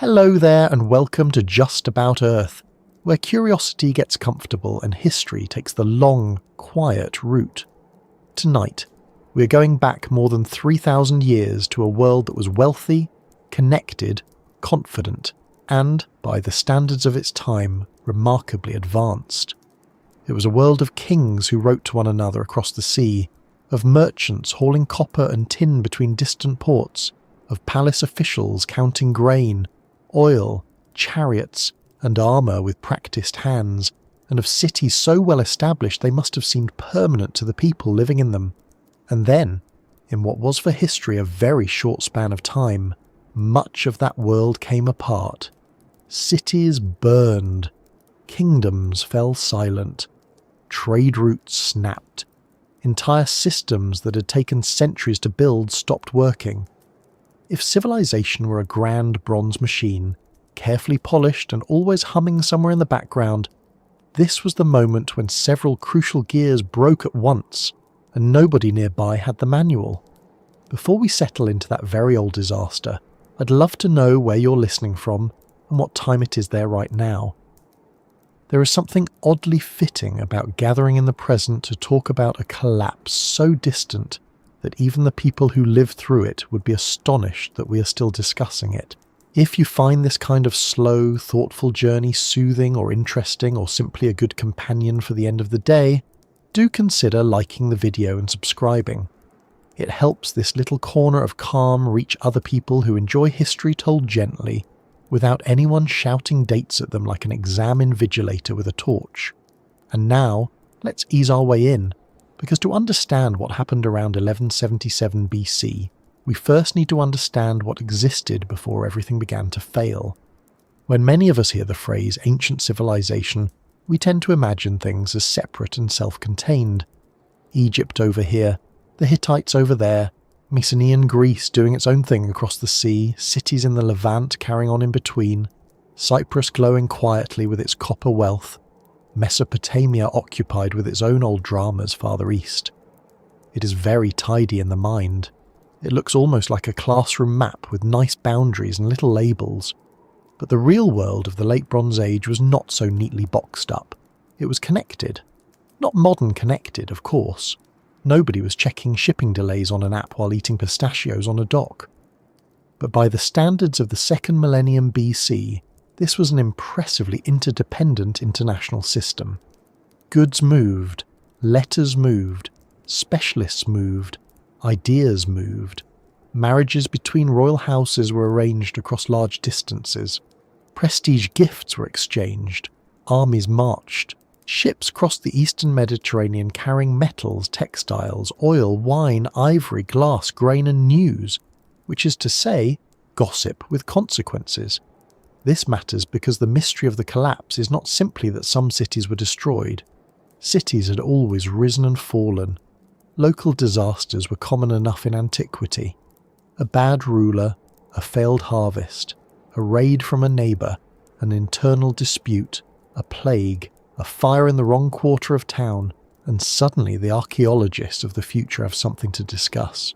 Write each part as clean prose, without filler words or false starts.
Hello there and welcome to Just About Earth, where curiosity gets comfortable and history takes the long, quiet route. Tonight, we're going back more than 3,000 years to a world that was wealthy, connected, confident, and, by the standards of its time, remarkably advanced. It was a world of kings who wrote to one another across the sea, of merchants hauling copper and tin between distant ports, of palace officials counting grain, oil, chariots, and armour with practised hands, and of cities so well established they must have seemed permanent to the people living in them. And then, in what was for history a very short span of time, much of that world came apart. Cities burned, kingdoms fell silent, trade routes snapped, entire systems that had taken centuries to build stopped working. If civilization were a grand bronze machine, carefully polished and always humming somewhere in the background, this was the moment when several crucial gears broke at once, and nobody nearby had the manual. Before we settle into that very old disaster, I'd love to know where you're listening from and what time it is there right now. There is something oddly fitting about gathering in the present to talk about a collapse so distant that even the people who lived through it would be astonished that we are still discussing it. If you find this kind of slow, thoughtful journey soothing or interesting or simply a good companion for the end of the day, do consider liking the video and subscribing. It helps this little corner of calm reach other people who enjoy history told gently, without anyone shouting dates at them like an exam invigilator with a torch. And now, let's ease our way in, because to understand what happened around 1177 BC, we first need to understand what existed before everything began to fail. When many of us hear the phrase ancient civilization, we tend to imagine things as separate and self-contained. Egypt over here, the Hittites over there, Mycenaean Greece doing its own thing across the sea, cities in the Levant carrying on in between, Cyprus glowing quietly with its copper wealth, Mesopotamia occupied with its own old dramas farther east. It is very tidy in the mind. It looks almost like a classroom map with nice boundaries and little labels. But the real world of the Late Bronze Age was not so neatly boxed up. It was connected. Not modern connected, of course. Nobody was checking shipping delays on an app while eating pistachios on a dock. But by the standards of the second millennium BC, this was an impressively interdependent international system. Goods moved, letters moved, specialists moved, ideas moved. Marriages between royal houses were arranged across large distances. Prestige gifts were exchanged. Armies marched. Ships crossed the eastern Mediterranean carrying metals, textiles, oil, wine, ivory, glass, grain and news, which is to say, gossip with consequences. This matters because the mystery of the collapse is not simply that some cities were destroyed. Cities had always risen and fallen. Local disasters were common enough in antiquity. A bad ruler, a failed harvest, a raid from a neighbour, an internal dispute, a plague, a fire in the wrong quarter of town, and suddenly the archaeologists of the future have something to discuss.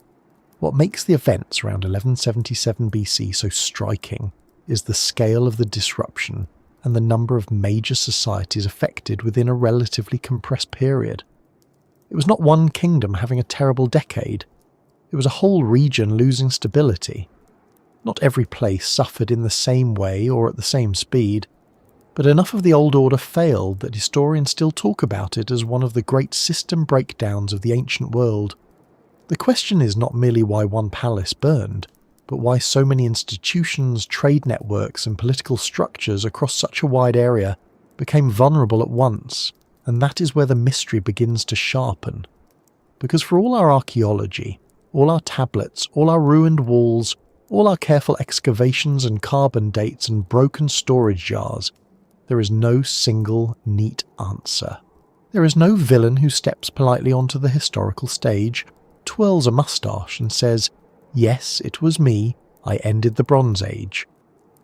What makes the events around 1177 BC so striking is the scale of the disruption and the number of major societies affected within a relatively compressed period. It was not one kingdom having a terrible decade. It was a whole region losing stability. Not every place suffered in the same way or at the same speed, but enough of the old order failed that historians still talk about it as one of the great system breakdowns of the ancient world. The question is not merely why one palace burned, but why so many institutions, trade networks and political structures across such a wide area became vulnerable at once, and that is where the mystery begins to sharpen. Because for all our archaeology, all our tablets, all our ruined walls, all our careful excavations and carbon dates and broken storage jars, there is no single neat answer. There is no villain who steps politely onto the historical stage, twirls a moustache and says, "Yes, it was me, I ended the Bronze Age."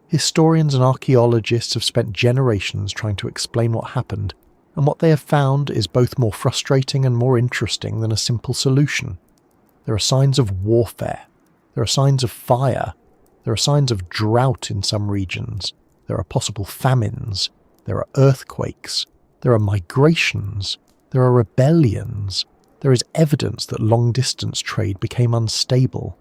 Historians and archaeologists have spent generations trying to explain what happened, and what they have found is both more frustrating and more interesting than a simple solution. There are signs of warfare. There are signs of fire. There are signs of drought in some regions. There are possible famines. There are earthquakes. There are migrations. There are rebellions. There is evidence that long-distance trade became unstable.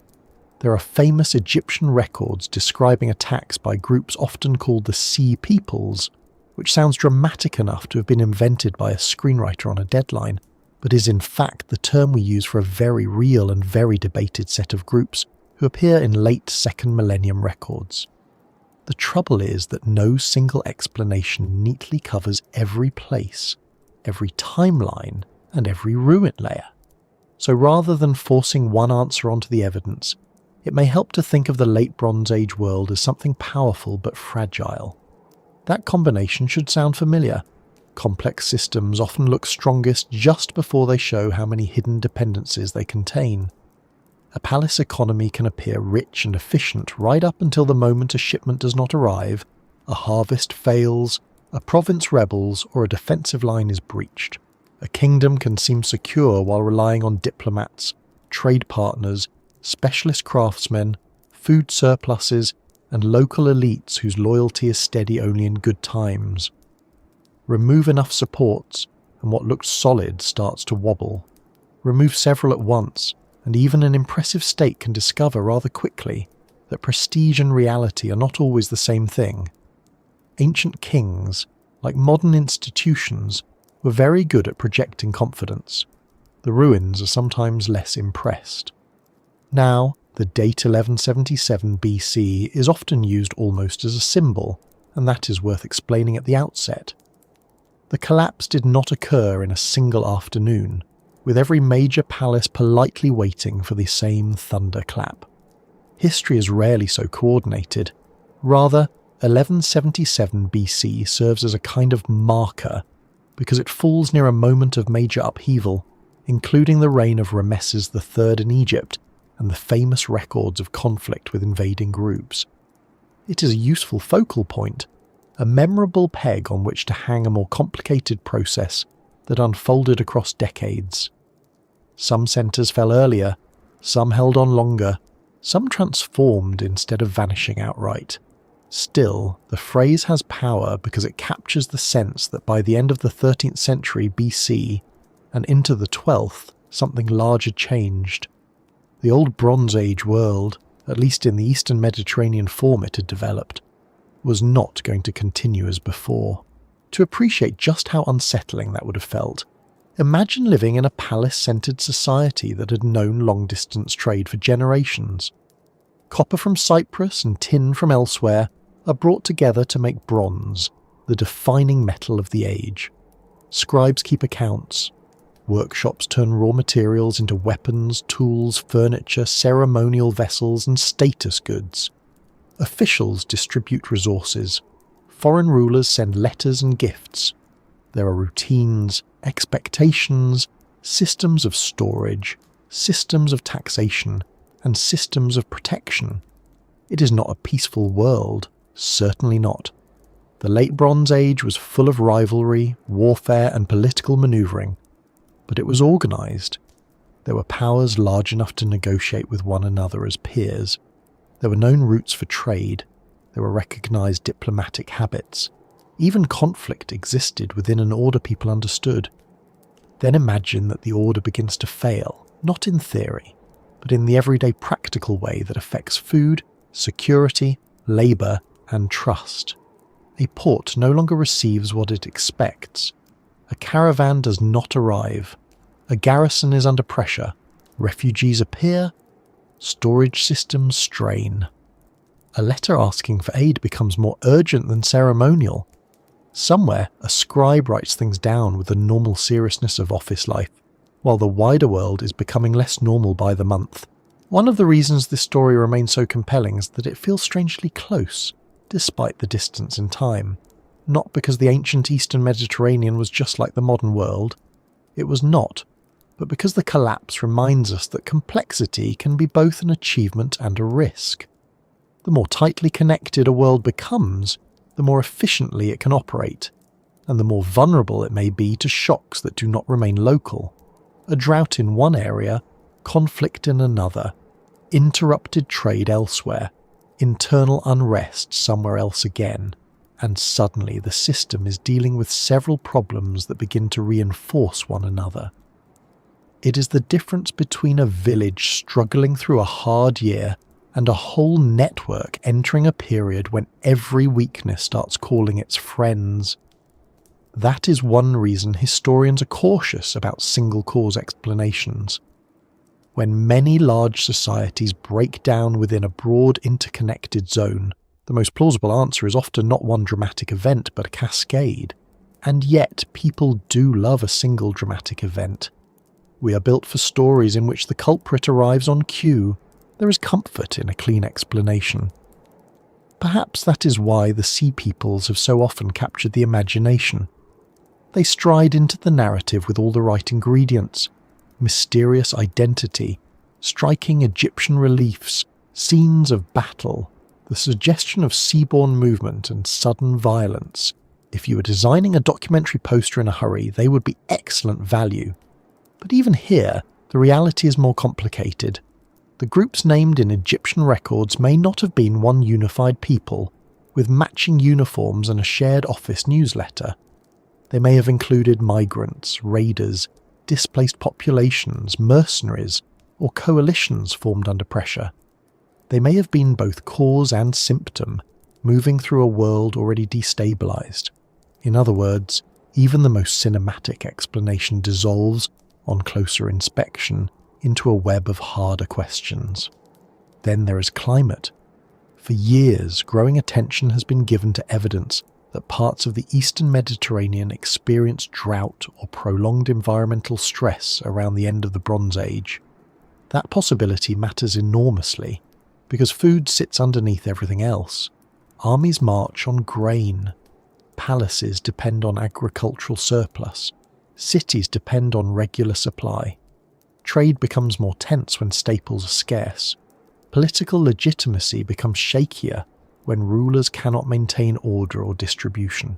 There are famous Egyptian records describing attacks by groups often called the Sea Peoples, which sounds dramatic enough to have been invented by a screenwriter on a deadline, but is in fact the term we use for a very real and very debated set of groups who appear in late second millennium records. The trouble is that no single explanation neatly covers every place, every timeline, and every ruin layer. So rather than forcing one answer onto the evidence, it may help to think of the late Bronze Age world as something powerful but fragile. That combination should sound familiar. Complex systems often look strongest just before they show how many hidden dependencies they contain. A palace economy can appear rich and efficient right up until the moment a shipment does not arrive, a harvest fails, a province rebels, or a defensive line is breached. A kingdom can seem secure while relying on diplomats, trade partners, specialist craftsmen, food surpluses, and local elites whose loyalty is steady only in good times. Remove enough supports, and what looked solid starts to wobble. Remove several at once, and even an impressive state can discover rather quickly that prestige and reality are not always the same thing. Ancient kings, like modern institutions, were very good at projecting confidence. The ruins are sometimes less impressed. Now, the date 1177 BC is often used almost as a symbol, and that is worth explaining at the outset. The collapse did not occur in a single afternoon, with every major palace politely waiting for the same thunderclap. History is rarely so coordinated. Rather, 1177 BC serves as a kind of marker, because it falls near a moment of major upheaval, including the reign of Rameses III in Egypt and the famous records of conflict with invading groups. It is a useful focal point, a memorable peg on which to hang a more complicated process that unfolded across decades. Some centres fell earlier, some held on longer, some transformed instead of vanishing outright. Still, the phrase has power because it captures the sense that by the end of the 13th century BC and into the 12th, something large had changed. The old Bronze Age world, at least in the Eastern Mediterranean form it had developed, was not going to continue as before. To appreciate just how unsettling that would have felt, imagine living in a palace-centred society that had known long-distance trade for generations. Copper from Cyprus and tin from elsewhere are brought together to make bronze, the defining metal of the age. Scribes keep accounts. Workshops turn raw materials into weapons, tools, furniture, ceremonial vessels, and status goods. Officials distribute resources. Foreign rulers send letters and gifts. There are routines, expectations, systems of storage, systems of taxation, and systems of protection. It is not a peaceful world, certainly not. The late Bronze Age was full of rivalry, warfare, and political manoeuvring, but it was organised. There were powers large enough to negotiate with one another as peers. There were known routes for trade. There were recognised diplomatic habits. Even conflict existed within an order people understood. Then imagine that the order begins to fail, not in theory, but in the everyday practical way that affects food, security, labour, and trust. A port no longer receives what it expects. A caravan does not arrive. A garrison is under pressure. Refugees appear. Storage systems strain. A letter asking for aid becomes more urgent than ceremonial. Somewhere, a scribe writes things down with the normal seriousness of office life, while the wider world is becoming less normal by the month. One of the reasons this story remains so compelling is that it feels strangely close, despite the distance in time. Not because the ancient Eastern Mediterranean was just like the modern world. It was not, but because the collapse reminds us that complexity can be both an achievement and a risk. The more tightly connected a world becomes, the more efficiently it can operate, and the more vulnerable it may be to shocks that do not remain local. A drought in one area, conflict in another, interrupted trade elsewhere, internal unrest somewhere else again, and suddenly the system is dealing with several problems that begin to reinforce one another. It is the difference between a village struggling through a hard year and a whole network entering a period when every weakness starts calling its friends. That is one reason historians are cautious about single-cause explanations. When many large societies break down within a broad interconnected zone, the most plausible answer is often not one dramatic event but a cascade. And yet people do love a single dramatic event. We are built for stories in which the culprit arrives on cue. There is comfort in a clean explanation. Perhaps that is why the Sea Peoples have so often captured the imagination. They stride into the narrative with all the right ingredients: mysterious identity, striking Egyptian reliefs, scenes of battle, the suggestion of seaborne movement and sudden violence. If you were designing a documentary poster in a hurry, they would be excellent value. But even here, the reality is more complicated. The groups named in Egyptian records may not have been one unified people, with matching uniforms and a shared office newsletter. They may have included migrants, raiders, displaced populations, mercenaries, or coalitions formed under pressure. They may have been both cause and symptom, moving through a world already destabilized. In other words, even the most cinematic explanation dissolves, on closer inspection, into a web of harder questions. Then there is climate. For years, growing attention has been given to evidence that parts of the eastern Mediterranean experience drought or prolonged environmental stress around the end of the Bronze Age. That possibility matters enormously, because food sits underneath everything else. Armies march on grain. Palaces depend on agricultural surplus. Cities depend on regular supply. Trade becomes more tense when staples are scarce. Political legitimacy becomes shakier when rulers cannot maintain order or distribution.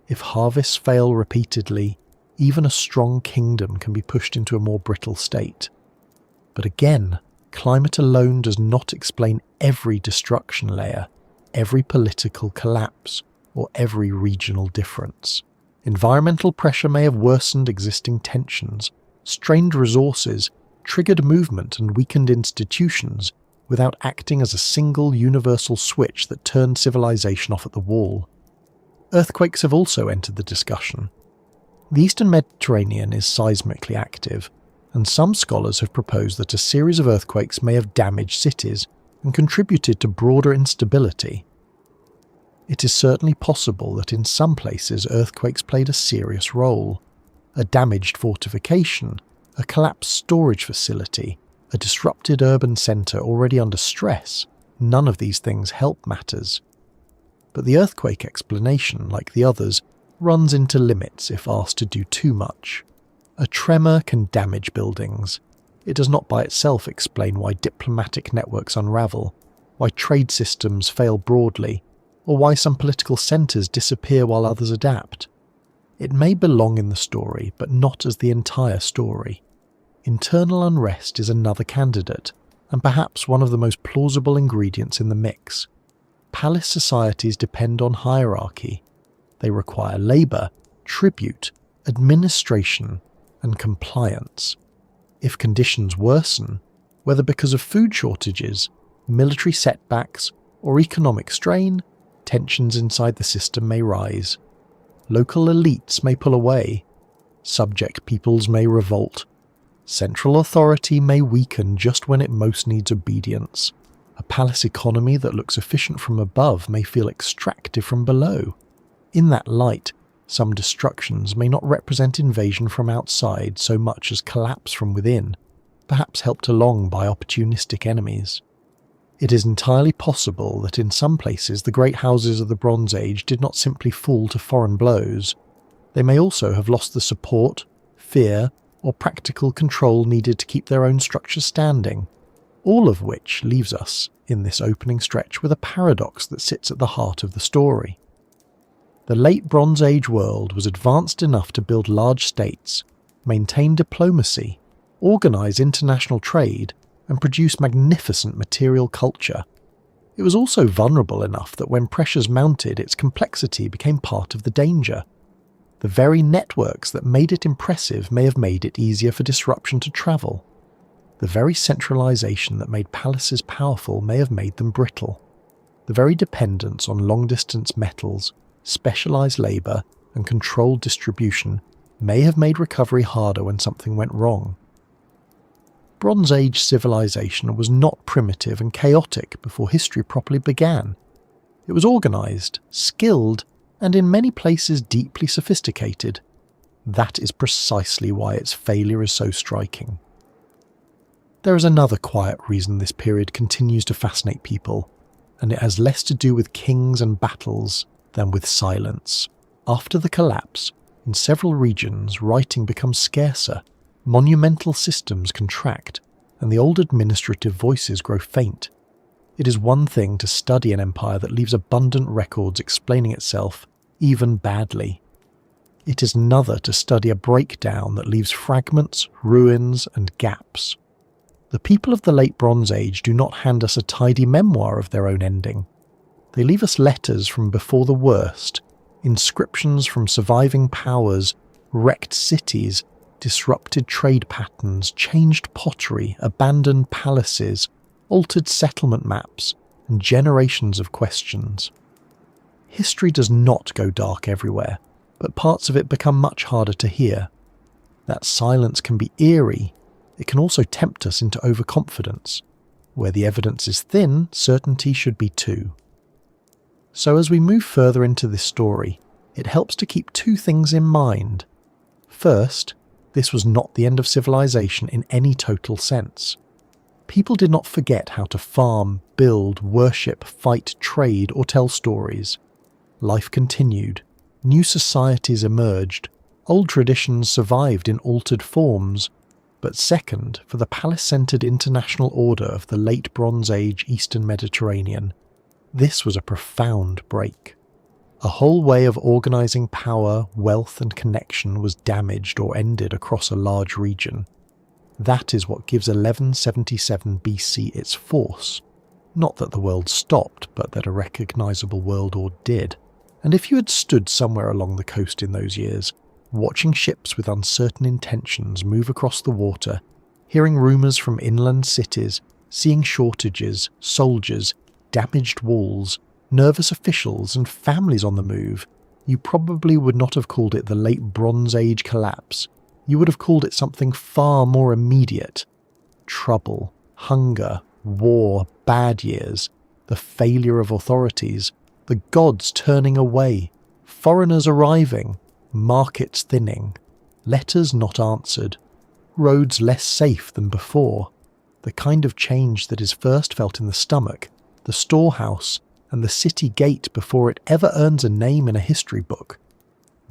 If harvests fail repeatedly, even a strong kingdom can be pushed into a more brittle state. But again, climate alone does not explain every destruction layer, every political collapse, or every regional difference. Environmental pressure may have worsened existing tensions, strained resources, triggered movement and weakened institutions without acting as a single universal switch that turned civilization off at the wall. Earthquakes have also entered the discussion. The eastern Mediterranean is seismically active, and some scholars have proposed that a series of earthquakes may have damaged cities and contributed to broader instability. It is certainly possible that in some places earthquakes played a serious role. A damaged fortification, a collapsed storage facility, a disrupted urban centre already under stress, none of these things help matters. But the earthquake explanation, like the others, runs into limits if asked to do too much. A tremor can damage buildings. It does not by itself explain why diplomatic networks unravel, why trade systems fail broadly, or why some political centres disappear while others adapt. It may belong in the story, but not as the entire story. Internal unrest is another candidate, and perhaps one of the most plausible ingredients in the mix. Palace societies depend on hierarchy. They require labour, tribute, administration, and compliance. If conditions worsen, whether because of food shortages, military setbacks, or economic strain, tensions inside the system may rise. Local elites may pull away. Subject peoples may revolt. Central authority may weaken just when it most needs obedience. A palace economy that looks efficient from above may feel extractive from below. In that light, some destructions may not represent invasion from outside so much as collapse from within, perhaps helped along by opportunistic enemies. It is entirely possible that in some places the great houses of the Bronze Age did not simply fall to foreign blows. They may also have lost the support, fear, or practical control needed to keep their own structures standing, all of which leaves us, in this opening stretch, with a paradox that sits at the heart of the story. The late Bronze Age world was advanced enough to build large states, maintain diplomacy, organise international trade, and produce magnificent material culture. It was also vulnerable enough that when pressures mounted, its complexity became part of the danger. The very networks that made it impressive may have made it easier for disruption to travel. The very centralisation that made palaces powerful may have made them brittle. The very dependence on long-distance metals, specialised labour, and controlled distribution may have made recovery harder when something went wrong. Bronze Age civilization was not primitive and chaotic before history properly began. It was organised, skilled, and in many places deeply sophisticated. That is precisely why its failure is so striking. There is another quiet reason this period continues to fascinate people, and it has less to do with kings and battles than with silence. After the collapse, in several regions, writing becomes scarcer, monumental systems contract, and the old administrative voices grow faint. It is one thing to study an empire that leaves abundant records explaining itself, even badly. It is another to study a breakdown that leaves fragments, ruins, and gaps. The people of the Late Bronze Age do not hand us a tidy memoir of their own ending. They leave us letters from before the worst, inscriptions from surviving powers, wrecked cities, disrupted trade patterns, changed pottery, abandoned palaces, altered settlement maps, and generations of questions. History does not go dark everywhere, but parts of it become much harder to hear. That silence can be eerie. It can also tempt us into overconfidence. Where the evidence is thin, certainty should be too. So as we move further into this story, it helps to keep two things in mind. First, this was not the end of civilization in any total sense. People did not forget how to farm, build, worship, fight, trade, or tell stories. Life continued. New societies emerged. Old traditions survived in altered forms. But second, for the palace-centred international order of the Late Bronze Age Eastern Mediterranean, this was a profound break. A whole way of organising power, wealth and connection was damaged or ended across a large region. That is what gives 1177 BC its force. Not that the world stopped, but that a recognisable world order did. And if you had stood somewhere along the coast in those years, watching ships with uncertain intentions move across the water, hearing rumours from inland cities, seeing shortages, soldiers, damaged walls, nervous officials and families on the move, you probably would not have called it the Late Bronze Age collapse. You would have called it something far more immediate. Trouble, hunger, war, bad years, the failure of authorities, the gods turning away, foreigners arriving, markets thinning, letters not answered, roads less safe than before, the kind of change that is first felt in the stomach, the storehouse, and the city gate before it ever earns a name in a history book.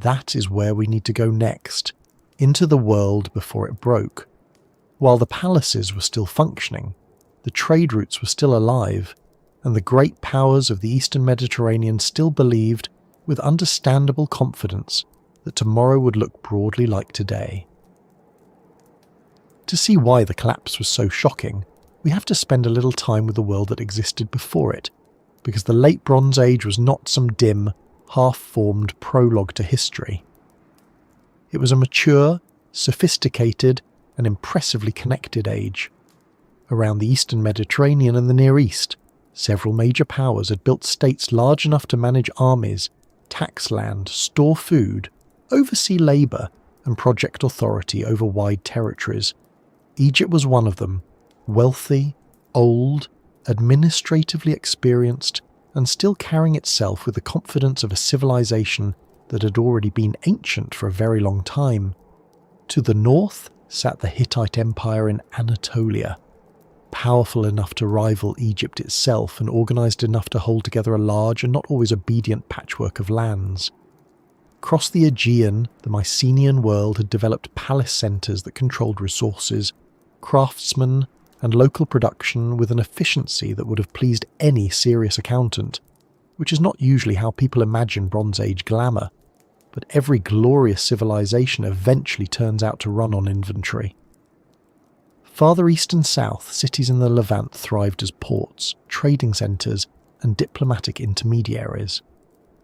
That is where we need to go next, into the world before it broke. While the palaces were still functioning, the trade routes were still alive, and the great powers of the Eastern Mediterranean still believed, with understandable confidence, that tomorrow would look broadly like today. To see why the collapse was so shocking, we have to spend a little time with the world that existed before it, because the Late Bronze Age was not some dim, half-formed prologue to history. It was a mature, sophisticated, and impressively connected age. Around the Eastern Mediterranean and the Near East, several major powers had built states large enough to manage armies, tax land, store food, oversee labour, and project authority over wide territories. Egypt was one of them, wealthy, old, administratively experienced, and still carrying itself with the confidence of a civilization that had already been ancient for a very long time. To the north sat the Hittite Empire in Anatolia, powerful enough to rival Egypt itself and organised enough to hold together a large and not always obedient patchwork of lands. Across the Aegean, the Mycenaean world had developed palace centres that controlled resources, craftsmen, and local production with an efficiency that would have pleased any serious accountant, which is not usually how people imagine Bronze Age glamour, but every glorious civilization eventually turns out to run on inventory. Farther east and south, cities in the Levant thrived as ports, trading centres, and diplomatic intermediaries.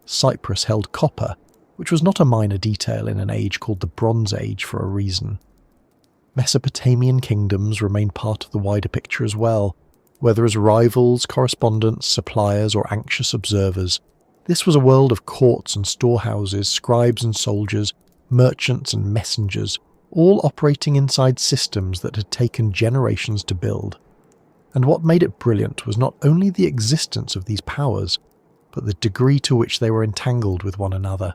Cyprus held copper, which was not a minor detail in an age called the Bronze Age for a reason. Mesopotamian kingdoms remained part of the wider picture as well, whether as rivals, correspondents, suppliers, or anxious observers. This was a world of courts and storehouses, scribes and soldiers, merchants and messengers, all operating inside systems that had taken generations to build. And what made it brilliant was not only the existence of these powers, but the degree to which they were entangled with one another.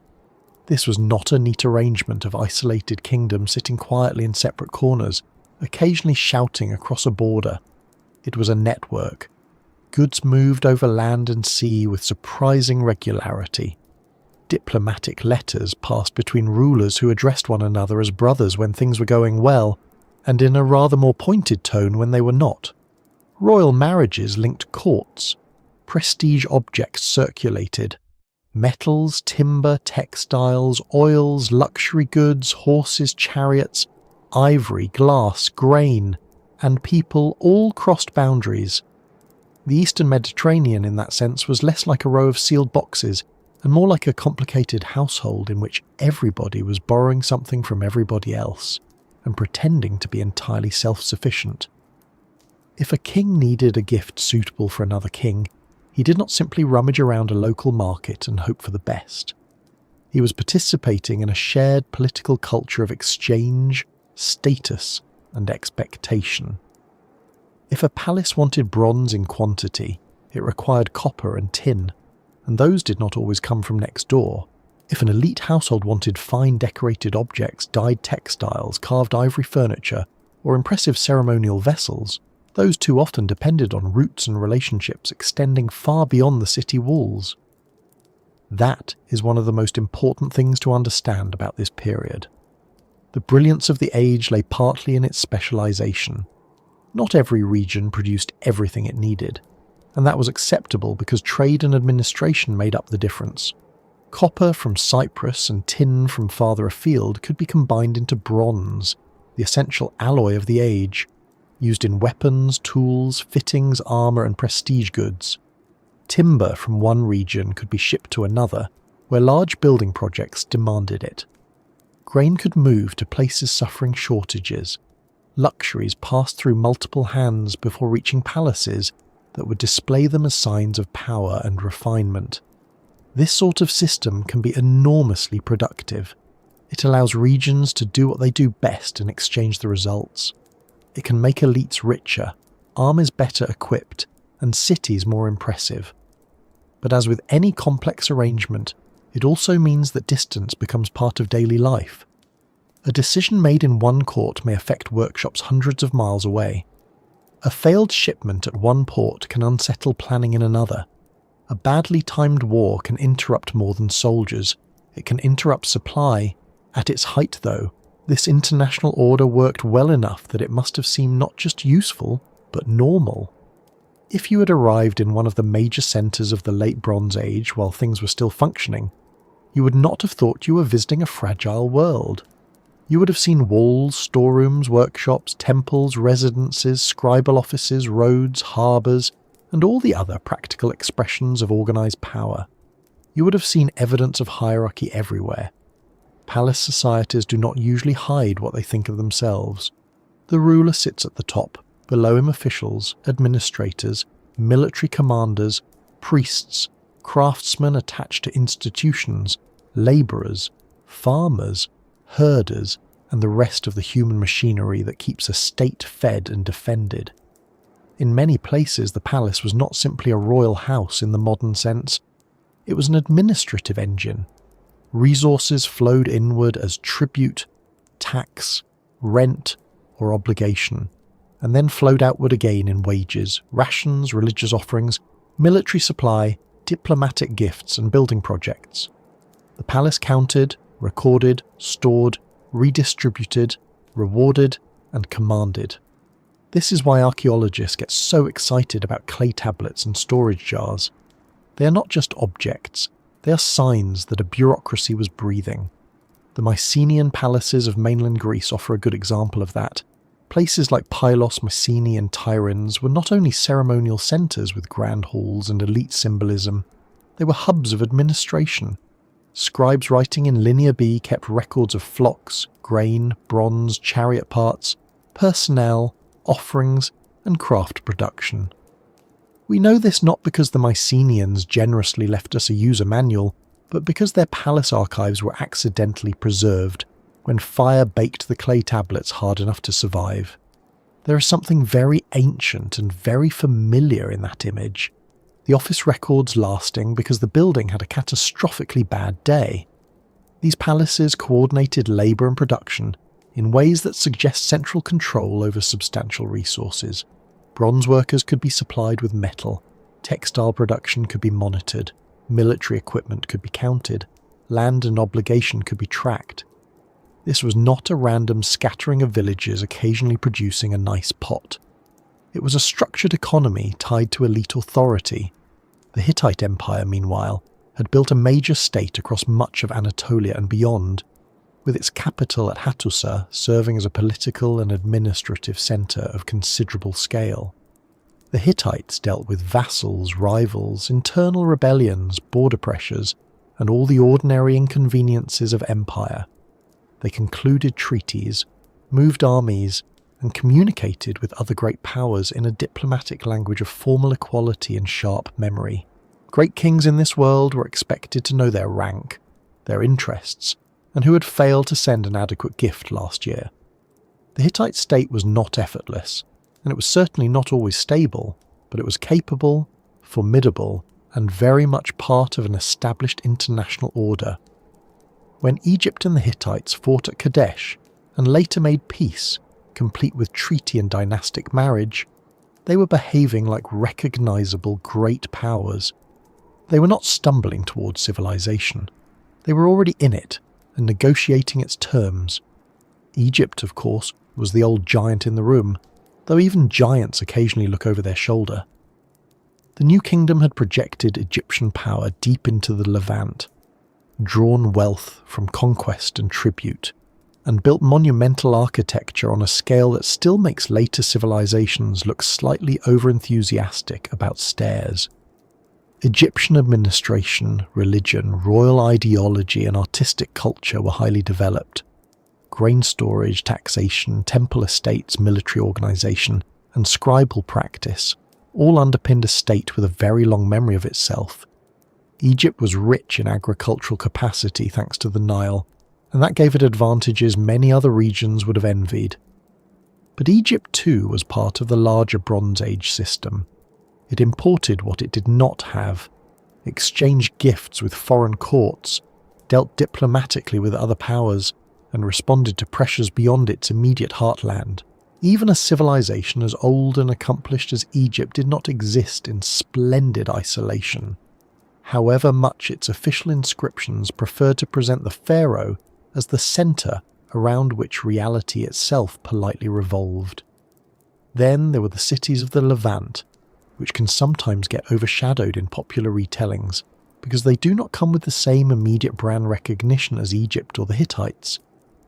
This was not a neat arrangement of isolated kingdoms sitting quietly in separate corners, occasionally shouting across a border. It was a network. Goods moved over land and sea with surprising regularity. Diplomatic letters passed between rulers who addressed one another as brothers when things were going well, and in a rather more pointed tone when they were not. Royal marriages linked courts. Prestige objects circulated. Metals, timber, textiles, oils, luxury goods, horses, chariots, ivory, glass, grain, and people all crossed boundaries. The Eastern Mediterranean in that sense was less like a row of sealed boxes and more like a complicated household in which everybody was borrowing something from everybody else and pretending to be entirely self-sufficient. If a king needed a gift suitable for another king, he did not simply rummage around a local market and hope for the best. He was participating in a shared political culture of exchange, status, and expectation. If a palace wanted bronze in quantity, it required copper and tin, and those did not always come from next door. If an elite household wanted fine decorated objects, dyed textiles, carved ivory furniture, or impressive ceremonial vessels, those too often depended on roots and relationships extending far beyond the city walls. That is one of the most important things to understand about this period. The brilliance of the age lay partly in its specialization. Not every region produced everything it needed, and that was acceptable because trade and administration made up the difference. Copper from Cyprus and tin from farther afield could be combined into bronze, the essential alloy of the age, used in weapons, tools, fittings, armour and prestige goods. Timber from one region could be shipped to another, where large building projects demanded it. Grain could move to places suffering shortages. Luxuries passed through multiple hands before reaching palaces that would display them as signs of power and refinement. This sort of system can be enormously productive. It allows regions to do what they do best and exchange the results. It can make elites richer, armies better equipped, and cities more impressive. But as with any complex arrangement, it also means that distance becomes part of daily life. A decision made in one court may affect workshops hundreds of miles away. A failed shipment at one port can unsettle planning in another. A badly timed war can interrupt more than soldiers. It can interrupt supply. At its height, though, this international order worked well enough that it must have seemed not just useful, but normal. If you had arrived in one of the major centres of the late Bronze Age while things were still functioning, you would not have thought you were visiting a fragile world. You would have seen walls, storerooms, workshops, temples, residences, scribal offices, roads, harbours, and all the other practical expressions of organised power. You would have seen evidence of hierarchy everywhere. Palace societies do not usually hide what they think of themselves. The ruler sits at the top, below him officials, administrators, military commanders, priests, craftsmen attached to institutions, labourers, farmers, herders, and the rest of the human machinery that keeps a state fed and defended. In many places, the palace was not simply a royal house in the modern sense. It was an administrative engine. Resources flowed inward as tribute, tax, rent, or obligation, and then flowed outward again in wages, rations, religious offerings, military supply, diplomatic gifts, and building projects. The palace counted, recorded, stored, redistributed, rewarded, and commanded. This is why archaeologists get so excited about clay tablets and storage jars. They are not just objects, they are signs that a bureaucracy was breathing. The Mycenaean palaces of mainland Greece offer a good example of that. Places like Pylos, Mycenae and Tiryns were not only ceremonial centres with grand halls and elite symbolism, they were hubs of administration. Scribes writing in Linear B kept records of flocks, grain, bronze, chariot parts, personnel, offerings, and craft production. We know this not because the Mycenaeans generously left us a user manual, but because their palace archives were accidentally preserved when fire baked the clay tablets hard enough to survive. There is something very ancient and very familiar in that image, the office records lasting because the building had a catastrophically bad day. These palaces coordinated labour and production in ways that suggest central control over substantial resources. Bronze workers could be supplied with metal, textile production could be monitored, military equipment could be counted, land and obligation could be tracked. This was not a random scattering of villages occasionally producing a nice pot. It was a structured economy tied to elite authority. The Hittite Empire, meanwhile, had built a major state across much of Anatolia and beyond, with its capital at Hattusa serving as a political and administrative centre of considerable scale. The Hittites dealt with vassals, rivals, internal rebellions, border pressures, and all the ordinary inconveniences of empire. They concluded treaties, moved armies, and communicated with other great powers in a diplomatic language of formal equality and sharp memory. Great kings in this world were expected to know their rank, their interests, and who had failed to send an adequate gift last year. The Hittite state was not effortless, and it was certainly not always stable, but it was capable, formidable, and very much part of an established international order. When Egypt and the Hittites fought at Kadesh and later made peace, complete with treaty and dynastic marriage, they were behaving like recognisable great powers. They were not stumbling towards civilization. They were already in it and negotiating its terms. Egypt, of course, was the old giant in the room, though even giants occasionally look over their shoulder. The new kingdom had projected Egyptian power deep into the Levant, drawn wealth from conquest and tribute, and built monumental architecture on a scale that still makes later civilizations look slightly over-enthusiastic about stairs. Egyptian administration, religion, royal ideology, and artistic culture were highly developed. Grain storage, taxation, temple estates, military organization, and scribal practice all underpinned a state with a very long memory of itself. Egypt was rich in agricultural capacity thanks to the Nile, and that gave it advantages many other regions would have envied. But Egypt too was part of the larger Bronze Age system. It imported what it did not have, exchanged gifts with foreign courts, dealt diplomatically with other powers, and responded to pressures beyond its immediate heartland. Even a civilization as old and accomplished as Egypt did not exist in splendid isolation. However much its official inscriptions preferred to present the pharaoh as the centre around which reality itself politely revolved. Then there were the cities of the Levant, which can sometimes get overshadowed in popular retellings because they do not come with the same immediate brand recognition as Egypt or the Hittites,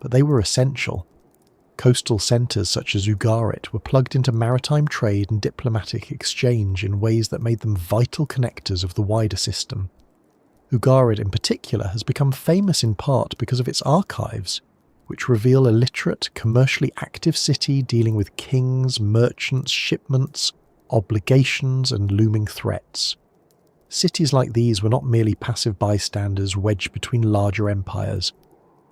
but they were essential. Coastal centres such as Ugarit were plugged into maritime trade and diplomatic exchange in ways that made them vital connectors of the wider system. Ugarit in particular has become famous in part because of its archives, which reveal a literate, commercially active city dealing with kings, merchants, shipments, obligations, and looming threats. Cities like these were not merely passive bystanders wedged between larger empires.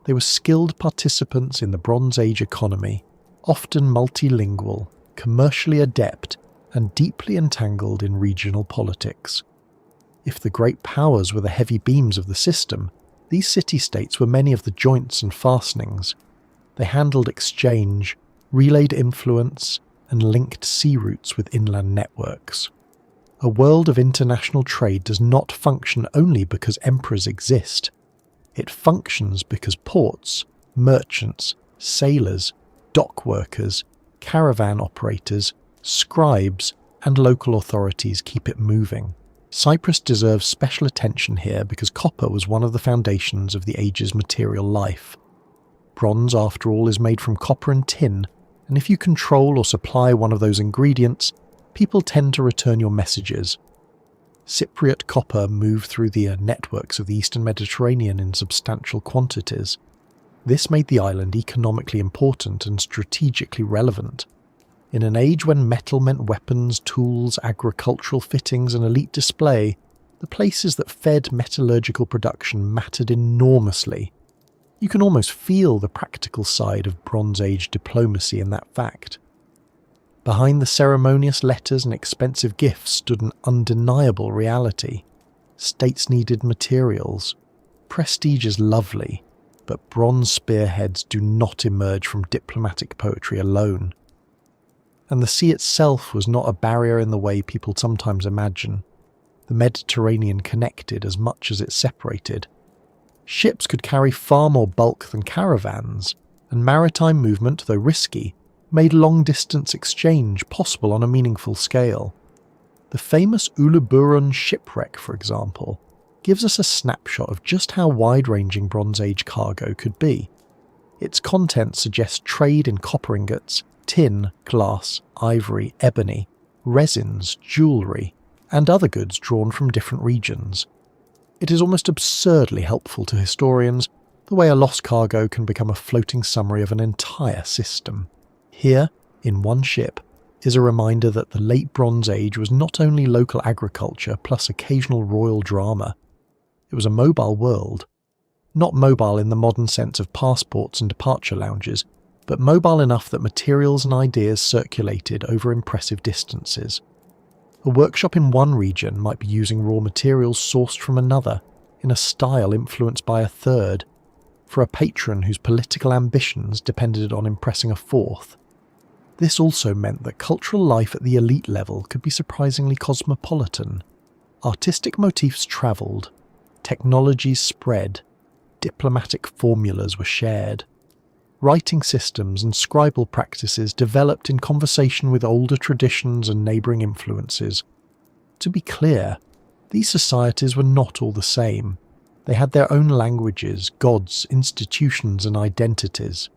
They were skilled participants in the Bronze Age economy, often multilingual, commercially adept, and deeply entangled in regional politics. If the great powers were the heavy beams of the system, these city-states were many of the joints and fastenings. They handled exchange, relayed influence, and linked sea routes with inland networks. A world of international trade does not function only because emperors exist. It functions because ports, merchants, sailors, dock workers, caravan operators, scribes, and local authorities keep it moving. Cyprus deserves special attention here because copper was one of the foundations of the age's material life. Bronze, after all, is made from copper and tin, and if you control or supply one of those ingredients, people tend to return your messages. Cypriot copper moved through the networks of the Eastern Mediterranean in substantial quantities. This made the island economically important and strategically relevant. In an age when metal meant weapons, tools, agricultural fittings and elite display, the places that fed metallurgical production mattered enormously. You can almost feel the practical side of Bronze Age diplomacy in that fact. Behind the ceremonious letters and expensive gifts stood an undeniable reality. States needed materials. Prestige is lovely, but bronze spearheads do not emerge from diplomatic poetry alone. And the sea itself was not a barrier in the way people sometimes imagine. The Mediterranean connected as much as it separated. Ships could carry far more bulk than caravans, and maritime movement, though risky, made long-distance exchange possible on a meaningful scale. The famous Uluburun shipwreck, for example, gives us a snapshot of just how wide-ranging Bronze Age cargo could be. Its content suggests trade in copper ingots, tin, glass, ivory, ebony, resins, jewellery, and other goods drawn from different regions. It is almost absurdly helpful to historians the way a lost cargo can become a floating summary of an entire system. Here, in one ship, is a reminder that the late Bronze Age was not only local agriculture plus occasional royal drama. It was a mobile world. Not mobile in the modern sense of passports and departure lounges, but mobile enough that materials and ideas circulated over impressive distances. A workshop in one region might be using raw materials sourced from another, in a style influenced by a third, for a patron whose political ambitions depended on impressing a fourth. This also meant that cultural life at the elite level could be surprisingly cosmopolitan. Artistic motifs travelled, technologies spread, diplomatic formulas were shared. Writing systems and scribal practices developed in conversation with older traditions and neighbouring influences. To be clear, these societies were not all the same. They had their own languages, gods, institutions and identities.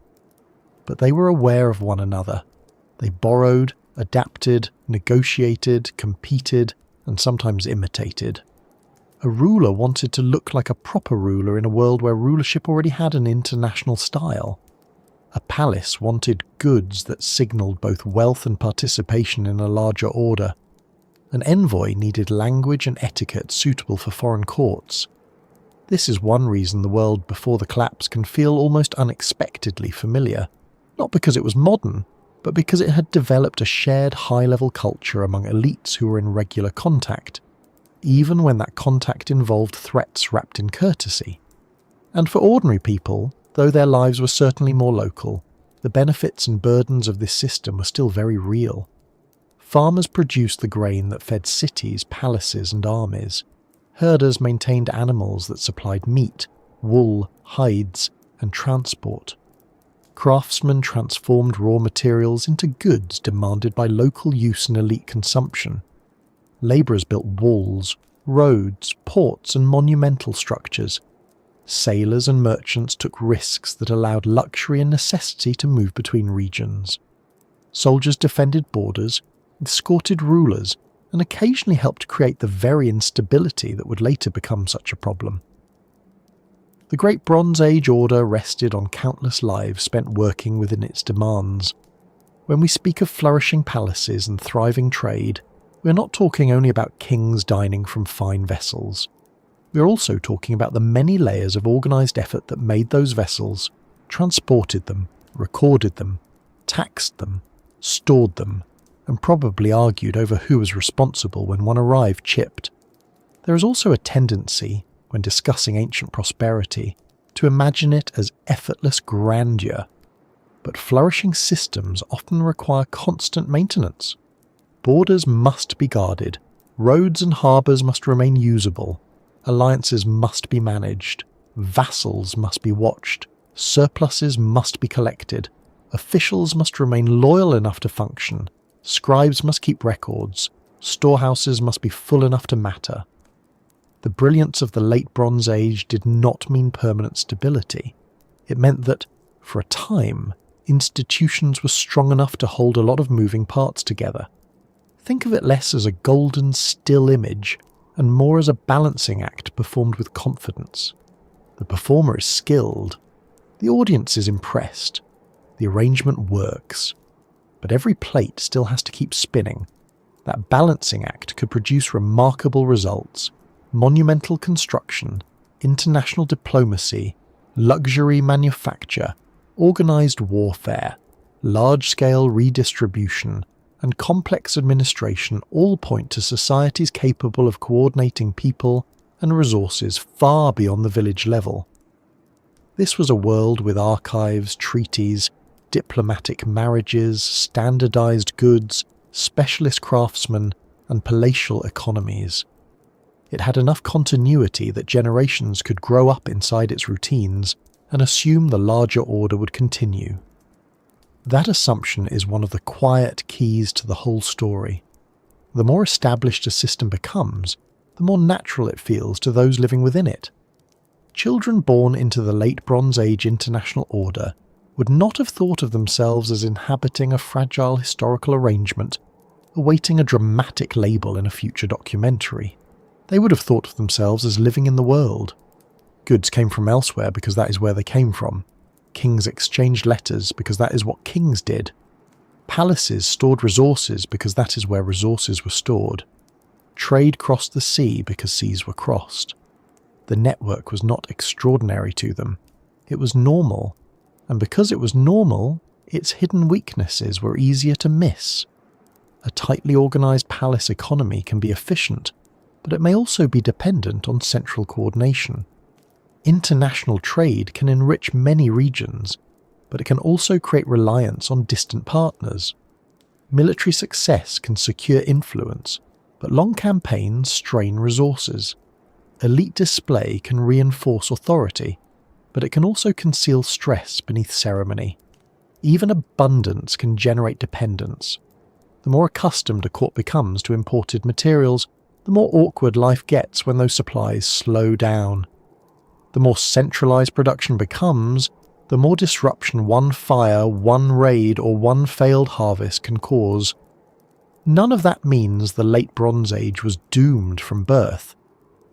But they were aware of one another. They borrowed, adapted, negotiated, competed, and sometimes imitated. A ruler wanted to look like a proper ruler in a world where rulership already had an international style. A palace wanted goods that signalled both wealth and participation in a larger order. An envoy needed language and etiquette suitable for foreign courts. This is one reason the world before the collapse can feel almost unexpectedly familiar, not because it was modern, but because it had developed a shared high-level culture among elites who were in regular contact, even when that contact involved threats wrapped in courtesy. And for ordinary people, though their lives were certainly more local, the benefits and burdens of this system were still very real. Farmers produced the grain that fed cities, palaces and armies. Herders maintained animals that supplied meat, wool, hides and transport. Craftsmen transformed raw materials into goods demanded by local use and elite consumption. Labourers built walls, roads, ports and monumental structures. Sailors and merchants took risks that allowed luxury and necessity to move between regions. Soldiers defended borders, escorted rulers, and occasionally helped create the very instability that would later become such a problem. The Great Bronze Age order rested on countless lives spent working within its demands. When we speak of flourishing palaces and thriving trade, we're not talking only about kings dining from fine vessels. We're also talking about the many layers of organised effort that made those vessels, transported them, recorded them, taxed them, stored them, and probably argued over who was responsible when one arrived chipped. There is also a tendency, when discussing ancient prosperity, to imagine it as effortless grandeur. But flourishing systems often require constant maintenance. Borders must be guarded, roads and harbours must remain usable, alliances must be managed, vassals must be watched, surpluses must be collected, officials must remain loyal enough to function, scribes must keep records, storehouses must be full enough to matter. The brilliance of the late Bronze Age did not mean permanent stability. It meant that, for a time, institutions were strong enough to hold a lot of moving parts together. Think of it less as a golden still image and more as a balancing act performed with confidence. The performer is skilled, the audience is impressed, the arrangement works, but every plate still has to keep spinning. That balancing act could produce remarkable results: monumental construction, international diplomacy, luxury manufacture, organised warfare, large-scale redistribution, and complex administration all point to societies capable of coordinating people and resources far beyond the village level. This was a world with archives, treaties, diplomatic marriages, standardised goods, specialist craftsmen, and palatial economies. It had enough continuity that generations could grow up inside its routines and assume the larger order would continue. That assumption is one of the quiet keys to the whole story. The more established a system becomes, the more natural it feels to those living within it. Children born into the late Bronze Age international order would not have thought of themselves as inhabiting a fragile historical arrangement, awaiting a dramatic label in a future documentary. They would have thought of themselves as living in the world. Goods came from elsewhere because that is where they came from. Kings exchanged letters because that is what kings did. Palaces stored resources because that is where resources were stored. Trade crossed the sea because seas were crossed. The network was not extraordinary to them. It was normal, and because it was normal, its hidden weaknesses were easier to miss. A tightly organised palace economy can be efficient, but it may also be dependent on central coordination. International trade can enrich many regions, but it can also create reliance on distant partners. Military success can secure influence, but long campaigns strain resources. Elite display can reinforce authority, but it can also conceal stress beneath ceremony. Even abundance can generate dependence. The more accustomed a court becomes to imported materials, the more awkward life gets when those supplies slow down. The more centralised production becomes, the more disruption one fire, one raid, or one failed harvest can cause. None of that means the late Bronze Age was doomed from birth.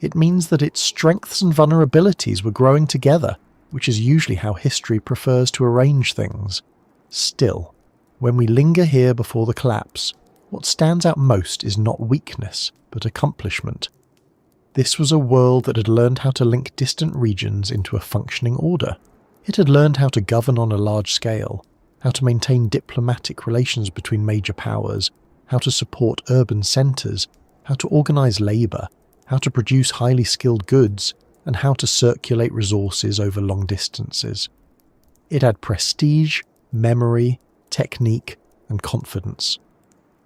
It means that its strengths and vulnerabilities were growing together, which is usually how history prefers to arrange things. Still, when we linger here before the collapse, what stands out most is not weakness, but accomplishment. This was a world that had learned how to link distant regions into a functioning order. It had learned how to govern on a large scale, how to maintain diplomatic relations between major powers, how to support urban centres, how to organise labour, how to produce highly skilled goods, and how to circulate resources over long distances. It had prestige, memory, technique, and confidence.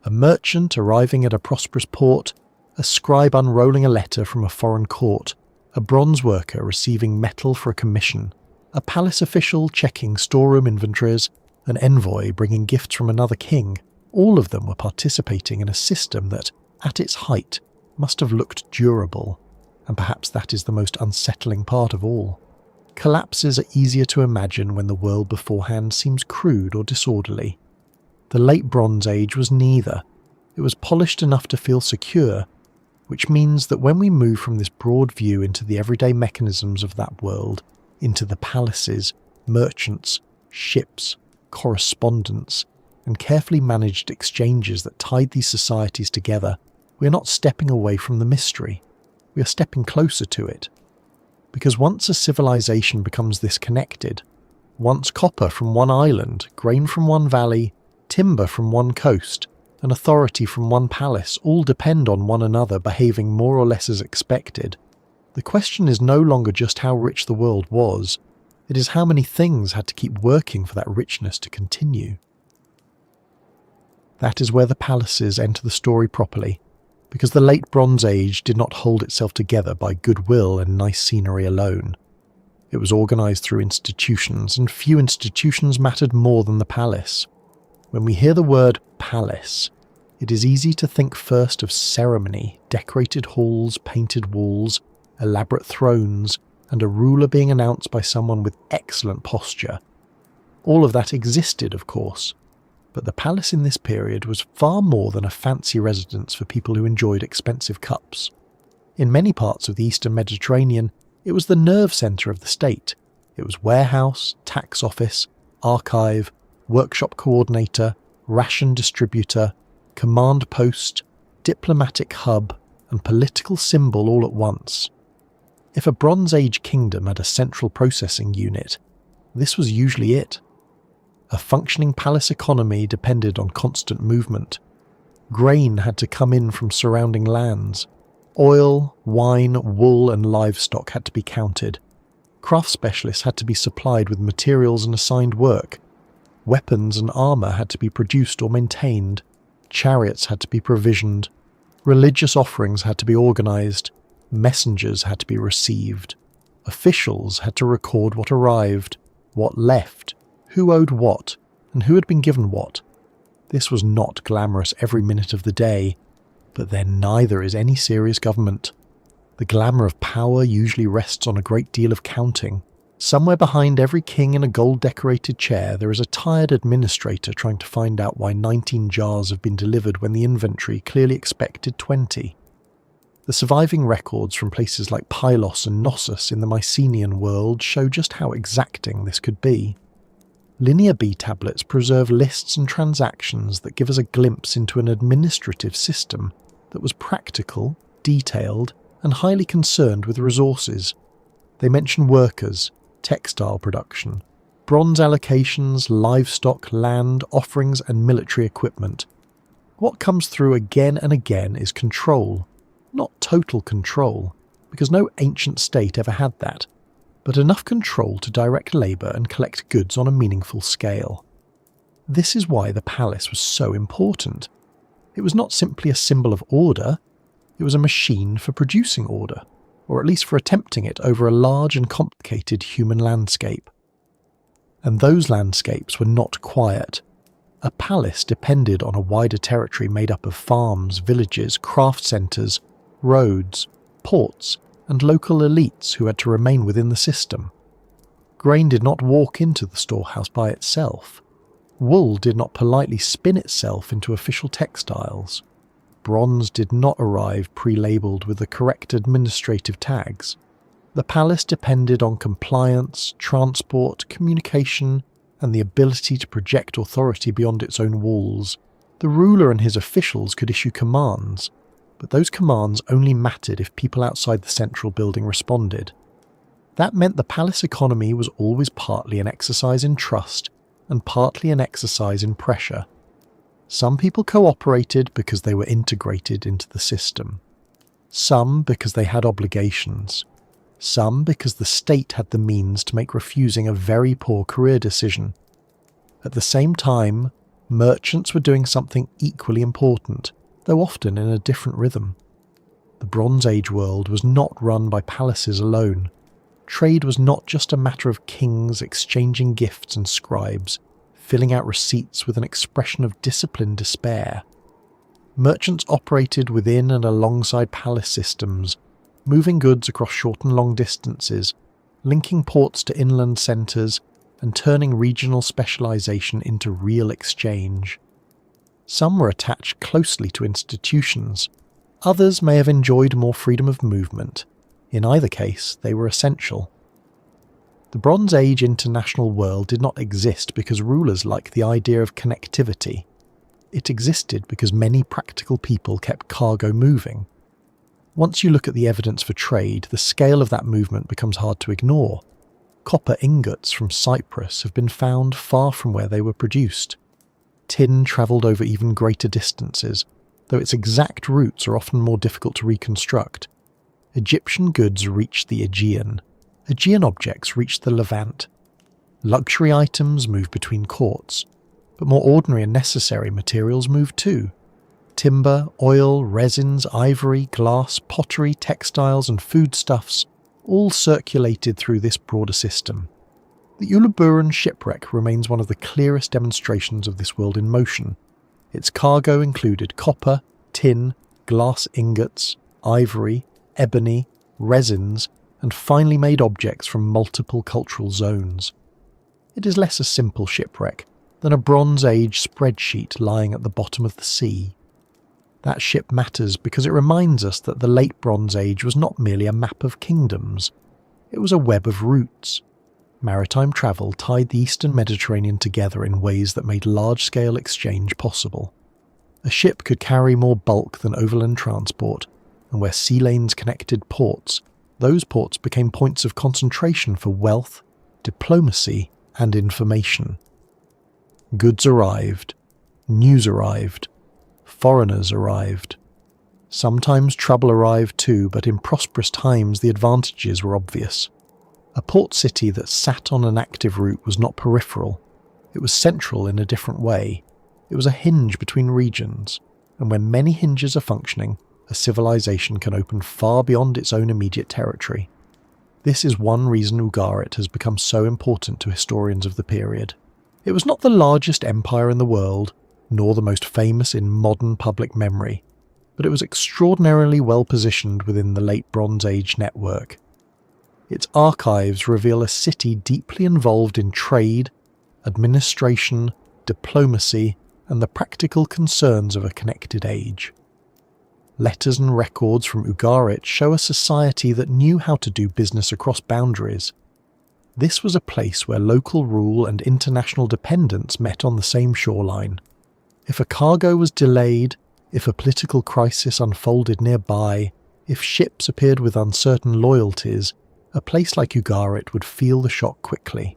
A merchant arriving at a prosperous port, a scribe unrolling a letter from a foreign court, a bronze worker receiving metal for a commission, a palace official checking storeroom inventories, an envoy bringing gifts from another king, all of them were participating in a system that, at its height, must have looked durable, and perhaps that is the most unsettling part of all. Collapses are easier to imagine when the world beforehand seems crude or disorderly. The late Bronze Age was neither. It was polished enough to feel secure, which means that when we move from this broad view into the everyday mechanisms of that world, into the palaces, merchants, ships, correspondence, and carefully managed exchanges that tied these societies together, we are not stepping away from the mystery. We are stepping closer to it. Because once a civilization becomes this connected, once copper from one island, grain from one valley, timber from one coast, and authority from one palace all depend on one another behaving more or less as expected, the question is no longer just how rich the world was, it is how many things had to keep working for that richness to continue. That is where the palaces enter the story properly, because the late Bronze Age did not hold itself together by goodwill and nice scenery alone. It was organised through institutions, and few institutions mattered more than the palace. When we hear the word palace, it is easy to think first of ceremony, decorated halls, painted walls, elaborate thrones, and a ruler being announced by someone with excellent posture. All of that existed, of course, but the palace in this period was far more than a fancy residence for people who enjoyed expensive cups. In many parts of the Eastern Mediterranean, it was the nerve centre of the state. It was warehouse, tax office, archive, workshop coordinator, ration distributor, command post, diplomatic hub, and political symbol all at once. If a Bronze Age kingdom had a central processing unit, this was usually it. A functioning palace economy depended on constant movement. Grain had to come in from surrounding lands. Oil, wine, wool and livestock had to be counted. Craft specialists had to be supplied with materials and assigned work. Weapons and armour had to be produced or maintained. Chariots had to be provisioned. Religious offerings had to be organised. Messengers had to be received. Officials had to record what arrived, what left, who owed what, and who had been given what. This was not glamorous every minute of the day, but then neither is any serious government. The glamour of power usually rests on a great deal of counting. Somewhere behind every king in a gold-decorated chair there is a tired administrator trying to find out why 19 jars have been delivered when the inventory clearly expected 20. The surviving records from places like Pylos and Knossos in the Mycenaean world show just how exacting this could be. Linear B tablets preserve lists and transactions that give us a glimpse into an administrative system that was practical, detailed, and highly concerned with resources. They mention workers, textile production, bronze allocations, livestock, land, offerings, and military equipment. What comes through again and again is control. Not total control, because no ancient state ever had that, but enough control to direct labour and collect goods on a meaningful scale. This is why the palace was so important. It was not simply a symbol of order, it was a machine for producing order, or at least for attempting it over a large and complicated human landscape. And those landscapes were not quiet. A palace depended on a wider territory made up of farms, villages, craft centres, roads, ports, and local elites who had to remain within the system. Grain did not walk into the storehouse by itself. Wool did not politely spin itself into official textiles. Bronze did not arrive pre-labelled with the correct administrative tags. The palace depended on compliance, transport, communication, and the ability to project authority beyond its own walls. The ruler and his officials could issue commands, but those commands only mattered if people outside the central building responded. That meant the palace economy was always partly an exercise in trust and partly an exercise in pressure. Some people cooperated because they were integrated into the system. Some because they had obligations. Some because the state had the means to make refusing a very poor career decision. At the same time, merchants were doing something equally important, though often in a different rhythm. The Bronze Age world was not run by palaces alone. Trade was not just a matter of kings exchanging gifts and scribes, filling out receipts with an expression of disciplined despair. Merchants operated within and alongside palace systems, moving goods across short and long distances, linking ports to inland centres, and turning regional specialisation into real exchange. Some were attached closely to institutions. Others may have enjoyed more freedom of movement. In either case, they were essential. The Bronze Age international world did not exist because rulers liked the idea of connectivity. It existed because many practical people kept cargo moving. Once you look at the evidence for trade, the scale of that movement becomes hard to ignore. Copper ingots from Cyprus have been found far from where they were produced. Tin travelled over even greater distances, though its exact routes are often more difficult to reconstruct. Egyptian goods reached the Aegean. Aegean objects reached the Levant. Luxury items moved between courts, but more ordinary and necessary materials moved too. Timber, oil, resins, ivory, glass, pottery, textiles and foodstuffs all circulated through this broader system. The Uluburun shipwreck remains one of the clearest demonstrations of this world in motion. Its cargo included copper, tin, glass ingots, ivory, ebony, resins, and finely made objects from multiple cultural zones. It is less a simple shipwreck than a Bronze Age spreadsheet lying at the bottom of the sea. That ship matters because it reminds us that the late Bronze Age was not merely a map of kingdoms. It was a web of routes. Maritime travel tied the Eastern Mediterranean together in ways that made large-scale exchange possible. A ship could carry more bulk than overland transport, and where sea lanes connected ports, those ports became points of concentration for wealth, diplomacy, and information. Goods arrived, news arrived, foreigners arrived. Sometimes trouble arrived too, but in prosperous times the advantages were obvious. A port city that sat on an active route was not peripheral. It was central in a different way. It was a hinge between regions, and when many hinges are functioning, a civilization can open far beyond its own immediate territory. This is one reason Ugarit has become so important to historians of the period. It was not the largest empire in the world, nor the most famous in modern public memory, but it was extraordinarily well positioned within the late Bronze Age network. Its archives reveal a city deeply involved in trade, administration, diplomacy, and the practical concerns of a connected age. Letters and records from Ugarit show a society that knew how to do business across boundaries. This was a place where local rule and international dependence met on the same shoreline. If a cargo was delayed, if a political crisis unfolded nearby, if ships appeared with uncertain loyalties, a place like Ugarit would feel the shock quickly.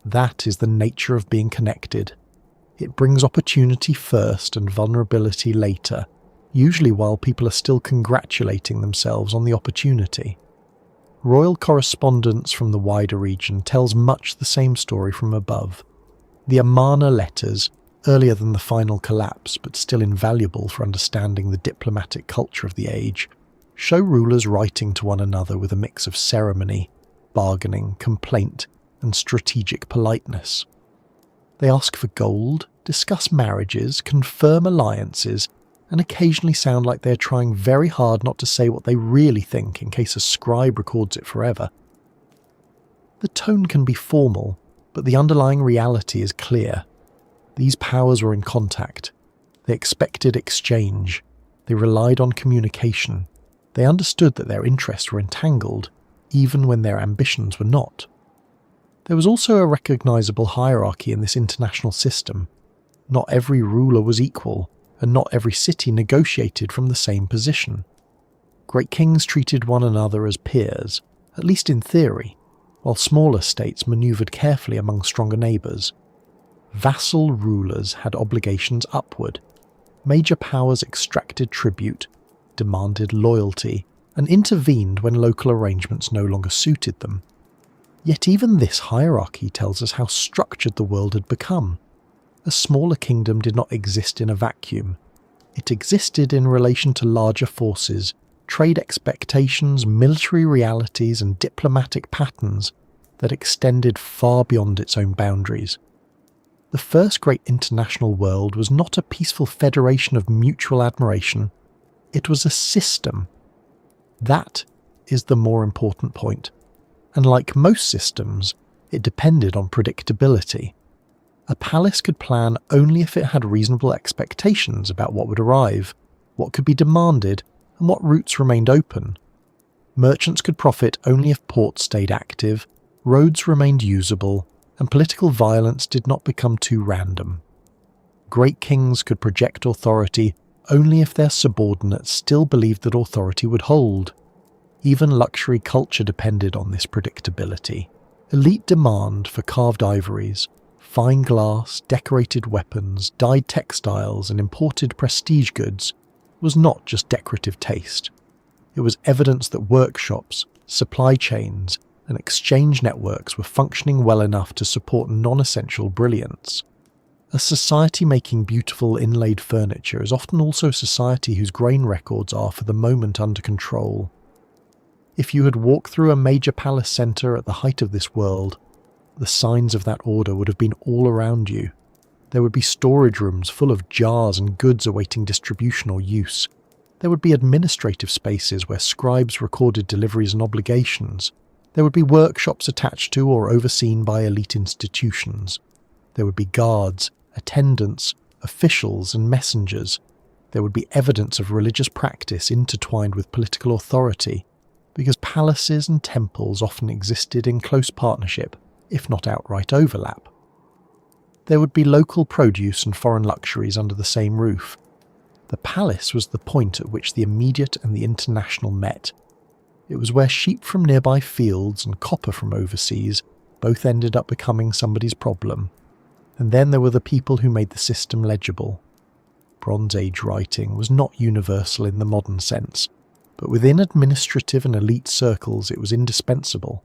That is the nature of being connected. It brings opportunity first and vulnerability later, usually while people are still congratulating themselves on the opportunity. Royal correspondence from the wider region tells much the same story from above. The Amarna letters, earlier than the final collapse but still invaluable for understanding the diplomatic culture of the age, show rulers writing to one another with a mix of ceremony, bargaining, complaint, and strategic politeness. They ask for gold, discuss marriages, confirm alliances, and occasionally sound like they are trying very hard not to say what they really think in case a scribe records it forever. The tone can be formal, but the underlying reality is clear. These powers were in contact. They expected exchange. They relied on communication. They understood that their interests were entangled, even when their ambitions were not. There was also a recognizable hierarchy in this international system. Not every ruler was equal, and not every city negotiated from the same position. Great kings treated one another as peers, at least in theory, while smaller states maneuvered carefully among stronger neighbours. Vassal rulers had obligations upward. Major powers extracted tribute, demanded loyalty, and intervened when local arrangements no longer suited them. Yet even this hierarchy tells us how structured the world had become. A smaller kingdom did not exist in a vacuum. It existed in relation to larger forces, trade expectations, military realities, and diplomatic patterns that extended far beyond its own boundaries. The first great international world was not a peaceful federation of mutual admiration. It was a system. That is the more important point. And like most systems, it depended on predictability. A palace could plan only if it had reasonable expectations about what would arrive, what could be demanded, and what routes remained open. Merchants could profit only if ports stayed active, roads remained usable, and political violence did not become too random. Great kings could project authority only if their subordinates still believed that authority would hold. Even luxury culture depended on this predictability. Elite demand for carved ivories, fine glass, decorated weapons, dyed textiles, and imported prestige goods was not just decorative taste. It was evidence that workshops, supply chains, and exchange networks were functioning well enough to support non-essential brilliance. A society making beautiful inlaid furniture is often also a society whose grain records are for the moment under control. If you had walked through a major palace centre at the height of this world, the signs of that order would have been all around you. There would be storage rooms full of jars and goods awaiting distribution or use. There would be administrative spaces where scribes recorded deliveries and obligations. There would be workshops attached to or overseen by elite institutions. There would be guards, attendants, officials and messengers. There would be evidence of religious practice intertwined with political authority, because palaces and temples often existed in close partnership, if not outright overlap. There would be local produce and foreign luxuries under the same roof. The palace was the point at which the immediate and the international met. It was where sheep from nearby fields and copper from overseas both ended up becoming somebody's problem. And then there were the people who made the system legible. Bronze Age writing was not universal in the modern sense, but within administrative and elite circles it was indispensable.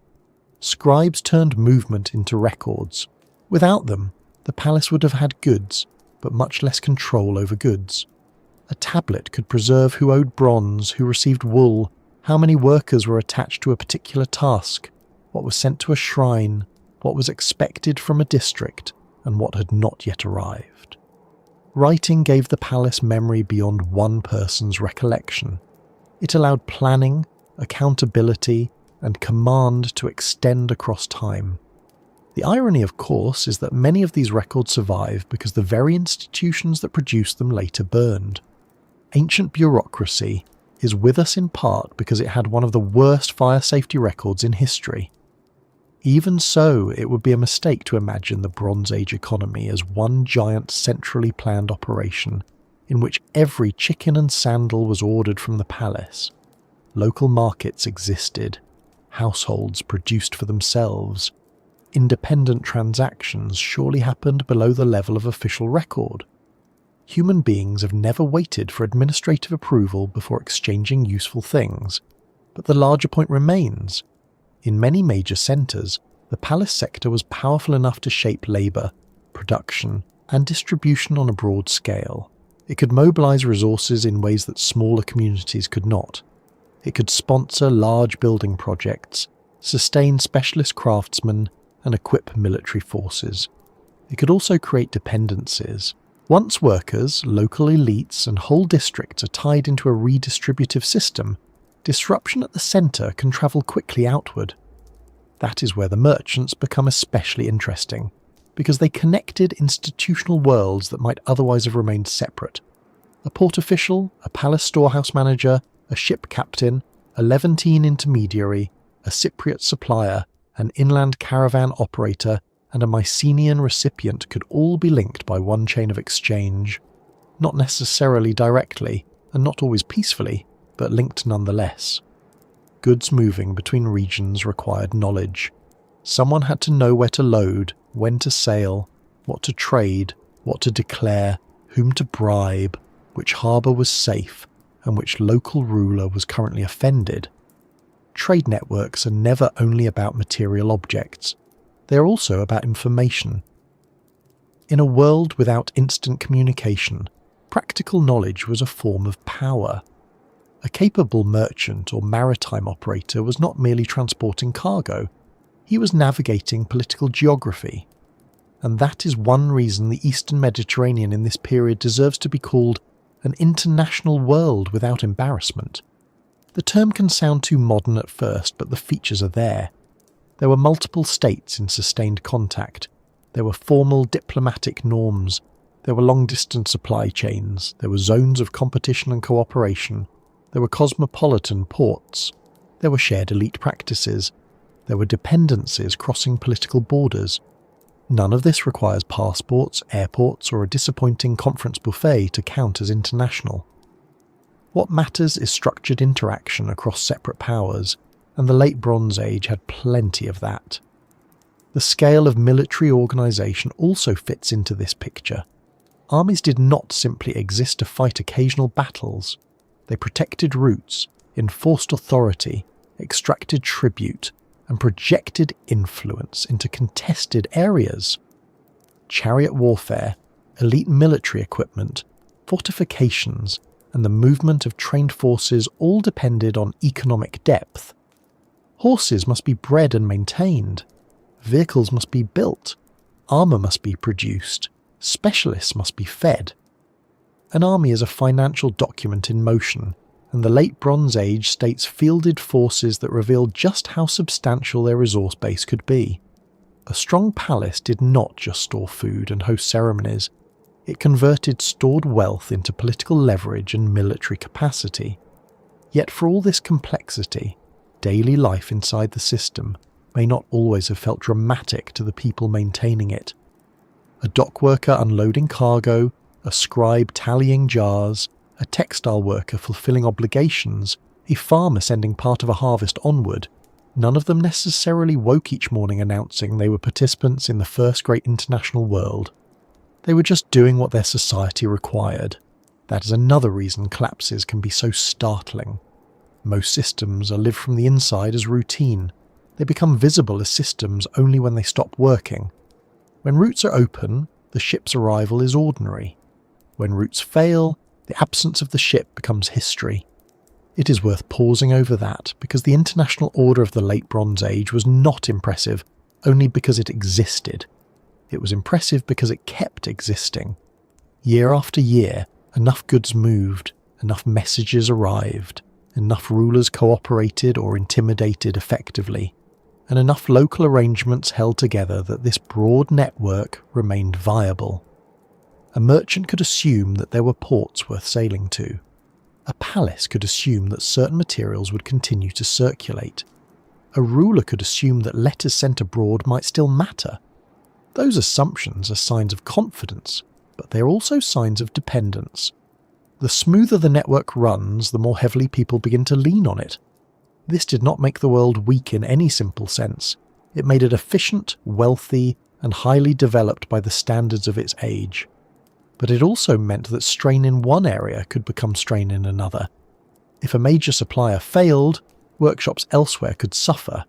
Scribes turned movement into records. Without them, the palace would have had goods, but much less control over goods. A tablet could preserve who owed bronze, who received wool, how many workers were attached to a particular task, what was sent to a shrine, what was expected from a district, and what had not yet arrived. Writing gave the palace memory beyond one person's recollection. It allowed planning, accountability, and command to extend across time. The irony, of course, is that many of these records survive because the very institutions that produced them later burned. Ancient bureaucracy is with us in part because it had one of the worst fire safety records in history. Even so, it would be a mistake to imagine the Bronze Age economy as one giant centrally planned operation in which every chicken and sandal was ordered from the palace. Local markets existed. Households produced for themselves. Independent transactions surely happened below the level of official record. Human beings have never waited for administrative approval before exchanging useful things, but the larger point remains. In many major centres, the palace sector was powerful enough to shape labour, production, and distribution on a broad scale. It could mobilise resources in ways that smaller communities could not. It could sponsor large building projects, sustain specialist craftsmen, and equip military forces. It could also create dependencies. Once workers, local elites, and whole districts are tied into a redistributive system, disruption at the centre can travel quickly outward. That is where the merchants become especially interesting, because they connected institutional worlds that might otherwise have remained separate. A port official, a palace storehouse manager, a ship captain, a Levantine intermediary, a Cypriot supplier, an inland caravan operator, and a Mycenaean recipient could all be linked by one chain of exchange. Not necessarily directly, and not always peacefully, but linked nonetheless. Goods moving between regions required knowledge. Someone had to know where to load, when to sail, what to trade, what to declare, whom to bribe, which harbour was safe, and which local ruler was currently offended. Trade networks are never only about material objects. They are also about information. In a world without instant communication, practical knowledge was a form of power. A capable merchant or maritime operator was not merely transporting cargo, he was navigating political geography. And that is one reason the Eastern Mediterranean in this period deserves to be called an international world without embarrassment. The term can sound too modern at first, but the features are there. There were multiple states in sustained contact. There were formal diplomatic norms. There were long-distance supply chains. There were zones of competition and cooperation. There were cosmopolitan ports. There were shared elite practices. There were dependencies crossing political borders. None of this requires passports, airports, or a disappointing conference buffet to count as international. What matters is structured interaction across separate powers, and the Late Bronze Age had plenty of that. The scale of military organisation also fits into this picture. Armies did not simply exist to fight occasional battles. They protected routes, enforced authority, extracted tribute, and projected influence into contested areas. Chariot warfare, elite military equipment, fortifications, and the movement of trained forces all depended on economic depth. Horses must be bred and maintained. Vehicles must be built. Armour must be produced. Specialists must be fed. An army is a financial document in motion, and the Late Bronze Age states fielded forces that revealed just how substantial their resource base could be. A strong palace did not just store food and host ceremonies, it converted stored wealth into political leverage and military capacity. Yet for all this complexity, daily life inside the system may not always have felt dramatic to the people maintaining it. A dock worker unloading cargo, a scribe tallying jars, a textile worker fulfilling obligations, a farmer sending part of a harvest onward, none of them necessarily woke each morning announcing they were participants in the first great international world. They were just doing what their society required. That is another reason collapses can be so startling. Most systems are lived from the inside as routine. They become visible as systems only when they stop working. When routes are open, the ship's arrival is ordinary. When routes fail, the absence of the ship becomes history. It is worth pausing over that because the international order of the Late Bronze Age was not impressive only because it existed. It was impressive because it kept existing. Year after year, enough goods moved, enough messages arrived, enough rulers cooperated or intimidated effectively, and enough local arrangements held together that this broad network remained viable. A merchant could assume that there were ports worth sailing to. A palace could assume that certain materials would continue to circulate. A ruler could assume that letters sent abroad might still matter. Those assumptions are signs of confidence, but they are also signs of dependence. The smoother the network runs, the more heavily people begin to lean on it. This did not make the world weak in any simple sense. It made it efficient, wealthy, and highly developed by the standards of its age. But it also meant that strain in one area could become strain in another. If a major supplier failed, workshops elsewhere could suffer.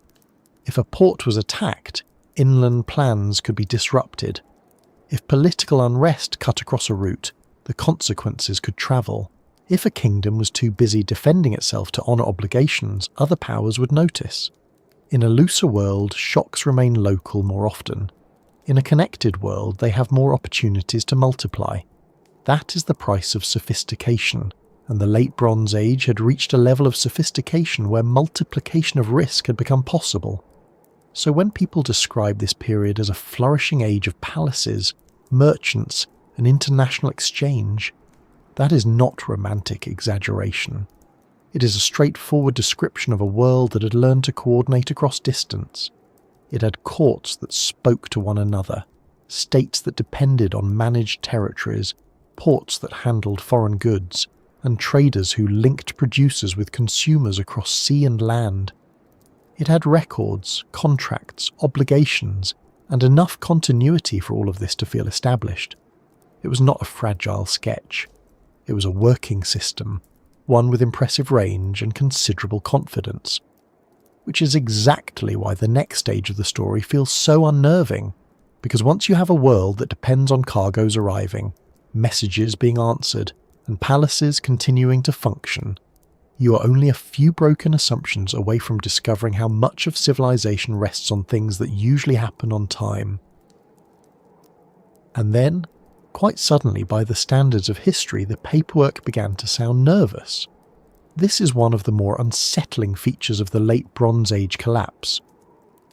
If a port was attacked, inland plans could be disrupted. If political unrest cut across a route, the consequences could travel. If a kingdom was too busy defending itself to honour obligations, other powers would notice. In a looser world, shocks remain local more often. In a connected world, they have more opportunities to multiply. That is the price of sophistication, and the Late Bronze Age had reached a level of sophistication where multiplication of risk had become possible. So when people describe this period as a flourishing age of palaces, merchants, and international exchange, that is not romantic exaggeration. It is a straightforward description of a world that had learned to coordinate across distance. It had courts that spoke to one another, states that depended on managed territories, ports that handled foreign goods, and traders who linked producers with consumers across sea and land. It had records, contracts, obligations, and enough continuity for all of this to feel established. It was not a fragile sketch. It was a working system, one with impressive range and considerable confidence. Which is exactly why the next stage of the story feels so unnerving, because once you have a world that depends on cargoes arriving, messages being answered, and palaces continuing to function, you are only a few broken assumptions away from discovering how much of civilization rests on things that usually happen on time. And then, quite suddenly by the standards of history, the paperwork began to sound nervous. This is one of the more unsettling features of the Late Bronze Age collapse.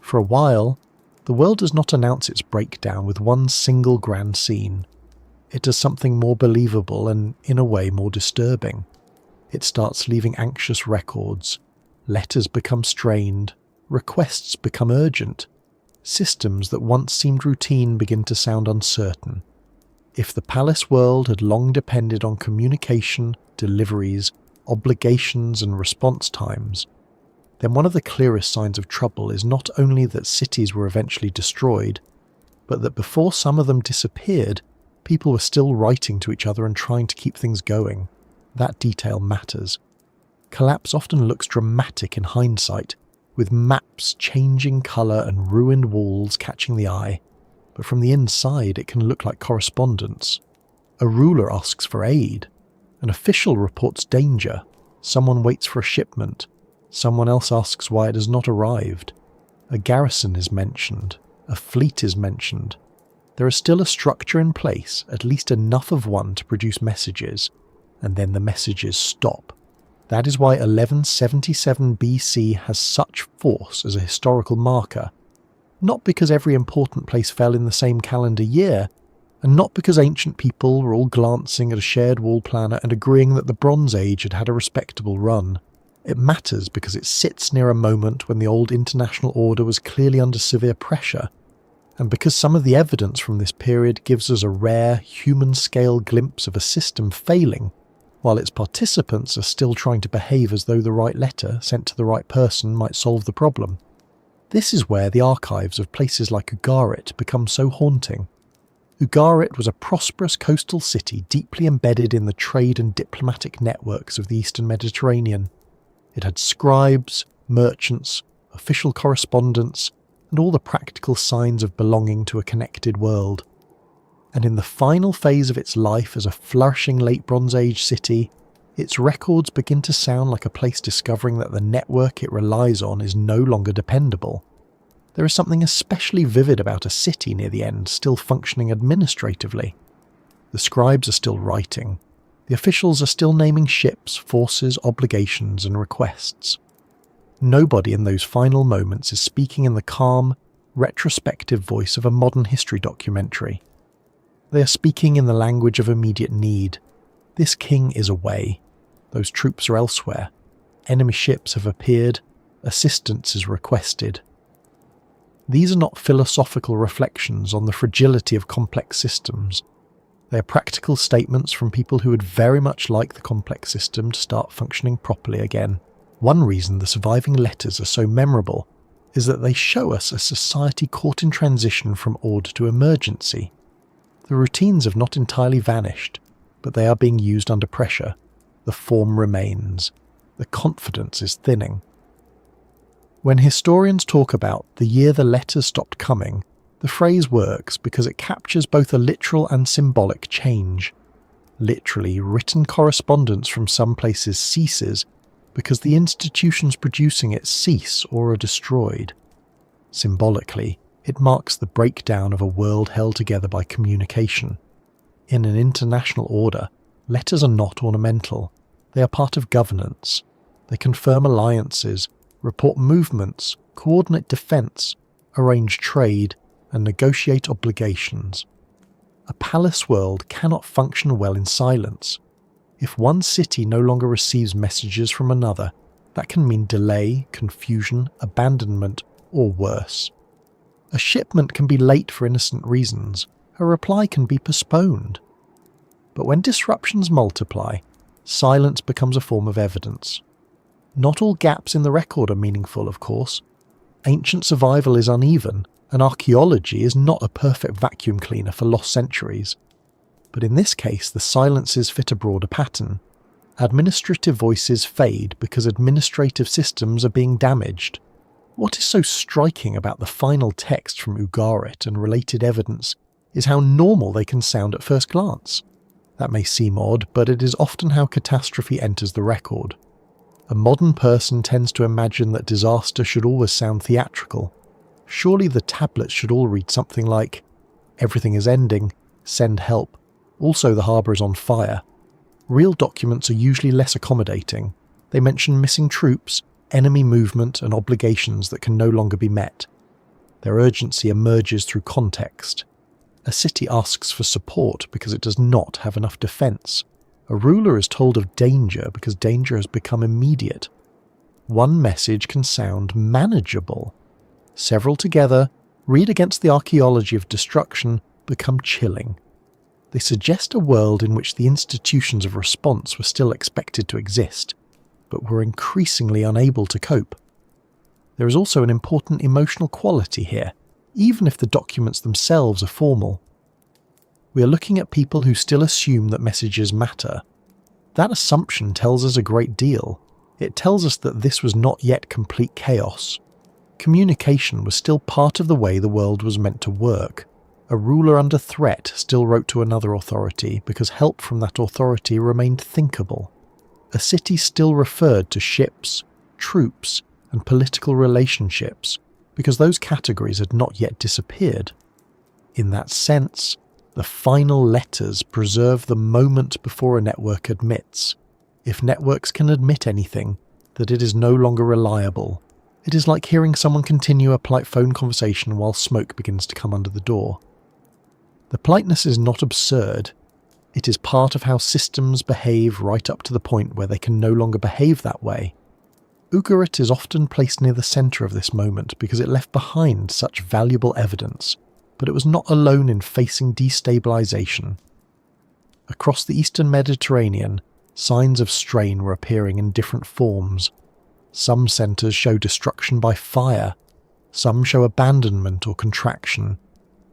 For a while, the world does not announce its breakdown with one single grand scene. It does something more believable and, in a way, more disturbing. It starts leaving anxious records. Letters become strained. Requests become urgent. Systems that once seemed routine begin to sound uncertain. If the palace world had long depended on communication, deliveries, obligations and response times, then one of the clearest signs of trouble is not only that cities were eventually destroyed, but that before some of them disappeared, people were still writing to each other and trying to keep things going. That detail matters. Collapse often looks dramatic in hindsight, with maps changing colour and ruined walls catching the eye, but from the inside it can look like correspondence. A ruler asks for aid. An official reports danger. Someone waits for a shipment. Someone else asks why it has not arrived. A garrison is mentioned. A fleet is mentioned. There is still a structure in place, at least enough of one to produce messages, and then the messages stop. That is why 1177 BC has such force as a historical marker, not because every important place fell in the same calendar year, and not because ancient people were all glancing at a shared wall planner and agreeing that the Bronze Age had had a respectable run. It matters because it sits near a moment when the old international order was clearly under severe pressure, and because some of the evidence from this period gives us a rare, human-scale glimpse of a system failing, while its participants are still trying to behave as though the right letter sent to the right person might solve the problem. This is where the archives of places like Ugarit become so haunting. Ugarit was a prosperous coastal city deeply embedded in the trade and diplomatic networks of the Eastern Mediterranean. It had scribes, merchants, official correspondence, and all the practical signs of belonging to a connected world. And in the final phase of its life as a flourishing late Bronze Age city, its records begin to sound like a place discovering that the network it relies on is no longer dependable. There is something especially vivid about a city near the end still functioning administratively. The scribes are still writing. The officials are still naming ships, forces, obligations, and requests. Nobody in those final moments is speaking in the calm, retrospective voice of a modern history documentary. They are speaking in the language of immediate need. This king is away. Those troops are elsewhere. Enemy ships have appeared. Assistance is requested. These are not philosophical reflections on the fragility of complex systems. They are practical statements from people who would very much like the complex system to start functioning properly again. One reason the surviving letters are so memorable is that they show us a society caught in transition from order to emergency. The routines have not entirely vanished, but they are being used under pressure. The form remains. The confidence is thinning. When historians talk about the year the letters stopped coming, the phrase works because it captures both a literal and symbolic change. Literally, written correspondence from some places ceases because the institutions producing it cease or are destroyed. Symbolically, it marks the breakdown of a world held together by communication. In an international order, letters are not ornamental. They are part of governance. They confirm alliances, report movements, coordinate defence, arrange trade, and negotiate obligations. A palace world cannot function well in silence. If one city no longer receives messages from another, that can mean delay, confusion, abandonment, or worse. A shipment can be late for innocent reasons. A reply can be postponed. But when disruptions multiply, silence becomes a form of evidence. Not all gaps in the record are meaningful, of course. Ancient survival is uneven, and archaeology is not a perfect vacuum cleaner for lost centuries. But in this case, the silences fit a broader pattern. Administrative voices fade because administrative systems are being damaged. What is so striking about the final text from Ugarit and related evidence is how normal they can sound at first glance. That may seem odd, but it is often how catastrophe enters the record. A modern person tends to imagine that disaster should always sound theatrical. Surely the tablets should all read something like, "Everything is ending, send help, also the harbour is on fire." Real documents are usually less accommodating. They mention missing troops, enemy movement, and obligations that can no longer be met. Their urgency emerges through context. A city asks for support because it does not have enough defence. A ruler is told of danger because danger has become immediate. One message can sound manageable. Several together, read against the archaeology of destruction, become chilling. They suggest a world in which the institutions of response were still expected to exist, but were increasingly unable to cope. There is also an important emotional quality here, even if the documents themselves are formal. We are looking at people who still assume that messages matter. That assumption tells us a great deal. It tells us that this was not yet complete chaos. Communication was still part of the way the world was meant to work. A ruler under threat still wrote to another authority because help from that authority remained thinkable. A city still referred to ships, troops, and political relationships because those categories had not yet disappeared. In that sense, the final letters preserve the moment before a network admits. If networks can admit anything, that it is no longer reliable. It is like hearing someone continue a polite phone conversation while smoke begins to come under the door. The politeness is not absurd. It is part of how systems behave right up to the point where they can no longer behave that way. Ugarit is often placed near the centre of this moment because it left behind such valuable evidence, but it was not alone in facing destabilisation. Across the eastern Mediterranean, signs of strain were appearing in different forms. Some centres show destruction by fire, some show abandonment or contraction,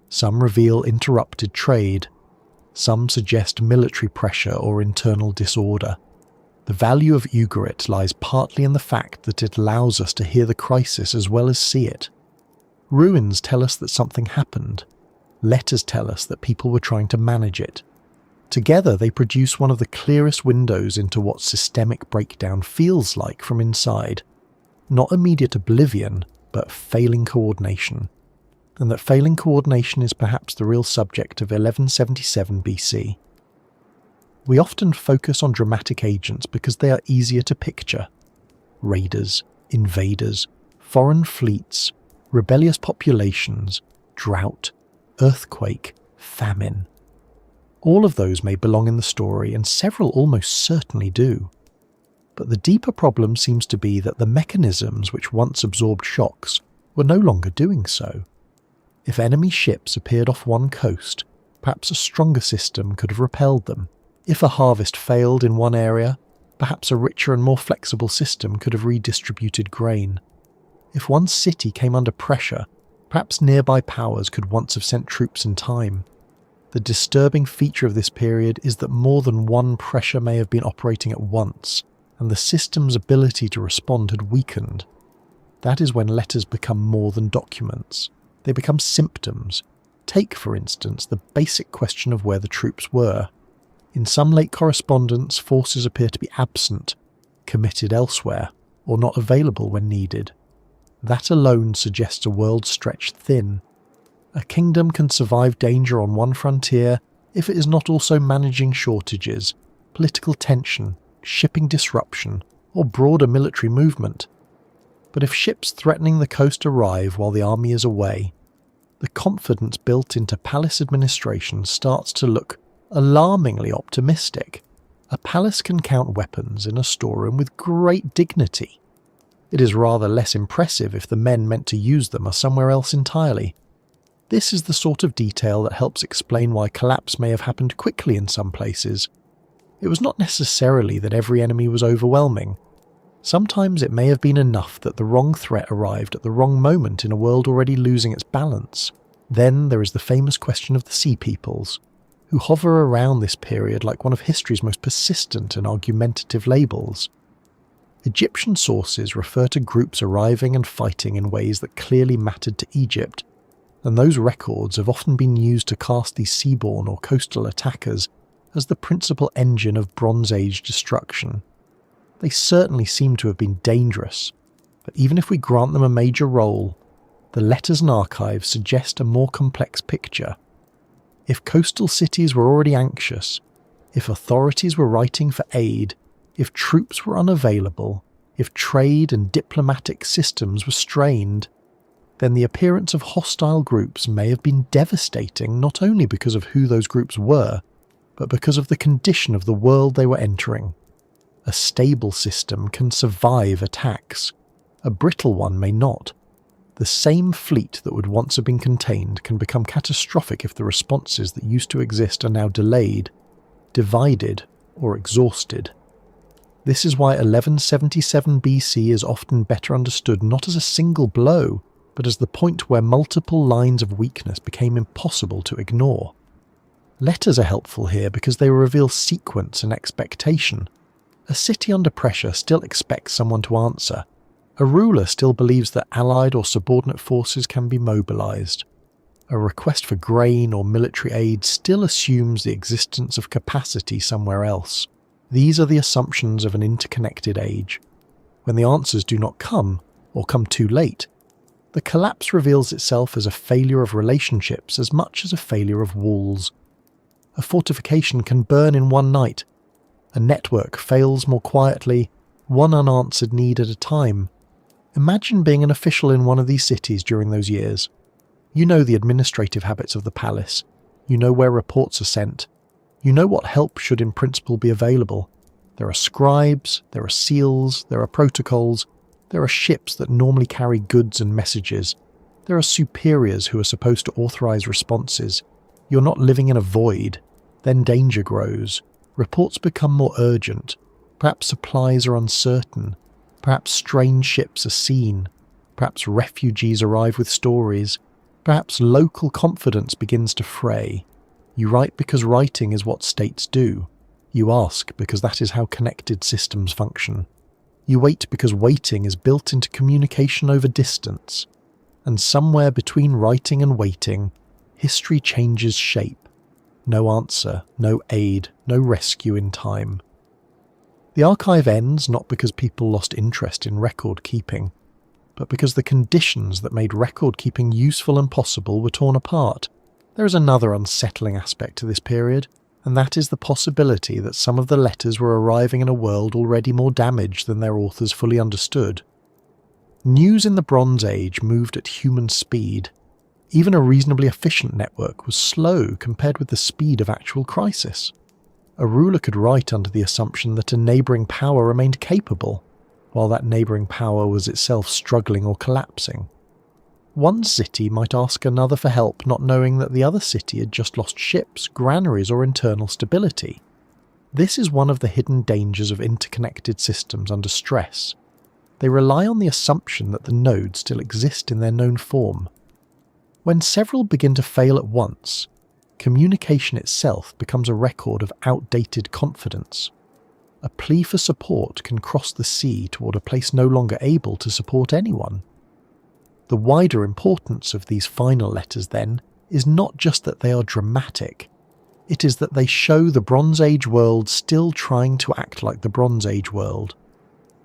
some reveal interrupted trade, some suggest military pressure or internal disorder. The value of Ugarit lies partly in the fact that it allows us to hear the crisis as well as see it. Ruins tell us that something happened. Letters tell us that people were trying to manage it. Together they produce one of the clearest windows into what systemic breakdown feels like from inside. Not immediate oblivion, but failing coordination. And that failing coordination is perhaps the real subject of 1177 BC. We often focus on dramatic agents because they are easier to picture. Raiders, invaders, foreign fleets, rebellious populations, drought, earthquake, famine. All of those may belong in the story, and several almost certainly do. But the deeper problem seems to be that the mechanisms which once absorbed shocks were no longer doing so. If enemy ships appeared off one coast, perhaps a stronger system could have repelled them. If a harvest failed in one area, perhaps a richer and more flexible system could have redistributed grain. If one city came under pressure, perhaps nearby powers could once have sent troops in time. The disturbing feature of this period is that more than one pressure may have been operating at once, and the system's ability to respond had weakened. That is when letters become more than documents. They become symptoms. Take, for instance, the basic question of where the troops were. In some late correspondence, forces appear to be absent, committed elsewhere, or not available when needed. That alone suggests a world stretched thin. A kingdom can survive danger on one frontier if it is not also managing shortages, political tension, shipping disruption, or broader military movement. But if ships threatening the coast arrive while the army is away, the confidence built into palace administration starts to look alarmingly optimistic. A palace can count weapons in a storeroom with great dignity. It is rather less impressive if the men meant to use them are somewhere else entirely. This is the sort of detail that helps explain why collapse may have happened quickly in some places. It was not necessarily that every enemy was overwhelming. Sometimes it may have been enough that the wrong threat arrived at the wrong moment in a world already losing its balance. Then there is the famous question of the Sea Peoples, who hover around this period like one of history's most persistent and argumentative labels. Egyptian sources refer to groups arriving and fighting in ways that clearly mattered to Egypt, and those records have often been used to cast these seaborne or coastal attackers as the principal engine of Bronze Age destruction. They certainly seem to have been dangerous, but even if we grant them a major role, the letters and archives suggest a more complex picture. If coastal cities were already anxious, if authorities were writing for aid, if troops were unavailable, if trade and diplomatic systems were strained, then the appearance of hostile groups may have been devastating not only because of who those groups were, but because of the condition of the world they were entering. A stable system can survive attacks. A brittle one may not. The same fleet that would once have been contained can become catastrophic if the responses that used to exist are now delayed, divided, or exhausted. This is why 1177 BC is often better understood not as a single blow, but as the point where multiple lines of weakness became impossible to ignore. Letters are helpful here because they reveal sequence and expectation. A city under pressure still expects someone to answer. A ruler still believes that allied or subordinate forces can be mobilized. A request for grain or military aid still assumes the existence of capacity somewhere else. These are the assumptions of an interconnected age. When the answers do not come, or come too late, the collapse reveals itself as a failure of relationships as much as a failure of walls. A fortification can burn in one night. A network fails more quietly, one unanswered need at a time. Imagine being an official in one of these cities during those years. You know the administrative habits of the palace. You know where reports are sent. You know what help should in principle be available. There are scribes, there are seals, there are protocols, there are ships that normally carry goods and messages. There are superiors who are supposed to authorize responses. You're not living in a void. Then danger grows. Reports become more urgent. Perhaps supplies are uncertain. Perhaps strange ships are seen. Perhaps refugees arrive with stories. Perhaps local confidence begins to fray. You write because writing is what states do. You ask because that is how connected systems function. You wait because waiting is built into communication over distance. And somewhere between writing and waiting, history changes shape. No answer, no aid, no rescue in time. The archive ends not because people lost interest in record keeping, but because the conditions that made record keeping useful and possible were torn apart. There is another unsettling aspect to this period, and that is the possibility that some of the letters were arriving in a world already more damaged than their authors fully understood. News in the Bronze Age moved at human speed. Even a reasonably efficient network was slow compared with the speed of actual crisis. A ruler could write under the assumption that a neighbouring power remained capable, while that neighbouring power was itself struggling or collapsing. One city might ask another for help, not knowing that the other city had just lost ships, granaries, or internal stability. This is one of the hidden dangers of interconnected systems under stress. They rely on the assumption that the nodes still exist in their known form. When several begin to fail at once, communication itself becomes a record of outdated confidence. A plea for support can cross the sea toward a place no longer able to support anyone. The wider importance of these final letters, then, is not just that they are dramatic. It is that they show the Bronze Age world still trying to act like the Bronze Age world.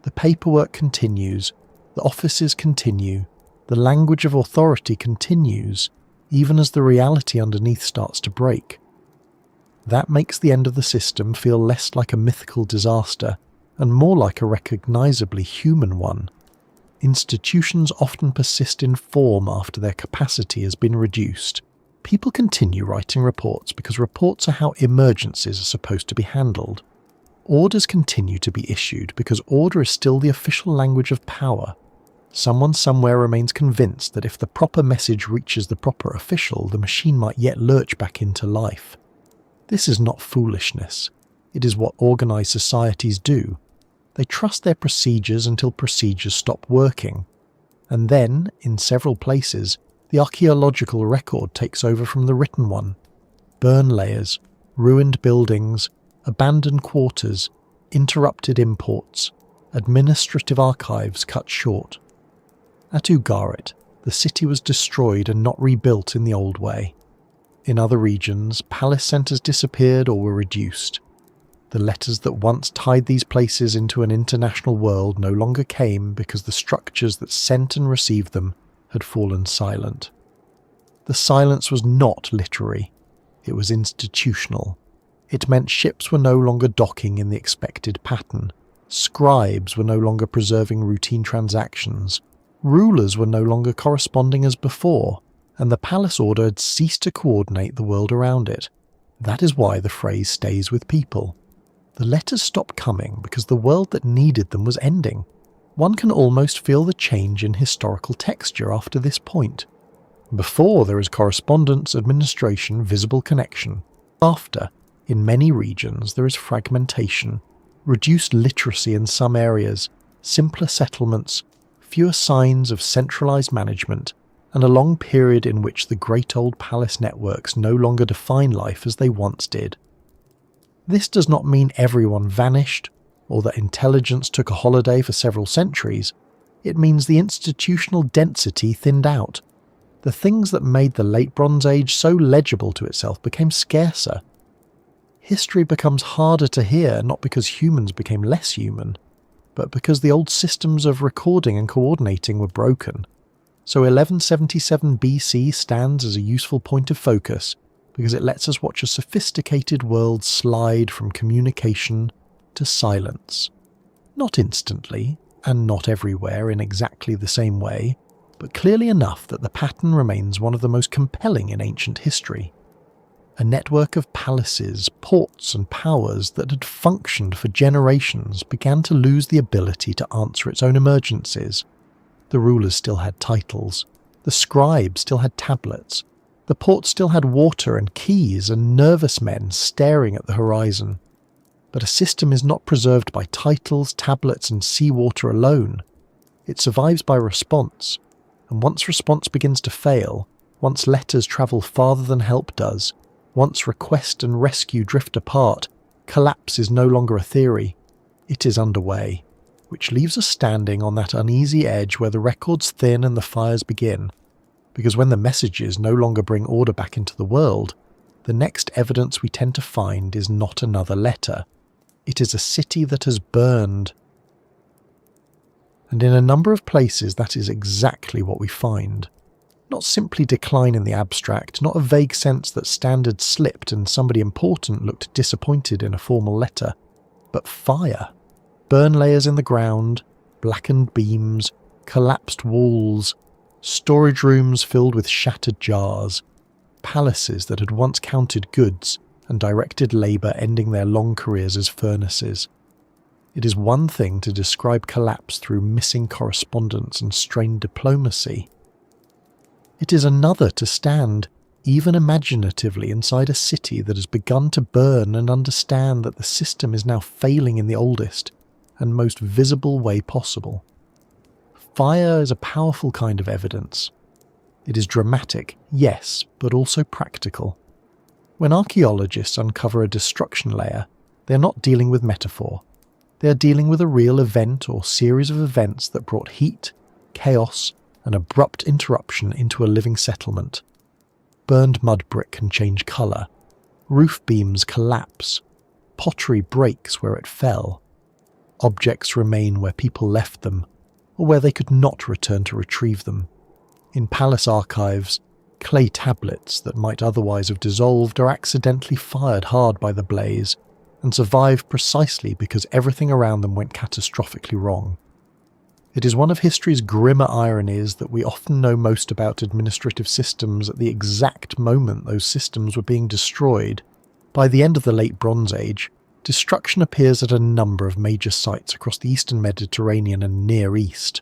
The paperwork continues, the offices continue, the language of authority continues, even as the reality underneath starts to break. That makes the end of the system feel less like a mythical disaster and more like a recognisably human one. Institutions often persist in form after their capacity has been reduced. People continue writing reports because reports are how emergencies are supposed to be handled. Orders continue to be issued because order is still the official language of power. Someone somewhere remains convinced that if the proper message reaches the proper official, the machine might yet lurch back into life. This is not foolishness. It is what organised societies do. They trust their procedures until procedures stop working. And then, in several places, the archaeological record takes over from the written one. Burn layers, ruined buildings, abandoned quarters, interrupted imports, administrative archives cut short. At Ugarit, the city was destroyed and not rebuilt in the old way. In other regions, palace centres disappeared or were reduced. The letters that once tied these places into an international world no longer came because the structures that sent and received them had fallen silent. The silence was not literary, it was institutional. It meant ships were no longer docking in the expected pattern, scribes were no longer preserving routine transactions, rulers were no longer corresponding as before, and the palace order had ceased to coordinate the world around it. That is why the phrase stays with people. The letters stopped coming because the world that needed them was ending. One can almost feel the change in historical texture after this point. Before, there is correspondence, administration, visible connection. After, in many regions, there is fragmentation, reduced literacy in some areas, simpler settlements, fewer signs of centralised management, and a long period in which the great old palace networks no longer define life as they once did. This does not mean everyone vanished, or that intelligence took a holiday for several centuries. It means the institutional density thinned out. The things that made the late Bronze Age so legible to itself became scarcer. History becomes harder to hear not because humans became less human, but because the old systems of recording and coordinating were broken. So 1177 BC stands as a useful point of focus because it lets us watch a sophisticated world slide from communication to silence. Not instantly, and not everywhere in exactly the same way, but clearly enough that the pattern remains one of the most compelling in ancient history. A network of palaces, ports and powers that had functioned for generations began to lose the ability to answer its own emergencies. The rulers still had titles, the scribes still had tablets, the ports still had water and keys and nervous men staring at the horizon. But a system is not preserved by titles, tablets and seawater alone. It survives by response, and once response begins to fail, once letters travel farther than help does, once request and rescue drift apart, collapse is no longer a theory. It is underway, which leaves us standing on that uneasy edge where the records thin and the fires begin. Because when the messages no longer bring order back into the world, the next evidence we tend to find is not another letter. It is a city that has burned. And in a number of places that is exactly what we find. Not simply decline in the abstract, not a vague sense that standards slipped and somebody important looked disappointed in a formal letter, but fire. Burn layers in the ground, blackened beams, collapsed walls, storage rooms filled with shattered jars, palaces that had once counted goods and directed labour ending their long careers as furnaces. It is one thing to describe collapse through missing correspondence and strained diplomacy. It is another to stand, even imaginatively, inside a city that has begun to burn and understand that the system is now failing in the oldest and most visible way possible. Fire is a powerful kind of evidence. It is dramatic, yes, but also practical. When archaeologists uncover a destruction layer, they are not dealing with metaphor. They are dealing with a real event or series of events that brought heat, chaos, and abrupt interruption into a living settlement. Burned mud brick can change colour. Roof beams collapse. Pottery breaks where it fell. Objects remain where people left them, or where they could not return to retrieve them. In palace archives, clay tablets that might otherwise have dissolved are accidentally fired hard by the blaze and survive precisely because everything around them went catastrophically wrong. It is one of history's grimmer ironies that we often know most about administrative systems at the exact moment those systems were being destroyed. By the end of the Late Bronze Age, destruction appears at a number of major sites across the eastern Mediterranean and Near East.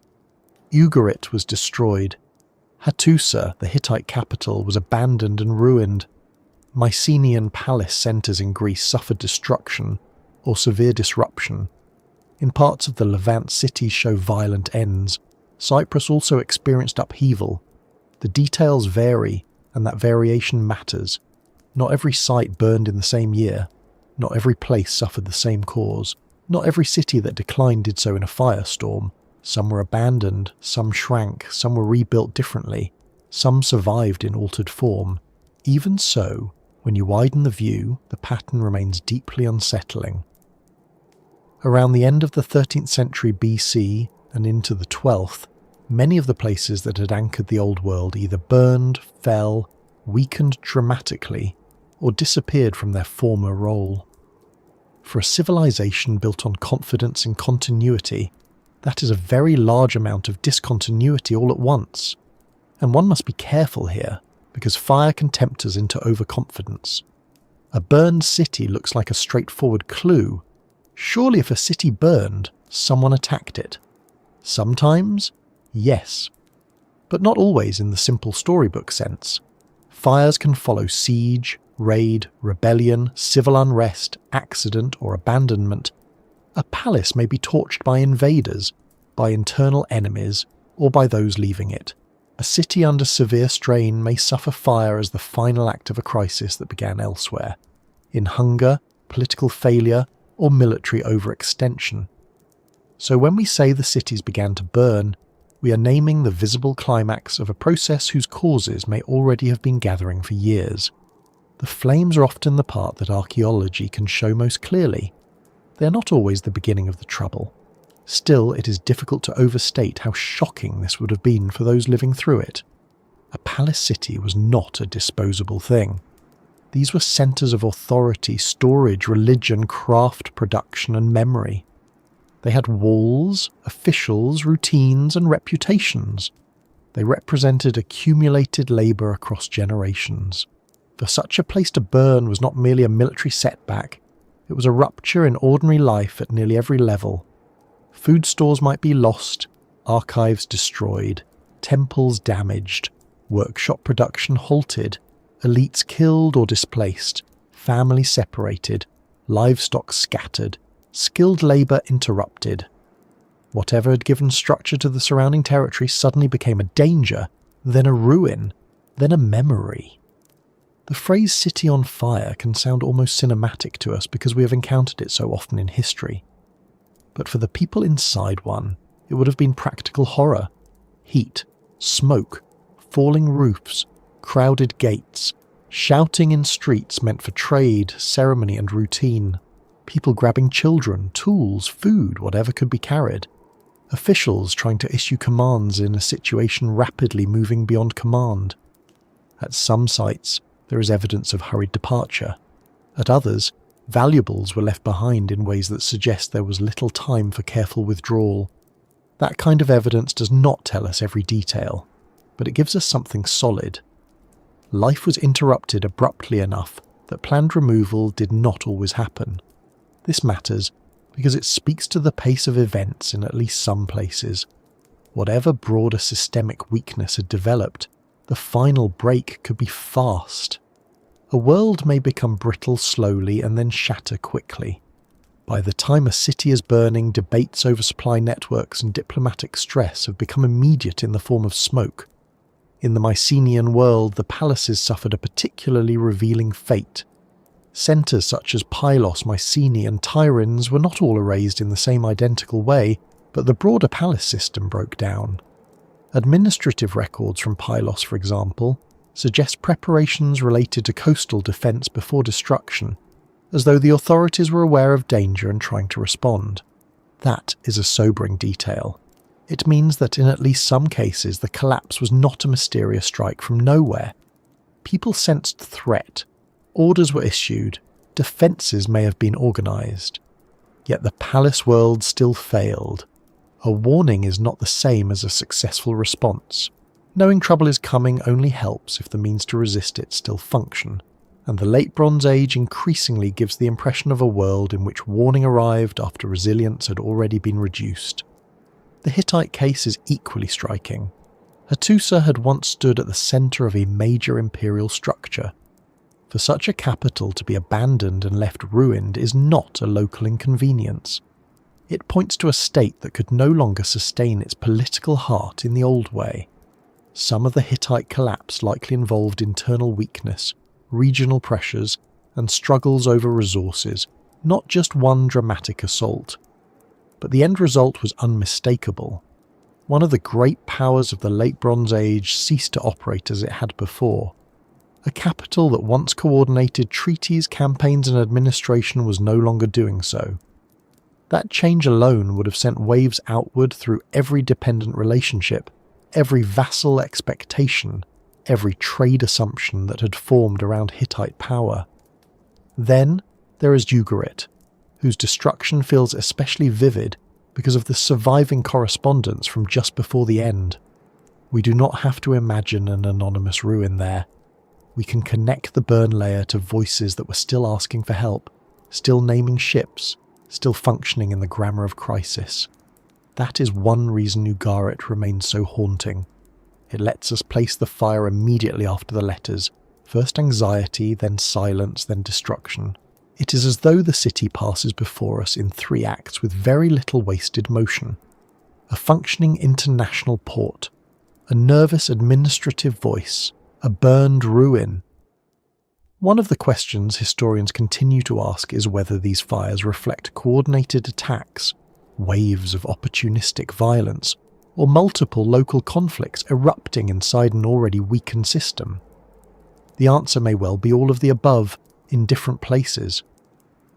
Ugarit was destroyed. Hattusa, the Hittite capital, was abandoned and ruined. Mycenaean palace centres in Greece suffered destruction or severe disruption. In parts of the Levant cities show violent ends. Cyprus also experienced upheaval. The details vary, and that variation matters. Not every site burned in the same year. Not every place suffered the same cause. Not every city that declined did so in a firestorm. Some were abandoned, some shrank, some were rebuilt differently, some survived in altered form. Even so, when you widen the view, the pattern remains deeply unsettling. Around the end of the 13th century BC and into the 12th, many of the places that had anchored the Old World either burned, fell, weakened dramatically, or disappeared from their former role. For a civilization built on confidence and continuity, that is a very large amount of discontinuity all at once. And one must be careful here, because fire can tempt us into overconfidence. A burned city looks like a straightforward clue. Surely if a city burned, someone attacked it. Sometimes, yes. But not always in the simple storybook sense. Fires can follow siege, raid, rebellion, civil unrest, accident or abandonment. A palace may be torched by invaders, by internal enemies, or by those leaving it. A city under severe strain may suffer fire as the final act of a crisis that began elsewhere, in hunger, political failure, or military overextension. So when we say the cities began to burn, we are naming the visible climax of a process whose causes may already have been gathering for years. The flames are often the part that archaeology can show most clearly. They are not always the beginning of the trouble. Still, it is difficult to overstate how shocking this would have been for those living through it. A palace city was not a disposable thing. These were centres of authority, storage, religion, craft, production and memory. They had walls, officials, routines and reputations. They represented accumulated labour across generations. For such a place to burn was not merely a military setback, it was a rupture in ordinary life at nearly every level. Food stores might be lost, archives destroyed, temples damaged, workshop production halted, elites killed or displaced, families separated, livestock scattered, skilled labour interrupted. Whatever had given structure to the surrounding territory suddenly became a danger, then a ruin, then a memory. The phrase city on fire can sound almost cinematic to us because we have encountered it so often in history. But for the people inside one, it would have been practical horror. Heat, smoke, falling roofs, crowded gates, shouting in streets meant for trade, ceremony and routine, people grabbing children, tools, food, whatever could be carried, officials trying to issue commands in a situation rapidly moving beyond command. At some sites, there is evidence of hurried departure. At others, valuables were left behind in ways that suggest there was little time for careful withdrawal. That kind of evidence does not tell us every detail, but it gives us something solid. Life was interrupted abruptly enough that planned removal did not always happen. This matters because it speaks to the pace of events in at least some places. Whatever broader systemic weakness had developed, the final break could be fast. A world may become brittle slowly and then shatter quickly. By the time a city is burning, debates over supply networks and diplomatic stress have become immediate in the form of smoke. In the Mycenaean world, the palaces suffered a particularly revealing fate. Centres such as Pylos, Mycenae and Tiryns were not all erased in the same identical way, but the broader palace system broke down. Administrative records from Pylos, for example, suggest preparations related to coastal defence before destruction, as though the authorities were aware of danger and trying to respond. That is a sobering detail. It means that in at least some cases the collapse was not a mysterious strike from nowhere. People sensed threat, orders were issued, defences may have been organised. Yet the palace world still failed. A warning is not the same as a successful response. Knowing trouble is coming only helps if the means to resist it still function, and the Late Bronze Age increasingly gives the impression of a world in which warning arrived after resilience had already been reduced. The Hittite case is equally striking. Hattusa had once stood at the centre of a major imperial structure. For such a capital to be abandoned and left ruined is not a local inconvenience. It points to a state that could no longer sustain its political heart in the old way. Some of the Hittite collapse likely involved internal weakness, regional pressures, and struggles over resources, not just one dramatic assault. But the end result was unmistakable. One of the great powers of the Late Bronze Age ceased to operate as it had before. A capital that once coordinated treaties, campaigns and administration was no longer doing so. That change alone would have sent waves outward through every dependent relationship, every vassal expectation, every trade assumption that had formed around Hittite power. Then there is Ugarit, whose destruction feels especially vivid because of the surviving correspondence from just before the end. We do not have to imagine an anonymous ruin there. We can connect the burn layer to voices that were still asking for help, still naming ships, still functioning in the grammar of crisis. That is one reason Ugarit remains so haunting. It lets us place the fire immediately after the letters, first anxiety, then silence, then destruction. It is as though the city passes before us in 3 acts with very little wasted motion. A functioning international port, a nervous administrative voice, a burned ruin. One of the questions historians continue to ask is whether these fires reflect coordinated attacks, waves of opportunistic violence, or multiple local conflicts erupting inside an already weakened system. The answer may well be all of the above, in different places.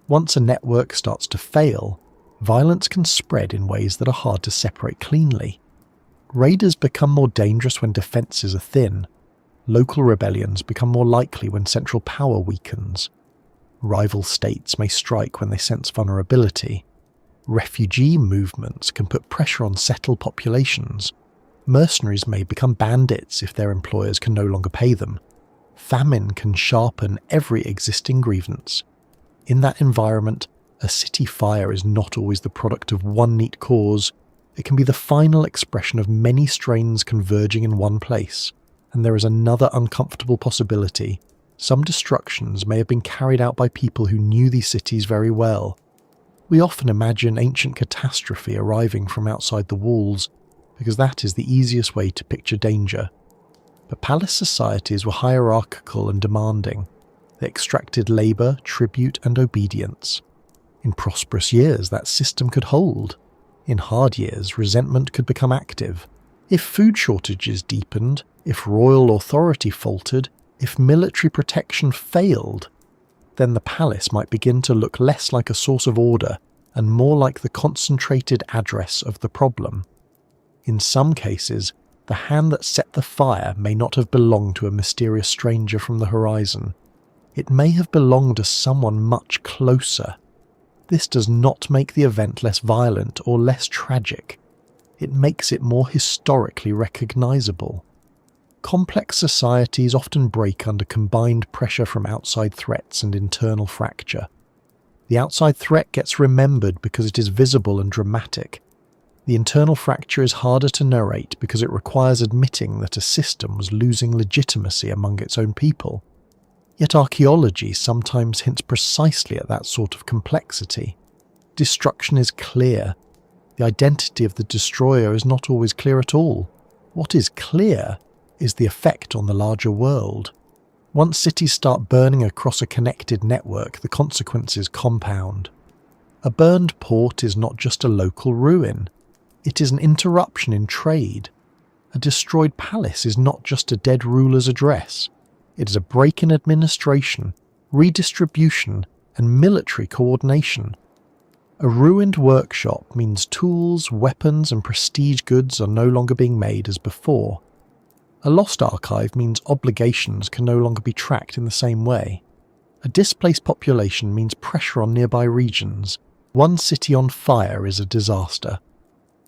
Once a network starts to fail, violence can spread in ways that are hard to separate cleanly. Raiders become more dangerous when defences are thin. Local rebellions become more likely when central power weakens. Rival states may strike when they sense vulnerability. Refugee movements can put pressure on settled populations. Mercenaries may become bandits if their employers can no longer pay them. Famine can sharpen every existing grievance. In that environment, a city fire is not always the product of one neat cause. It can be the final expression of many strains converging in one place. And there is another uncomfortable possibility. Some destructions may have been carried out by people who knew these cities very well. We often imagine ancient catastrophe arriving from outside the walls, because that is the easiest way to picture danger. But palace societies were hierarchical and demanding. They extracted labour, tribute and obedience. In prosperous years, that system could hold. In hard years, resentment could become active. If food shortages deepened, if royal authority faltered, if military protection failed, then the palace might begin to look less like a source of order and more like the concentrated address of the problem. In some cases, the hand that set the fire may not have belonged to a mysterious stranger from the horizon. It may have belonged to someone much closer. This does not make the event less violent or less tragic. It makes it more historically recognizable. Complex societies often break under combined pressure from outside threats and internal fracture. The outside threat gets remembered because it is visible and dramatic. The internal fracture is harder to narrate because it requires admitting that a system was losing legitimacy among its own people. Yet archaeology sometimes hints precisely at that sort of complexity. Destruction is clear. The identity of the destroyer is not always clear at all. What is clear is the effect on the larger world. Once cities start burning across a connected network, the consequences compound. A burned port is not just a local ruin. It is an interruption in trade. A destroyed palace is not just a dead ruler's address. It is a break in administration, redistribution, and military coordination. A ruined workshop means tools, weapons, and prestige goods are no longer being made as before. A lost archive means obligations can no longer be tracked in the same way. A displaced population means pressure on nearby regions. One city on fire is a disaster.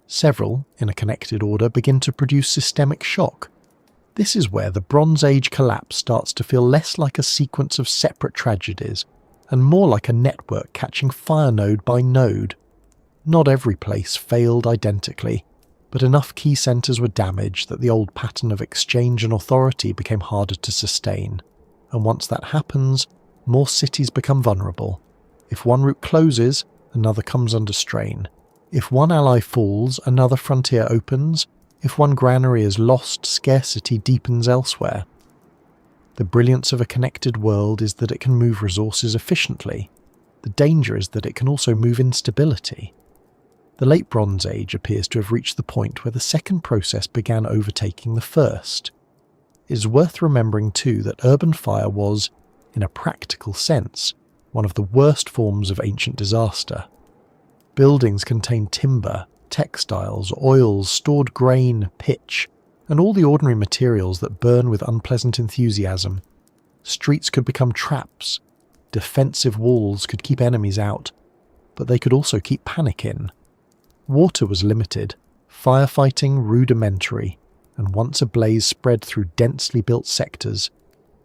Several, in a connected order, begin to produce systemic shock. This is where the Bronze Age collapse starts to feel less like a sequence of separate tragedies and more like a network catching fire node by node. Not every place failed identically, but enough key centres were damaged that the old pattern of exchange and authority became harder to sustain. And once that happens, more cities become vulnerable. If one route closes, another comes under strain. If one ally falls, another frontier opens. If one granary is lost, scarcity deepens elsewhere. The brilliance of a connected world is that it can move resources efficiently. The danger is that it can also move instability. The Late Bronze Age appears to have reached the point where the second process began overtaking the first. It is worth remembering too that urban fire was, in a practical sense, one of the worst forms of ancient disaster. Buildings contained timber, textiles, oils, stored grain, pitch, and all the ordinary materials that burn with unpleasant enthusiasm. Streets could become traps. Defensive walls could keep enemies out, but they could also keep panic in. Water was limited, firefighting rudimentary, and once a blaze spread through densely built sectors,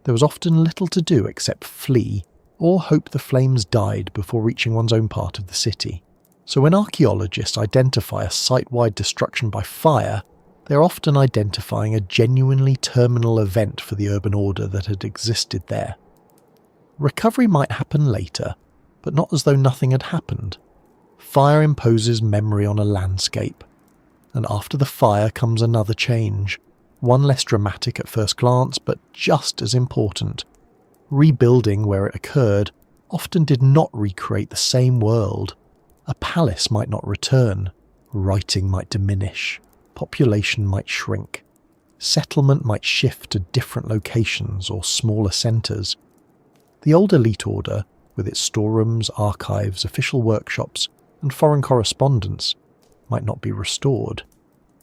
there was often little to do except flee or hope the flames died before reaching one's own part of the city. So when archaeologists identify a site-wide destruction by fire, they're often identifying a genuinely terminal event for the urban order that had existed there. Recovery might happen later, but not as though nothing had happened. Fire imposes memory on a landscape, and after the fire comes another change, one less dramatic at first glance, but just as important. Rebuilding where it occurred often did not recreate the same world. A palace might not return, writing might diminish, population might shrink, settlement might shift to different locations or smaller centres. The old elite order, with its storerooms, archives, official workshops, and foreign correspondence, might not be restored.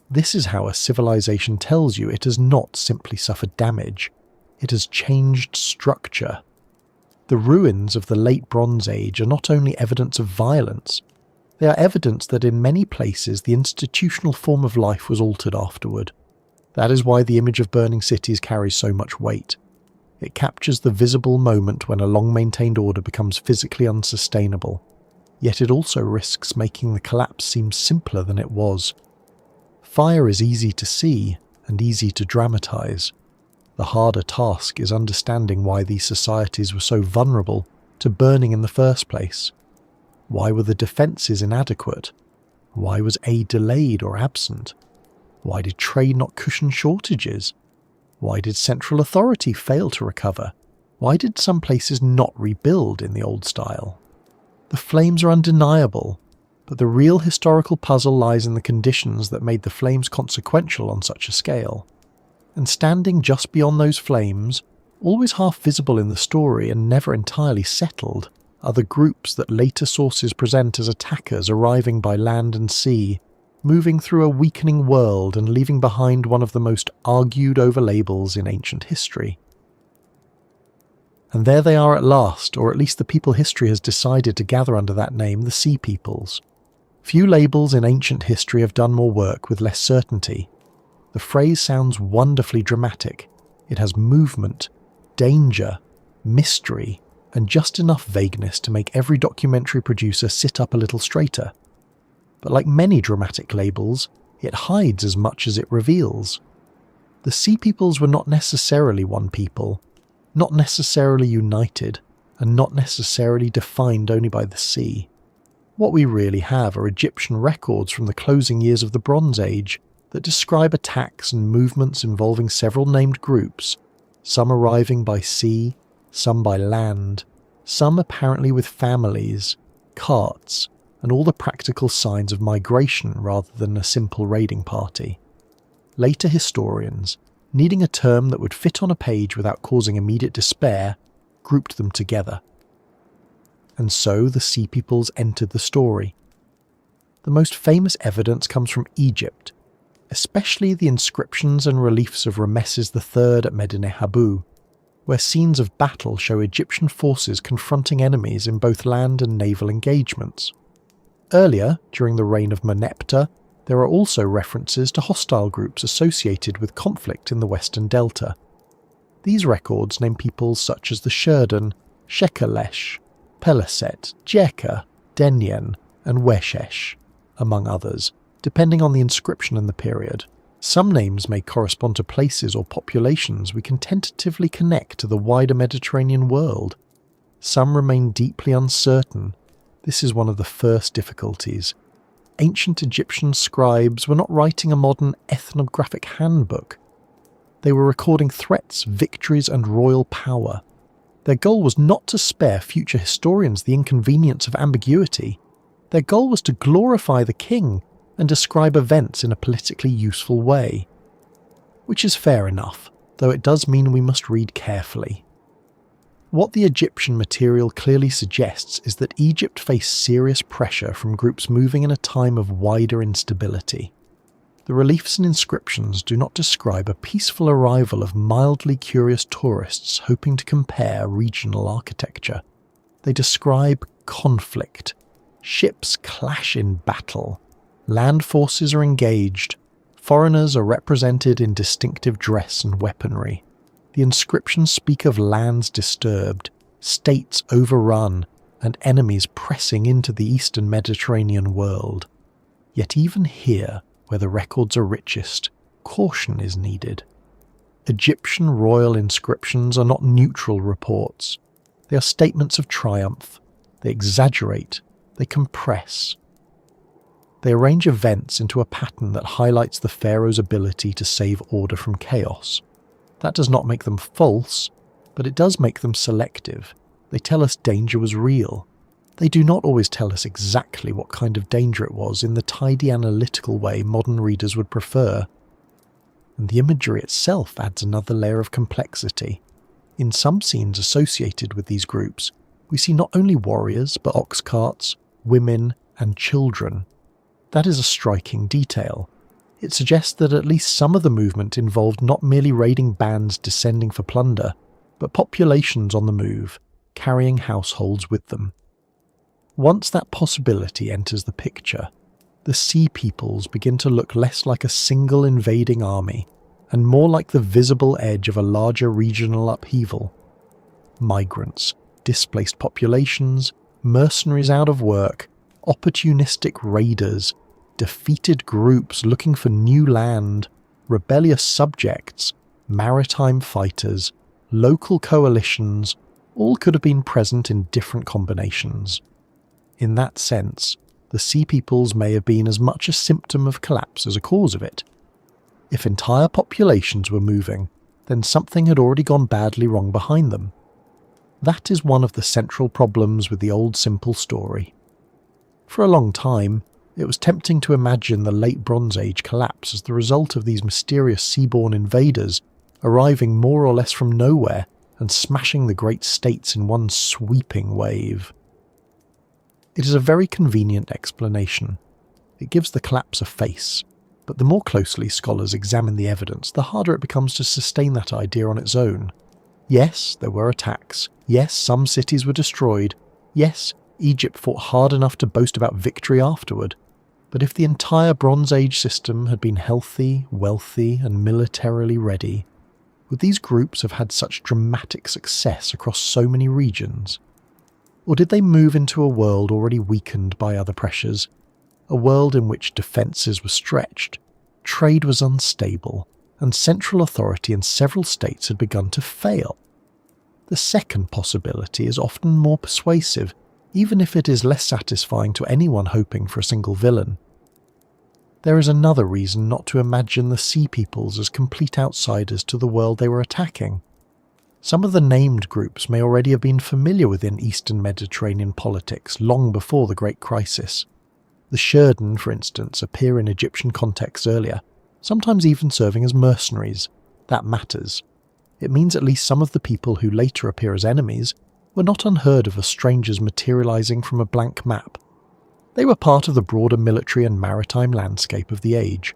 This is how a civilization tells you it has not simply suffered damage, it has changed structure. The ruins of the late Bronze Age are not only evidence of violence, they are evidence that in many places the institutional form of life was altered afterward. That is why the image of burning cities carries so much weight. It captures the visible moment when a long-maintained order becomes physically unsustainable, yet it also risks making the collapse seem simpler than it was. Fire is easy to see and easy to dramatize. The harder task is understanding why these societies were so vulnerable to burning in the first place. Why were the defences inadequate? Why was aid delayed or absent? Why did trade not cushion shortages? Why did central authority fail to recover? Why did some places not rebuild in the old style? The flames are undeniable, but the real historical puzzle lies in the conditions that made the flames consequential on such a scale. And standing just beyond those flames, always half visible in the story and never entirely settled, are the groups that later sources present as attackers arriving by land and sea, moving through a weakening world and leaving behind one of the most argued over labels in ancient history. And there they are at last, or at least the people history has decided to gather under that name, the Sea Peoples. Few labels in ancient history have done more work with less certainty. The phrase sounds wonderfully dramatic. It has movement, danger, mystery, and just enough vagueness to make every documentary producer sit up a little straighter. But like many dramatic labels, it hides as much as it reveals. The Sea Peoples were not necessarily one people, not necessarily united, and not necessarily defined only by the sea. What we really have are Egyptian records from the closing years of the Bronze Age that describe attacks and movements involving several named groups, some arriving by sea, some by land, some apparently with families, carts, and all the practical signs of migration rather than a simple raiding party. Later historians, needing a term that would fit on a page without causing immediate despair, grouped them together. And so the Sea Peoples entered the story. The most famous evidence comes from Egypt, especially the inscriptions and reliefs of Rameses III at Medinet Habu, where scenes of battle show Egyptian forces confronting enemies in both land and naval engagements. Earlier, during the reign of Merneptah, there are also references to hostile groups associated with conflict in the Western Delta. These records name peoples such as the Shurdan, Shekelesh, Peleset, Jeka, Denyen, and Weshesh, among others, depending on the inscription and the period. Some names may correspond to places or populations we can tentatively connect to the wider Mediterranean world. Some remain deeply uncertain. This is one of the first difficulties. Ancient Egyptian scribes were not writing a modern ethnographic handbook. They were recording threats, victories, and royal power. Their goal was not to spare future historians the inconvenience of ambiguity. Their goal was to glorify the king and describe events in a politically useful way. Which is fair enough, though it does mean we must read carefully. What the Egyptian material clearly suggests is that Egypt faced serious pressure from groups moving in a time of wider instability. The reliefs and inscriptions do not describe a peaceful arrival of mildly curious tourists hoping to compare regional architecture. They describe conflict. Ships clash in battle. Land forces are engaged. Foreigners are represented in distinctive dress and weaponry. The inscriptions speak of lands disturbed, states overrun, and enemies pressing into the eastern Mediterranean world. Yet even here, where the records are richest, caution is needed. Egyptian royal inscriptions are not neutral reports. They are statements of triumph. They exaggerate. They compress. They arrange events into a pattern that highlights the pharaoh's ability to save order from chaos. That does not make them false, but it does make them selective. They tell us danger was real. They do not always tell us exactly what kind of danger it was in the tidy analytical way modern readers would prefer. And the imagery itself adds another layer of complexity. In some scenes associated with these groups, we see not only warriors, but ox carts, women, and children. That is a striking detail. It suggests that at least some of the movement involved not merely raiding bands descending for plunder, but populations on the move, carrying households with them. Once that possibility enters the picture, the sea peoples begin to look less like a single invading army and more like the visible edge of a larger regional upheaval. Migrants, displaced populations, mercenaries out of work, opportunistic raiders, defeated groups looking for new land, rebellious subjects, maritime fighters, local coalitions, all could have been present in different combinations. In that sense, the sea peoples may have been as much a symptom of collapse as a cause of it. If entire populations were moving, then something had already gone badly wrong behind them. That is one of the central problems with the old simple story. For a long time, it was tempting to imagine the late Bronze Age collapse as the result of these mysterious seaborne invaders arriving more or less from nowhere and smashing the great states in one sweeping wave. It is a very convenient explanation. It gives the collapse a face, but the more closely scholars examine the evidence, the harder it becomes to sustain that idea on its own. Yes, there were attacks. Yes, some cities were destroyed. Yes, Egypt fought hard enough to boast about victory afterward. But if the entire Bronze Age system had been healthy, wealthy, and militarily ready, would these groups have had such dramatic success across so many regions? Or did they move into a world already weakened by other pressures, a world in which defences were stretched, trade was unstable, and central authority in several states had begun to fail? The second possibility is often more persuasive, even if it is less satisfying to anyone hoping for a single villain. There is another reason not to imagine the sea peoples as complete outsiders to the world they were attacking. Some of the named groups may already have been familiar within Eastern Mediterranean politics long before the Great Crisis. The Shurden, for instance, appear in Egyptian contexts earlier, sometimes even serving as mercenaries. That matters. It means at least some of the people who later appear as enemies were not unheard of as strangers materializing from a blank map. They were part of the broader military and maritime landscape of the age.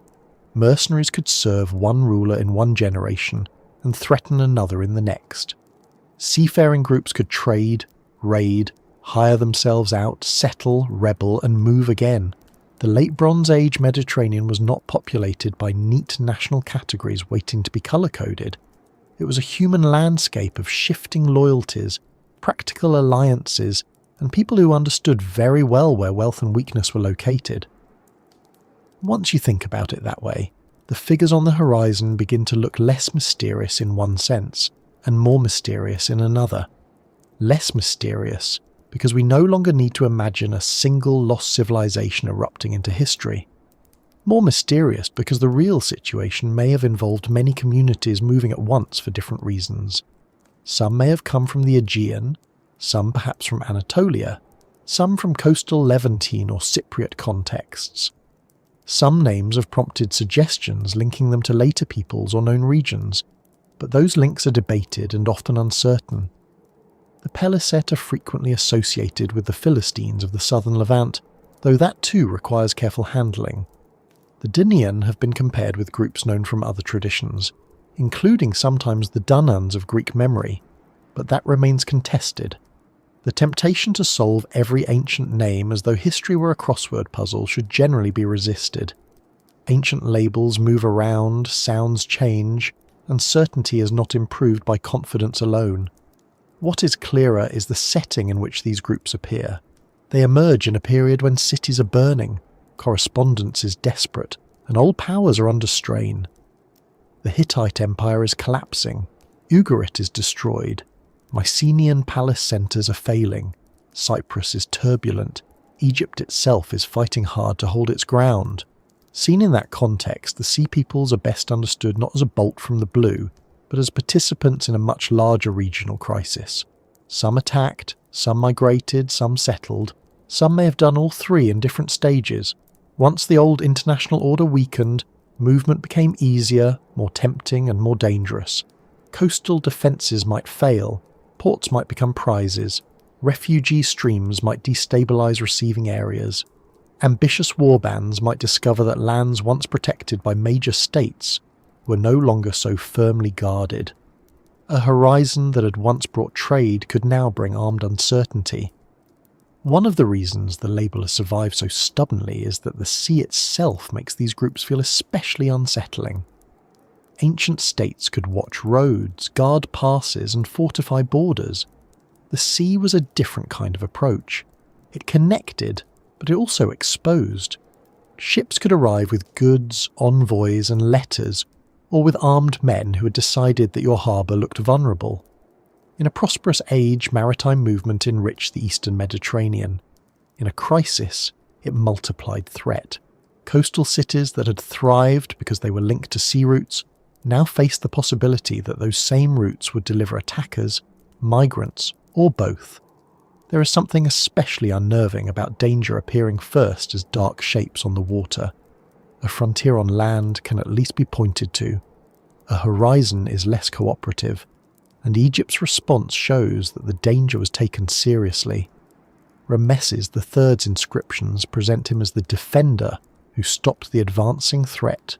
Mercenaries could serve one ruler in one generation and threaten another in the next. Seafaring groups could trade, raid, hire themselves out, settle, rebel, and move again. The late Bronze Age Mediterranean was not populated by neat national categories waiting to be colour-coded. It was a human landscape of shifting loyalties, practical alliances, and people who understood very well where wealth and weakness were located. Once you think about it that way, the figures on the horizon begin to look less mysterious in one sense, and more mysterious in another. Less mysterious, because we no longer need to imagine a single lost civilization erupting into history. More mysterious because the real situation may have involved many communities moving at once for different reasons. Some may have come from the Aegean, some perhaps from Anatolia, some from coastal Levantine or Cypriot contexts. Some names have prompted suggestions linking them to later peoples or known regions, but those links are debated and often uncertain. The Peliset are frequently associated with the Philistines of the southern Levant, though that too requires careful handling. The Dinian have been compared with groups known from other traditions, including sometimes the Dununs of Greek memory, but that remains contested. The temptation to solve every ancient name as though history were a crossword puzzle should generally be resisted. Ancient labels move around, sounds change, and certainty is not improved by confidence alone. What is clearer is the setting in which these groups appear. They emerge in a period when cities are burning, correspondence is desperate, and old powers are under strain. The Hittite Empire is collapsing, Ugarit is destroyed, Mycenaean palace centres are failing, Cyprus is turbulent, Egypt itself is fighting hard to hold its ground. Seen in that context, the Sea Peoples are best understood not as a bolt from the blue, but as participants in a much larger regional crisis. Some attacked, some migrated, some settled. Some may have done all three in different stages. Once the old international order weakened, movement became easier, more tempting and more dangerous. Coastal defences might fail, ports might become prizes, refugee streams might destabilise receiving areas. Ambitious warbands might discover that lands once protected by major states were no longer so firmly guarded. A horizon that had once brought trade could now bring armed uncertainty. One of the reasons the label has survived so stubbornly is that the sea itself makes these groups feel especially unsettling. Ancient states could watch roads, guard passes, and fortify borders. The sea was a different kind of approach. It connected, but it also exposed. Ships could arrive with goods, envoys, and letters, or with armed men who had decided that your harbour looked vulnerable. In a prosperous age, maritime movement enriched the eastern Mediterranean. In a crisis, it multiplied threat. Coastal cities that had thrived because they were linked to sea routes now faced the possibility that those same routes would deliver attackers, migrants, or both. There is something especially unnerving about danger appearing first as dark shapes on the water. A frontier on land can at least be pointed to. A horizon is less cooperative, and Egypt's response shows that the danger was taken seriously. Rameses III's inscriptions present him as the defender who stopped the advancing threat,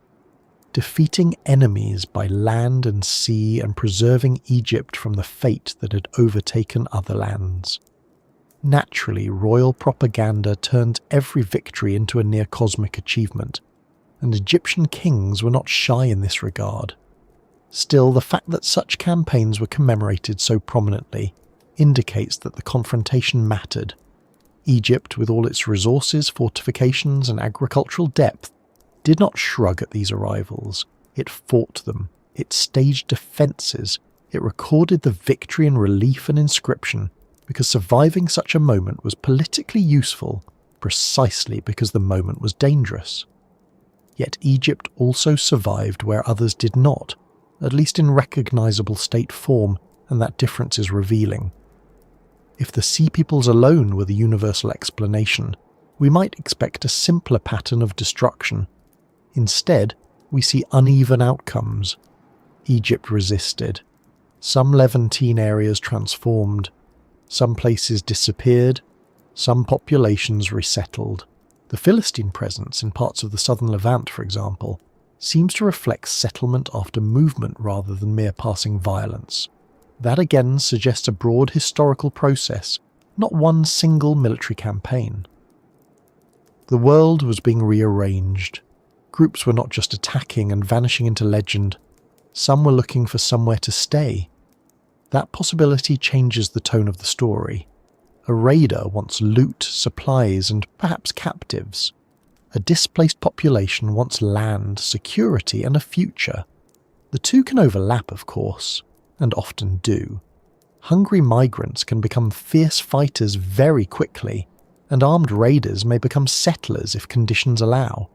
defeating enemies by land and sea and preserving Egypt from the fate that had overtaken other lands. Naturally, royal propaganda turned every victory into a near-cosmic achievement, and Egyptian kings were not shy in this regard. Still, the fact that such campaigns were commemorated so prominently indicates that the confrontation mattered. Egypt, with all its resources, fortifications, and agricultural depth, did not shrug at these arrivals. It fought them. It staged defences. It recorded the victory in relief and inscription, because surviving such a moment was politically useful precisely because the moment was dangerous. Yet Egypt also survived where others did not, at least in recognisable state form, and that difference is revealing. If the sea peoples alone were the universal explanation, we might expect a simpler pattern of destruction. Instead, we see uneven outcomes. Egypt resisted. Some Levantine areas transformed. Some places disappeared. Some populations resettled. The Philistine presence in parts of the southern Levant, for example, seems to reflect settlement after movement rather than mere passing violence. That again suggests a broad historical process, not one single military campaign. The world was being rearranged. Groups were not just attacking and vanishing into legend. Some were looking for somewhere to stay. That possibility changes the tone of the story. A raider wants loot, supplies, and perhaps captives. A displaced population wants land, security, and a future. The two can overlap, of course, and often do. Hungry migrants can become fierce fighters very quickly, and armed raiders may become settlers if conditions allow.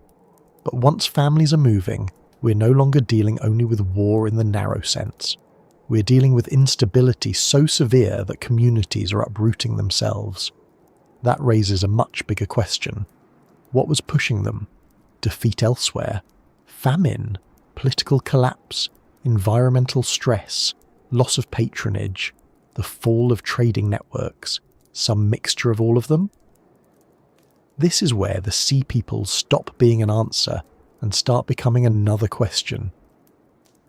But once families are moving, we're no longer dealing only with war in the narrow sense. We're dealing with instability so severe that communities are uprooting themselves. That raises a much bigger question. What was pushing them? Defeat elsewhere? Famine? Political collapse? Environmental stress? Loss of patronage? The fall of trading networks? Some mixture of all of them? This is where the sea peoples stop being an answer and start becoming another question.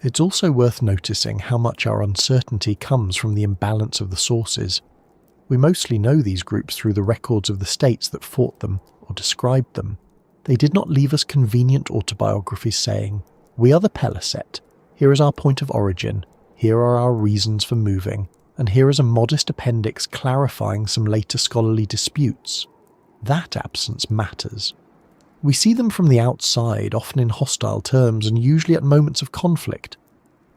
It's also worth noticing how much our uncertainty comes from the imbalance of the sources. We mostly know these groups through the records of the states that fought them or described them. They did not leave us convenient autobiographies saying, "We are the Peliset. Here is our point of origin. Here are our reasons for moving. And here is a modest appendix clarifying some later scholarly disputes." That absence matters. We see them from the outside, often in hostile terms and usually at moments of conflict.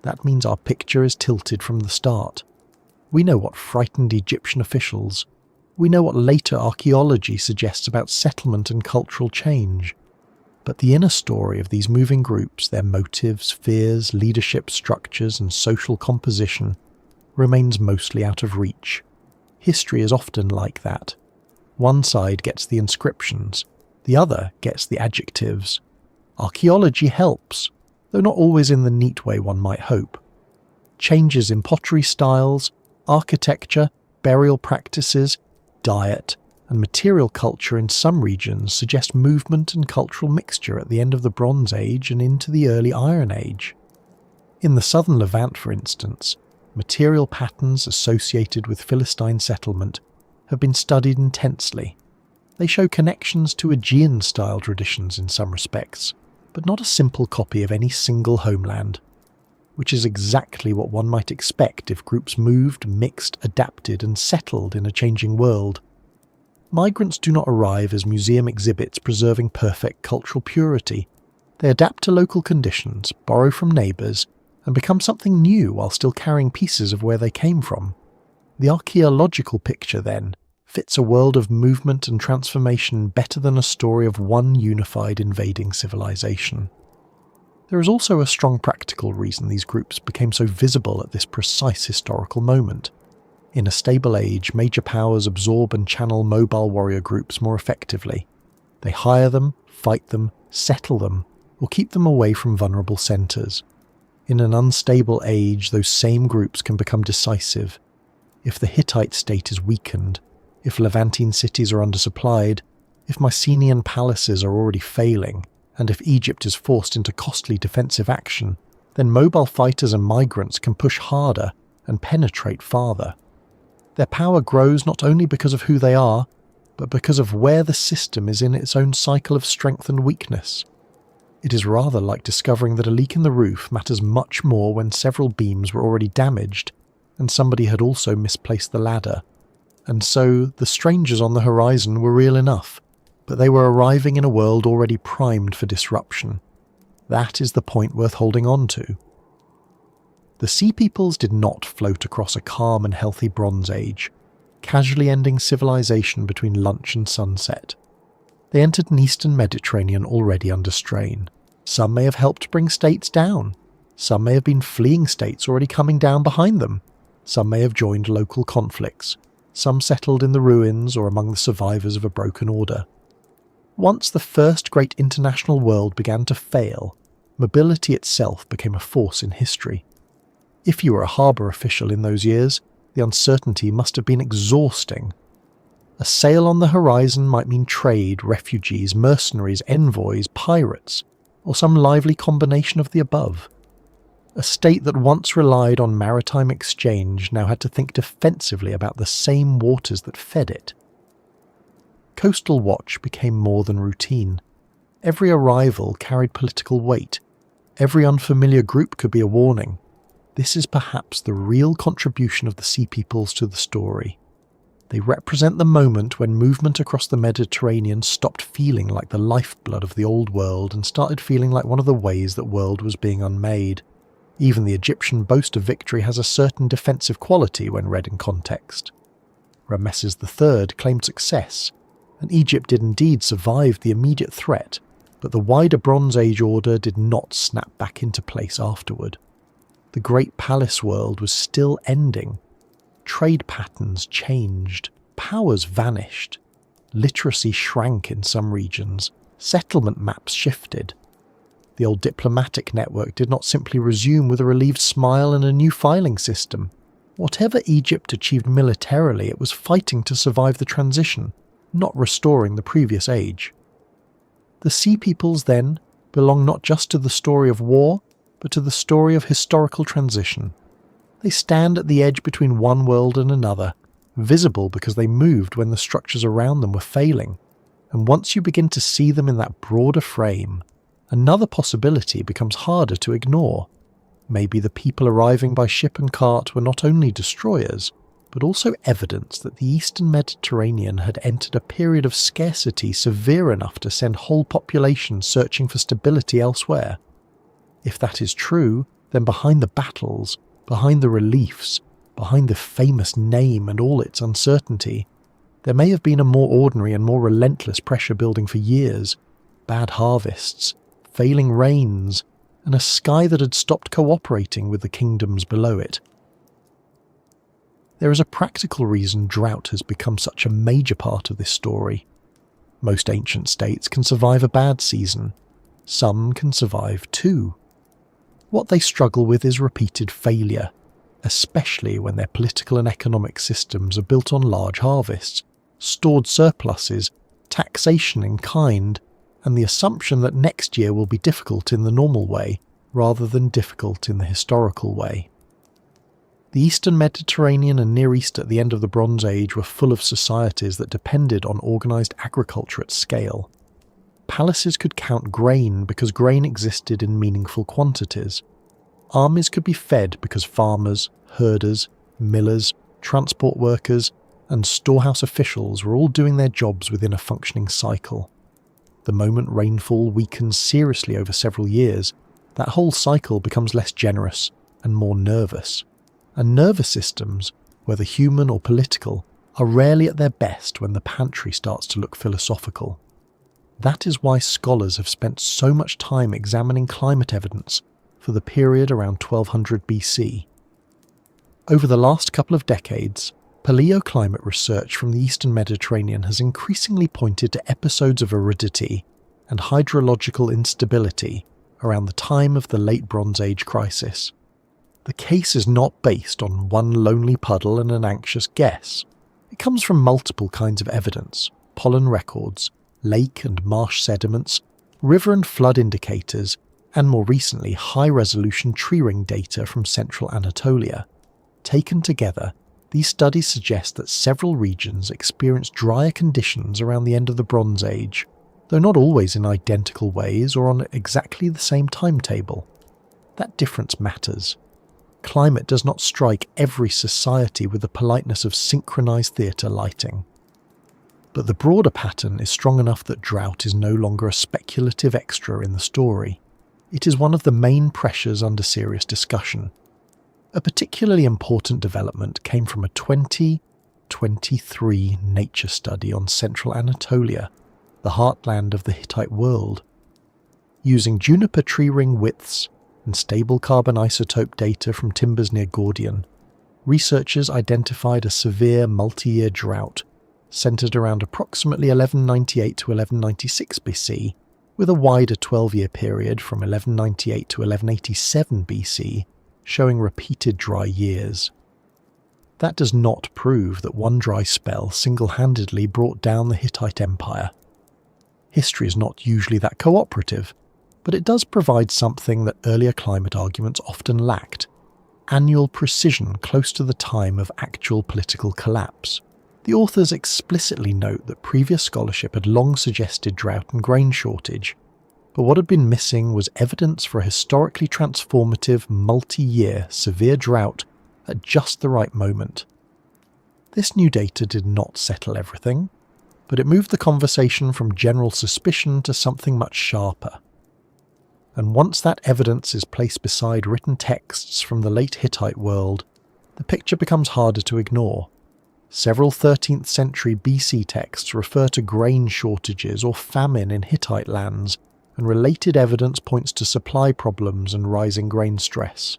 That means our picture is tilted from the start. We know what frightened Egyptian officials. We know what later archaeology suggests about settlement and cultural change. But the inner story of these moving groups, their motives, fears, leadership structures, and social composition, remains mostly out of reach. History is often like that. One side gets the inscriptions, the other gets the adjectives. Archaeology helps, though not always in the neat way one might hope. Changes in pottery styles, architecture, burial practices, diet, and material culture in some regions suggest movement and cultural mixture at the end of the Bronze Age and into the early Iron Age. In the southern Levant, for instance, material patterns associated with Philistine settlement have been studied intensely. They show connections to Aegean-style traditions in some respects, but not a simple copy of any single homeland, which is exactly what one might expect if groups moved, mixed, adapted, and settled in a changing world. Migrants do not arrive as museum exhibits preserving perfect cultural purity. They adapt to local conditions, borrow from neighbours, and become something new while still carrying pieces of where they came from. The archaeological picture, then, fits a world of movement and transformation better than a story of one unified invading civilization. There is also a strong practical reason these groups became so visible at this precise historical moment. In a stable age, major powers absorb and channel mobile warrior groups more effectively. They hire them, fight them, settle them, or keep them away from vulnerable centres. In an unstable age, those same groups can become decisive. If the Hittite state is weakened, if Levantine cities are undersupplied, if Mycenaean palaces are already failing, and if Egypt is forced into costly defensive action, then mobile fighters and migrants can push harder and penetrate farther. Their power grows not only because of who they are, but because of where the system is in its own cycle of strength and weakness. It is rather like discovering that a leak in the roof matters much more when several beams were already damaged, and somebody had also misplaced the ladder. And so the strangers on the horizon were real enough, but they were arriving in a world already primed for disruption. That is the point worth holding on to. The Sea Peoples did not float across a calm and healthy Bronze Age, casually ending civilization between lunch and sunset. They entered an eastern Mediterranean already under strain. Some may have helped bring states down. Some may have been fleeing states already coming down behind them. Some may have joined local conflicts. Some settled in the ruins or among the survivors of a broken order. Once the first great international world began to fail, mobility itself became a force in history. If you were a harbour official in those years, the uncertainty must have been exhausting. A sail on the horizon might mean trade, refugees, mercenaries, envoys, pirates, or some lively combination of the above. A state that once relied on maritime exchange now had to think defensively about the same waters that fed it. Coastal watch became more than routine. Every arrival carried political weight. Every unfamiliar group could be a warning. This is perhaps the real contribution of the Sea Peoples to the story. They represent the moment when movement across the Mediterranean stopped feeling like the lifeblood of the old world and started feeling like one of the ways that world was being unmade. Even the Egyptian boast of victory has a certain defensive quality when read in context. Ramesses III claimed success, and Egypt did indeed survive the immediate threat, but the wider Bronze Age order did not snap back into place afterward. The great palace world was still ending. Trade patterns changed, powers vanished, literacy shrank in some regions, settlement maps shifted. The old diplomatic network did not simply resume with a relieved smile and a new filing system. Whatever Egypt achieved militarily, it was fighting to survive the transition, not restoring the previous age. The Sea Peoples, then, belong not just to the story of war, but to the story of historical transition. They stand at the edge between one world and another, visible because they moved when the structures around them were failing. And once you begin to see them in that broader frame, another possibility becomes harder to ignore. Maybe the people arriving by ship and cart were not only destroyers, but also evidence that the eastern Mediterranean had entered a period of scarcity severe enough to send whole populations searching for stability elsewhere. If that is true, then behind the battles, behind the reliefs, behind the famous name and all its uncertainty, there may have been a more ordinary and more relentless pressure building for years, bad harvests, failing rains, and a sky that had stopped cooperating with the kingdoms below it. There is a practical reason drought has become such a major part of this story. Most ancient states can survive a bad season. Some can survive two. What they struggle with is repeated failure, especially when their political and economic systems are built on large harvests, stored surpluses, taxation in kind, and the assumption that next year will be difficult in the normal way rather than difficult in the historical way. The Eastern Mediterranean and Near East at the end of the Bronze Age were full of societies that depended on organised agriculture at scale. Palaces could count grain because grain existed in meaningful quantities. Armies could be fed because farmers, herders, millers, transport workers, and storehouse officials were all doing their jobs within a functioning cycle. The moment rainfall weakens seriously over several years, that whole cycle becomes less generous and more nervous. And nervous systems, whether human or political, are rarely at their best when the pantry starts to look philosophical. That is why scholars have spent so much time examining climate evidence for the period around 1200 BC. Over the last couple of decades, paleoclimate research from the Eastern Mediterranean has increasingly pointed to episodes of aridity and hydrological instability around the time of the Late Bronze Age crisis. The case is not based on one lonely puddle and an anxious guess. It comes from multiple kinds of evidence: pollen records, lake and marsh sediments, river and flood indicators, and more recently high-resolution tree ring data from central Anatolia. Taken together, these studies suggest that several regions experienced drier conditions around the end of the Bronze Age, though not always in identical ways or on exactly the same timetable. That difference matters. Climate does not strike every society with the politeness of synchronized theatre lighting. But the broader pattern is strong enough that drought is no longer a speculative extra in the story. It is one of the main pressures under serious discussion. A particularly important development came from a 2023 nature study on central Anatolia, the heartland of the Hittite world. Using juniper tree ring widths and stable carbon isotope data from timbers near Gordian, researchers identified a severe multi-year drought centred around approximately 1198 to 1196 BC, with a wider 12-year period from 1198 to 1187 BC showing repeated dry years. That does not prove that one dry spell single-handedly brought down the Hittite Empire. History is not usually that cooperative, but it does provide something that earlier climate arguments often lacked: annual precision close to the time of actual political collapse. The authors explicitly note that previous scholarship had long suggested drought and grain shortage, but what had been missing was evidence for a historically transformative, multi-year, severe drought at just the right moment. This new data did not settle everything, but it moved the conversation from general suspicion to something much sharper. And once that evidence is placed beside written texts from the late Hittite world, the picture becomes harder to ignore. Several 13th century BC texts refer to grain shortages or famine in Hittite lands, and related evidence points to supply problems and rising grain stress.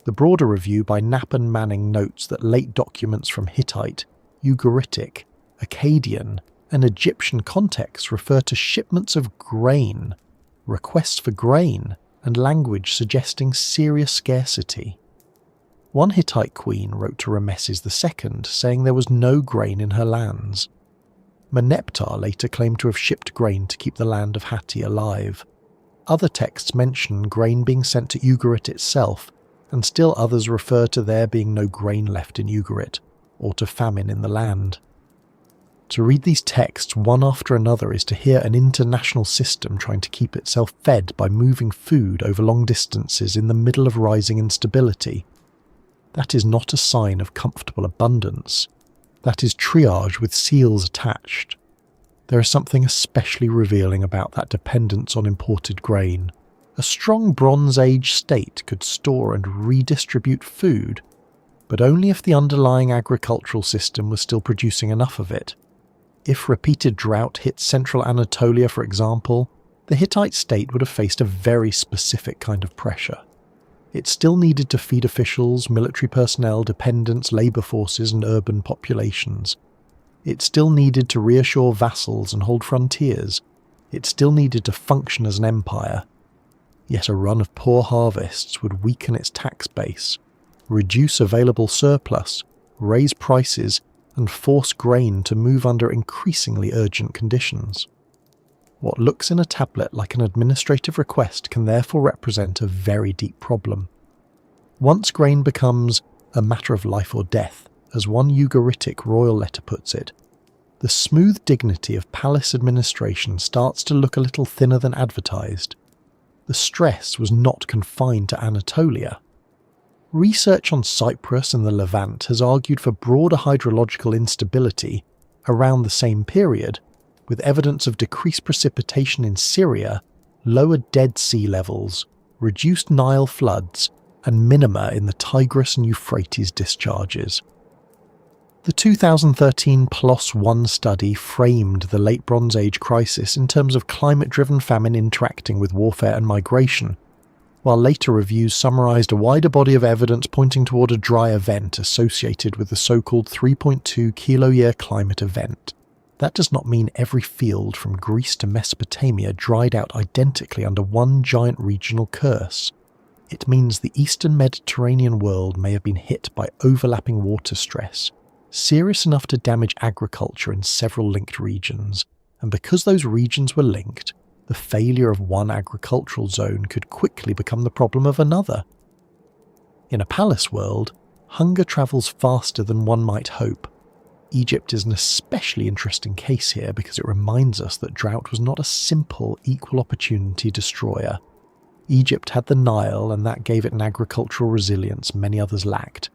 The broader review by Knapp and Manning notes that late documents from Hittite, Ugaritic, Akkadian, and Egyptian contexts refer to shipments of grain, requests for grain, and language suggesting serious scarcity. One Hittite queen wrote to Rameses II saying there was no grain in her lands. Meneptah later claimed to have shipped grain to keep the land of Hatti alive. Other texts mention grain being sent to Ugarit itself, and still others refer to there being no grain left in Ugarit, or to famine in the land. To read these texts one after another is to hear an international system trying to keep itself fed by moving food over long distances in the middle of rising instability. That is not a sign of comfortable abundance. That is triage with seals attached. There is something especially revealing about that dependence on imported grain. A strong Bronze Age state could store and redistribute food, but only if the underlying agricultural system was still producing enough of it. If repeated drought hit central Anatolia, for example, the Hittite state would have faced a very specific kind of pressure. It still needed to feed officials, military personnel, dependents, labour forces and urban populations. It still needed to reassure vassals and hold frontiers. It still needed to function as an empire. Yet a run of poor harvests would weaken its tax base, reduce available surplus, raise prices, and force grain to move under increasingly urgent conditions. What looks in a tablet like an administrative request can therefore represent a very deep problem. Once grain becomes a matter of life or death, as one Ugaritic royal letter puts it, the smooth dignity of palace administration starts to look a little thinner than advertised. The stress was not confined to Anatolia. Research on Cyprus and the Levant has argued for broader hydrological instability around the same period, with evidence of decreased precipitation in Syria, lower Dead Sea levels, reduced Nile floods, and minima in the Tigris and Euphrates discharges. The 2013 PLOS One study framed the Late Bronze Age crisis in terms of climate-driven famine interacting with warfare and migration, while later reviews summarised a wider body of evidence pointing toward a dry event associated with the so-called 3.2 kiloyear climate event. That does not mean every field from Greece to Mesopotamia dried out identically under one giant regional curse. It means the eastern Mediterranean world may have been hit by overlapping water stress, serious enough to damage agriculture in several linked regions, and because those regions were linked, the failure of one agricultural zone could quickly become the problem of another. In a palace world, hunger travels faster than one might hope. Egypt is an especially interesting case here because it reminds us that drought was not a simple equal opportunity destroyer. Egypt had the Nile, and that gave it an agricultural resilience many others lacked.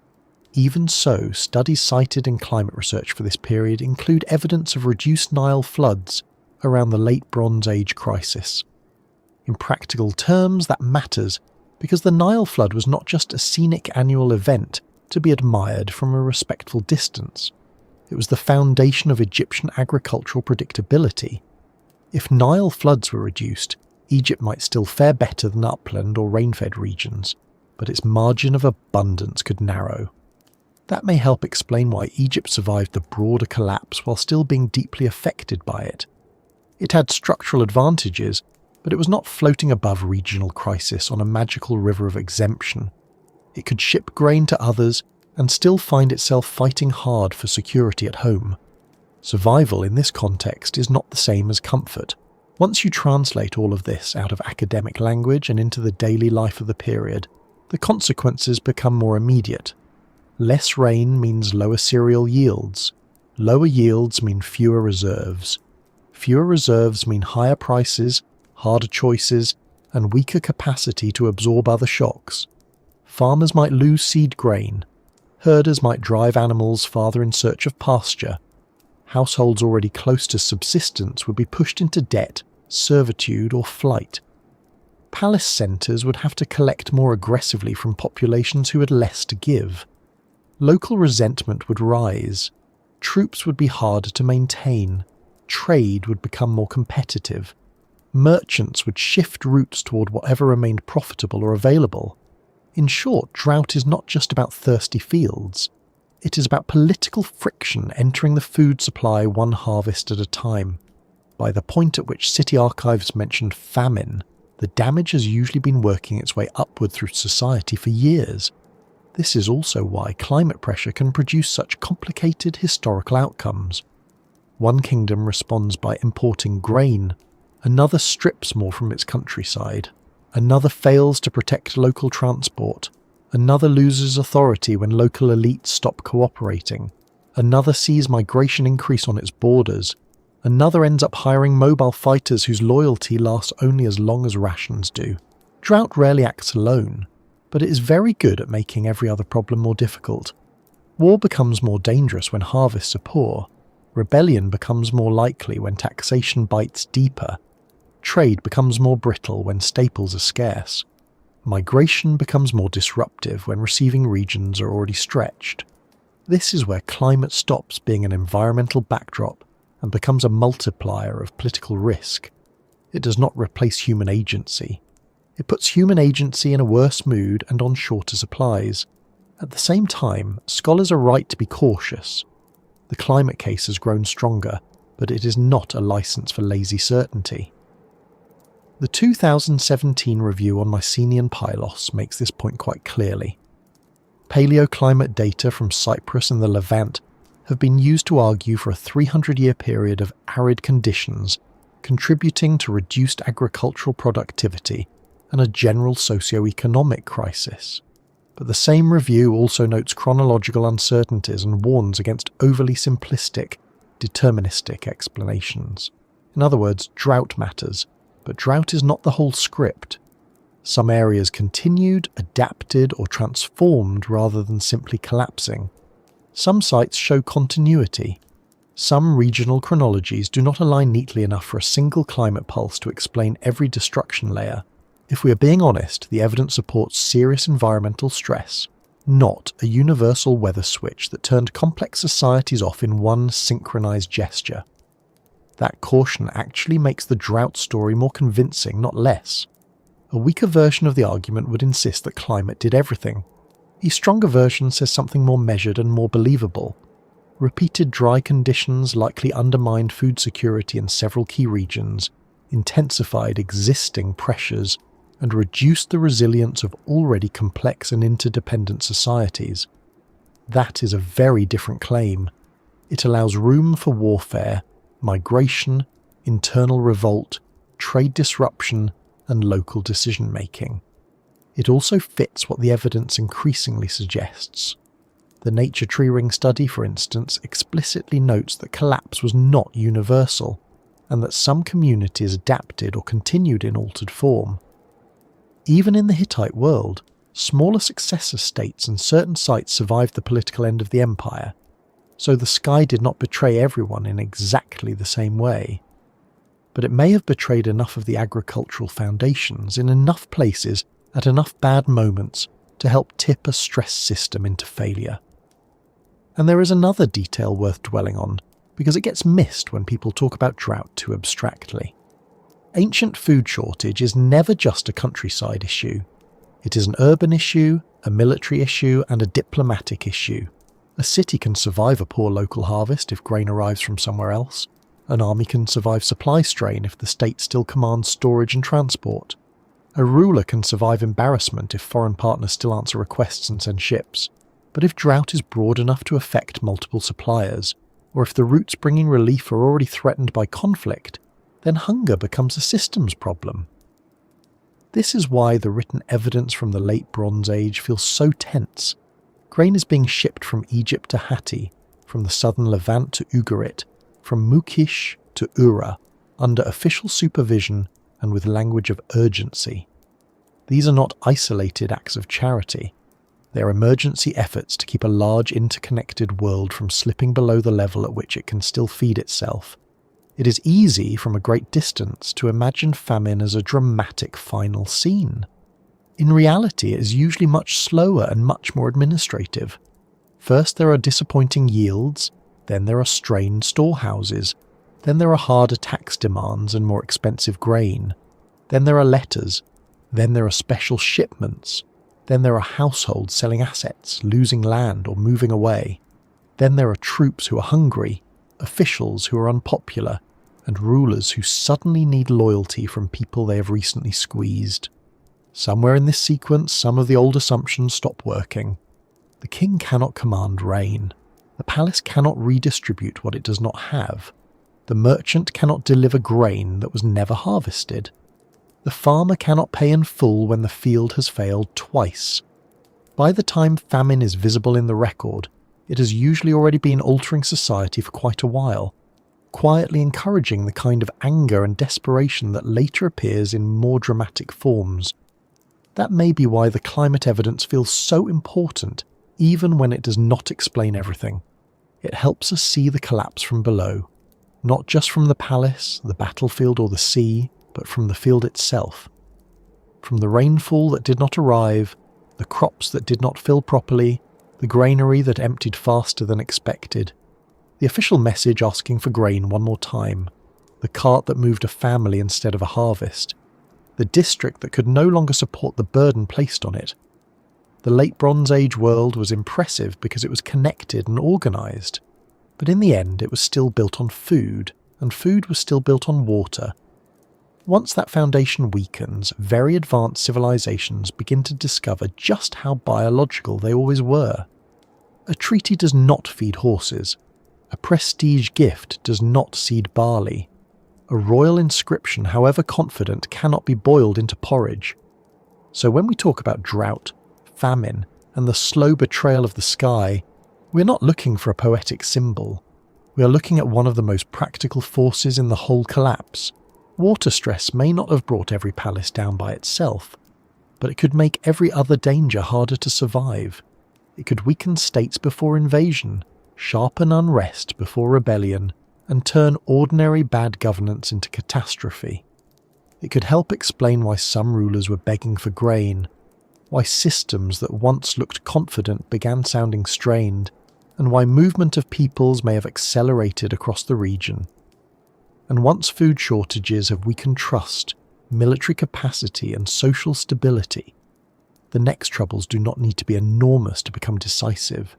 Even so, studies cited in climate research for this period include evidence of reduced Nile floods around the Late Bronze Age crisis. In practical terms, that matters because the Nile flood was not just a scenic annual event to be admired from a respectful distance. It was the foundation of Egyptian agricultural predictability. If Nile floods were reduced, Egypt might still fare better than upland or rain-fed regions, but its margin of abundance could narrow. That may help explain why Egypt survived the broader collapse while still being deeply affected by it. It had structural advantages, but it was not floating above regional crisis on a magical river of exemption. It could ship grain to others and still find itself fighting hard for security at home. Survival in this context is not the same as comfort. Once you translate all of this out of academic language and into the daily life of the period, the consequences become more immediate. Less rain means lower cereal yields. Lower yields mean fewer reserves. Fewer reserves mean higher prices, harder choices, and weaker capacity to absorb other shocks. Farmers might lose seed grain. Herders might drive animals farther in search of pasture. Households already close to subsistence would be pushed into debt, servitude, or flight. Palace centres would have to collect more aggressively from populations who had less to give. Local resentment would rise. Troops would be harder to maintain. Trade would become more competitive. Merchants would shift routes toward whatever remained profitable or available. In short, drought is not just about thirsty fields. It is about political friction entering the food supply one harvest at a time. By the point at which city archives mentioned famine, the damage has usually been working its way upward through society for years. This is also why climate pressure can produce such complicated historical outcomes. One kingdom responds by importing grain, another strips more from its countryside, another fails to protect local transport, another loses authority when local elites stop cooperating, another sees migration increase on its borders, another ends up hiring mobile fighters whose loyalty lasts only as long as rations do. Drought rarely acts alone, but it is very good at making every other problem more difficult. War becomes more dangerous when harvests are poor. Rebellion becomes more likely when taxation bites deeper. Trade becomes more brittle when staples are scarce. Migration becomes more disruptive when receiving regions are already stretched. This is where climate stops being an environmental backdrop and becomes a multiplier of political risk. It does not replace human agency. It puts human agency in a worse mood and on shorter supplies. At the same time, scholars are right to be cautious. The climate case has grown stronger, but it is not a license for lazy certainty. The 2017 review on Mycenaean Pylos makes this point quite clearly. Paleoclimate data from Cyprus and the Levant have been used to argue for a 300-year period of arid conditions, contributing to reduced agricultural productivity and a general socio-economic crisis. But the same review also notes chronological uncertainties and warns against overly simplistic, deterministic explanations. In other words, drought matters, but drought is not the whole script. Some areas continued, adapted, or transformed rather than simply collapsing. Some sites show continuity. Some regional chronologies do not align neatly enough for a single climate pulse to explain every destruction layer. If we are being honest, the evidence supports serious environmental stress, not a universal weather switch that turned complex societies off in one synchronized gesture. That caution actually makes the drought story more convincing, not less. A weaker version of the argument would insist that climate did everything. A stronger version says something more measured and more believable. Repeated dry conditions likely undermined food security in several key regions, intensified existing pressures, and reduced the resilience of already complex and interdependent societies. That is a very different claim. It allows room for warfare, migration, internal revolt, trade disruption, and local decision-making. It also fits what the evidence increasingly suggests. The Nature Tree Ring study, for instance, explicitly notes that collapse was not universal, and that some communities adapted or continued in altered form. Even in the Hittite world, smaller successor states and certain sites survived the political end of the empire, so the sky did not betray everyone in exactly the same way. But it may have betrayed enough of the agricultural foundations in enough places at enough bad moments to help tip a stress system into failure. And there is another detail worth dwelling on, because it gets missed when people talk about drought too abstractly. Ancient food shortage is never just a countryside issue. It is an urban issue, a military issue, and a diplomatic issue. A city can survive a poor local harvest if grain arrives from somewhere else. An army can survive supply strain if the state still commands storage and transport. A ruler can survive embarrassment if foreign partners still answer requests and send ships. But if drought is broad enough to affect multiple suppliers, or if the routes bringing relief are already threatened by conflict, then hunger becomes a systems problem. This is why the written evidence from the late Bronze Age feels so tense. Grain is being shipped from Egypt to Hatti, from the southern Levant to Ugarit, from Mukish to Ura, under official supervision and with language of urgency. These are not isolated acts of charity. They are emergency efforts to keep a large interconnected world from slipping below the level at which it can still feed itself. It is easy from a great distance to imagine famine as a dramatic final scene. In reality, it is usually much slower and much more administrative. First there are disappointing yields, then there are strained storehouses, then there are harder tax demands and more expensive grain, then there are letters, then there are special shipments, then there are households selling assets, losing land or moving away, then there are troops who are hungry, officials who are unpopular, and rulers who suddenly need loyalty from people they have recently squeezed. Somewhere in this sequence, some of the old assumptions stop working. The king cannot command rain. The palace cannot redistribute what it does not have. The merchant cannot deliver grain that was never harvested. The farmer cannot pay in full when the field has failed twice. By the time famine is visible in the record, it has usually already been altering society for quite a while, quietly encouraging the kind of anger and desperation that later appears in more dramatic forms. That may be why the climate evidence feels so important, even when it does not explain everything. It helps us see the collapse from below, not just from the palace, the battlefield or the sea, but from the field itself. From the rainfall that did not arrive, the crops that did not fill properly, the granary that emptied faster than expected, the official message asking for grain one more time, the cart that moved a family instead of a harvest, the district that could no longer support the burden placed on it. The late Bronze Age world was impressive because it was connected and organised, but in the end it was still built on food, and food was still built on water. Once that foundation weakens, very advanced civilizations begin to discover just how biological they always were. A treaty does not feed horses. A prestige gift does not seed barley. A royal inscription, however confident, cannot be boiled into porridge. So when we talk about drought, famine, and the slow betrayal of the sky, we're not looking for a poetic symbol. We are looking at one of the most practical forces in the whole collapse. Water stress may not have brought every palace down by itself, but it could make every other danger harder to survive. It could weaken states before invasion, sharpen unrest before rebellion, and turn ordinary bad governance into catastrophe. It could help explain why some rulers were begging for grain, why systems that once looked confident began sounding strained, and why movement of peoples may have accelerated across the region. And once food shortages have weakened trust, military capacity, and social stability, the next troubles do not need to be enormous to become decisive.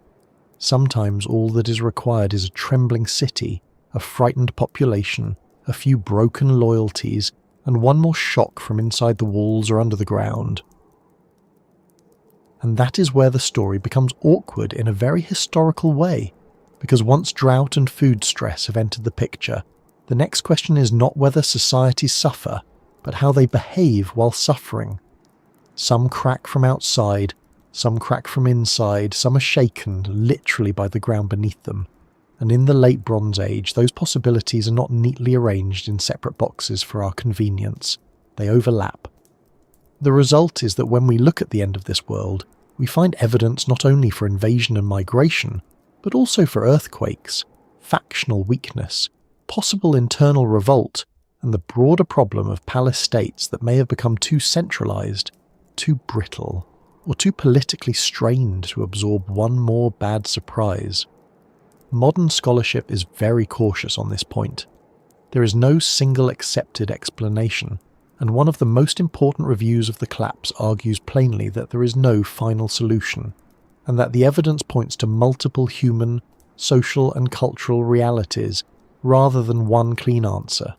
Sometimes all that is required is a trembling city, a frightened population, a few broken loyalties, and one more shock from inside the walls or under the ground. And that is where the story becomes awkward in a very historical way, because once drought and food stress have entered the picture, the next question is not whether societies suffer, but how they behave while suffering. Some crack from outside, some crack from inside, some are shaken literally by the ground beneath them. And in the late Bronze Age, those possibilities are not neatly arranged in separate boxes for our convenience. They overlap. The result is that when we look at the end of this world, we find evidence not only for invasion and migration, but also for earthquakes, factional weakness, possible internal revolt, and the broader problem of palace states that may have become too centralized, too brittle, or too politically strained to absorb one more bad surprise. Modern scholarship is very cautious on this point. There is no single accepted explanation, and one of the most important reviews of the collapse argues plainly that there is no final solution, and that the evidence points to multiple human, social and cultural realities rather than one clean answer.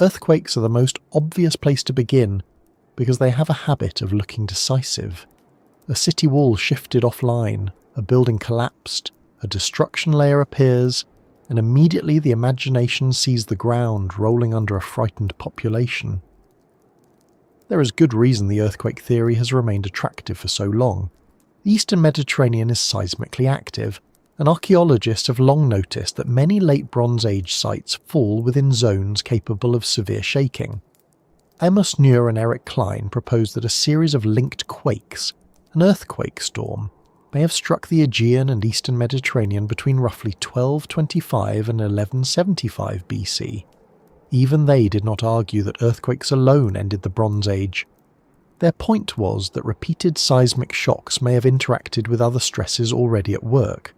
Earthquakes are the most obvious place to begin because they have a habit of looking decisive. A city wall shifted offline, a building collapsed, a destruction layer appears, and immediately the imagination sees the ground rolling under a frightened population. There is good reason the earthquake theory has remained attractive for so long. The Eastern Mediterranean is seismically active, and archaeologists have long noticed that many late Bronze Age sites fall within zones capable of severe shaking. Amos Nuhr and Eric Klein proposed that a series of linked quakes, an earthquake storm, may have struck the Aegean and Eastern Mediterranean between roughly 1225 and 1175 BC. Even they did not argue that earthquakes alone ended the Bronze Age. Their point was that repeated seismic shocks may have interacted with other stresses already at work.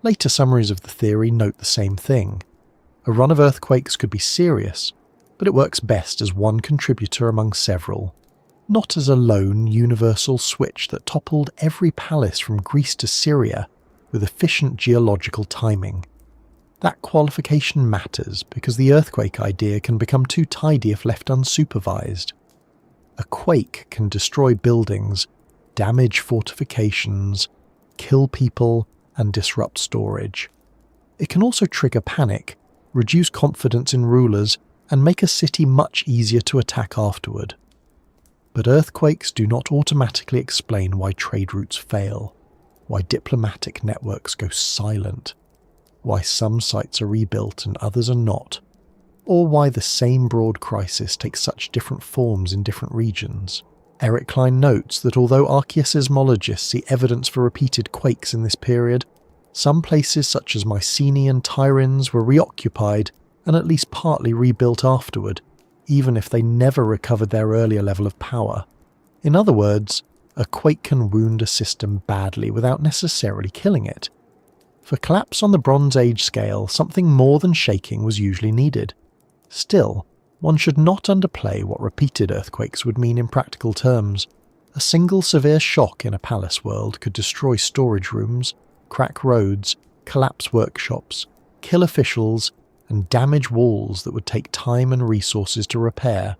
Later summaries of the theory note the same thing. A run of earthquakes could be serious, but it works best as one contributor among several, not as a lone, universal switch that toppled every palace from Greece to Syria with efficient geological timing. That qualification matters because the earthquake idea can become too tidy if left unsupervised. A quake can destroy buildings, damage fortifications, kill people, and disrupt storage. It can also trigger panic, reduce confidence in rulers, and make a city much easier to attack afterward. But earthquakes do not automatically explain why trade routes fail, why diplomatic networks go silent, why some sites are rebuilt and others are not, or why the same broad crisis takes such different forms in different regions. Eric Klein notes that although archaeoseismologists see evidence for repeated quakes in this period, some places such as Mycenae and Tiryns were reoccupied and at least partly rebuilt afterward, even if they never recovered their earlier level of power. In other words, a quake can wound a system badly without necessarily killing it. For collapse on the Bronze Age scale, something more than shaking was usually needed. Still, one should not underplay what repeated earthquakes would mean in practical terms. A single severe shock in a palace world could destroy storage rooms, crack roads, collapse workshops, kill officials, and damage walls that would take time and resources to repair.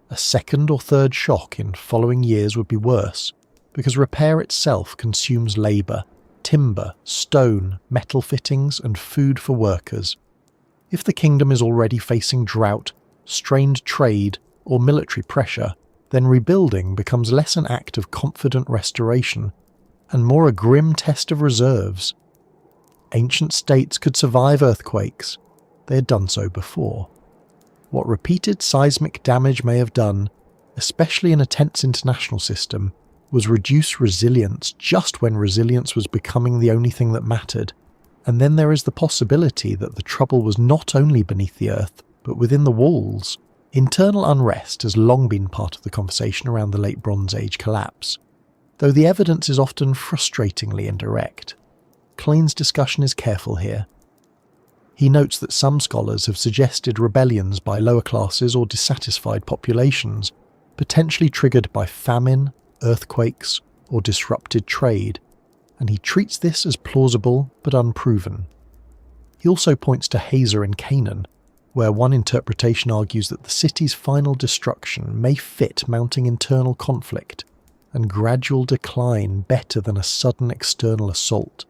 A second or third shock in following years would be worse, because repair itself consumes labour, timber, stone, metal fittings, and food for workers. If the kingdom is already facing drought, strained trade, or military pressure, then rebuilding becomes less an act of confident restoration and more a grim test of reserves. Ancient states could survive earthquakes. They had done so before. What repeated seismic damage may have done, especially in a tense international system, was reduce resilience just when resilience was becoming the only thing that mattered. And then there is the possibility that the trouble was not only beneath the earth, but within the walls. Internal unrest has long been part of the conversation around the Late Bronze Age collapse, though the evidence is often frustratingly indirect. Klein's discussion is careful here. He notes that some scholars have suggested rebellions by lower classes or dissatisfied populations, potentially triggered by famine, earthquakes, or disrupted trade, and he treats this as plausible but unproven. He also points to Hazor in Canaan, where one interpretation argues that the city's final destruction may fit mounting internal conflict and gradual decline better than a sudden external assault.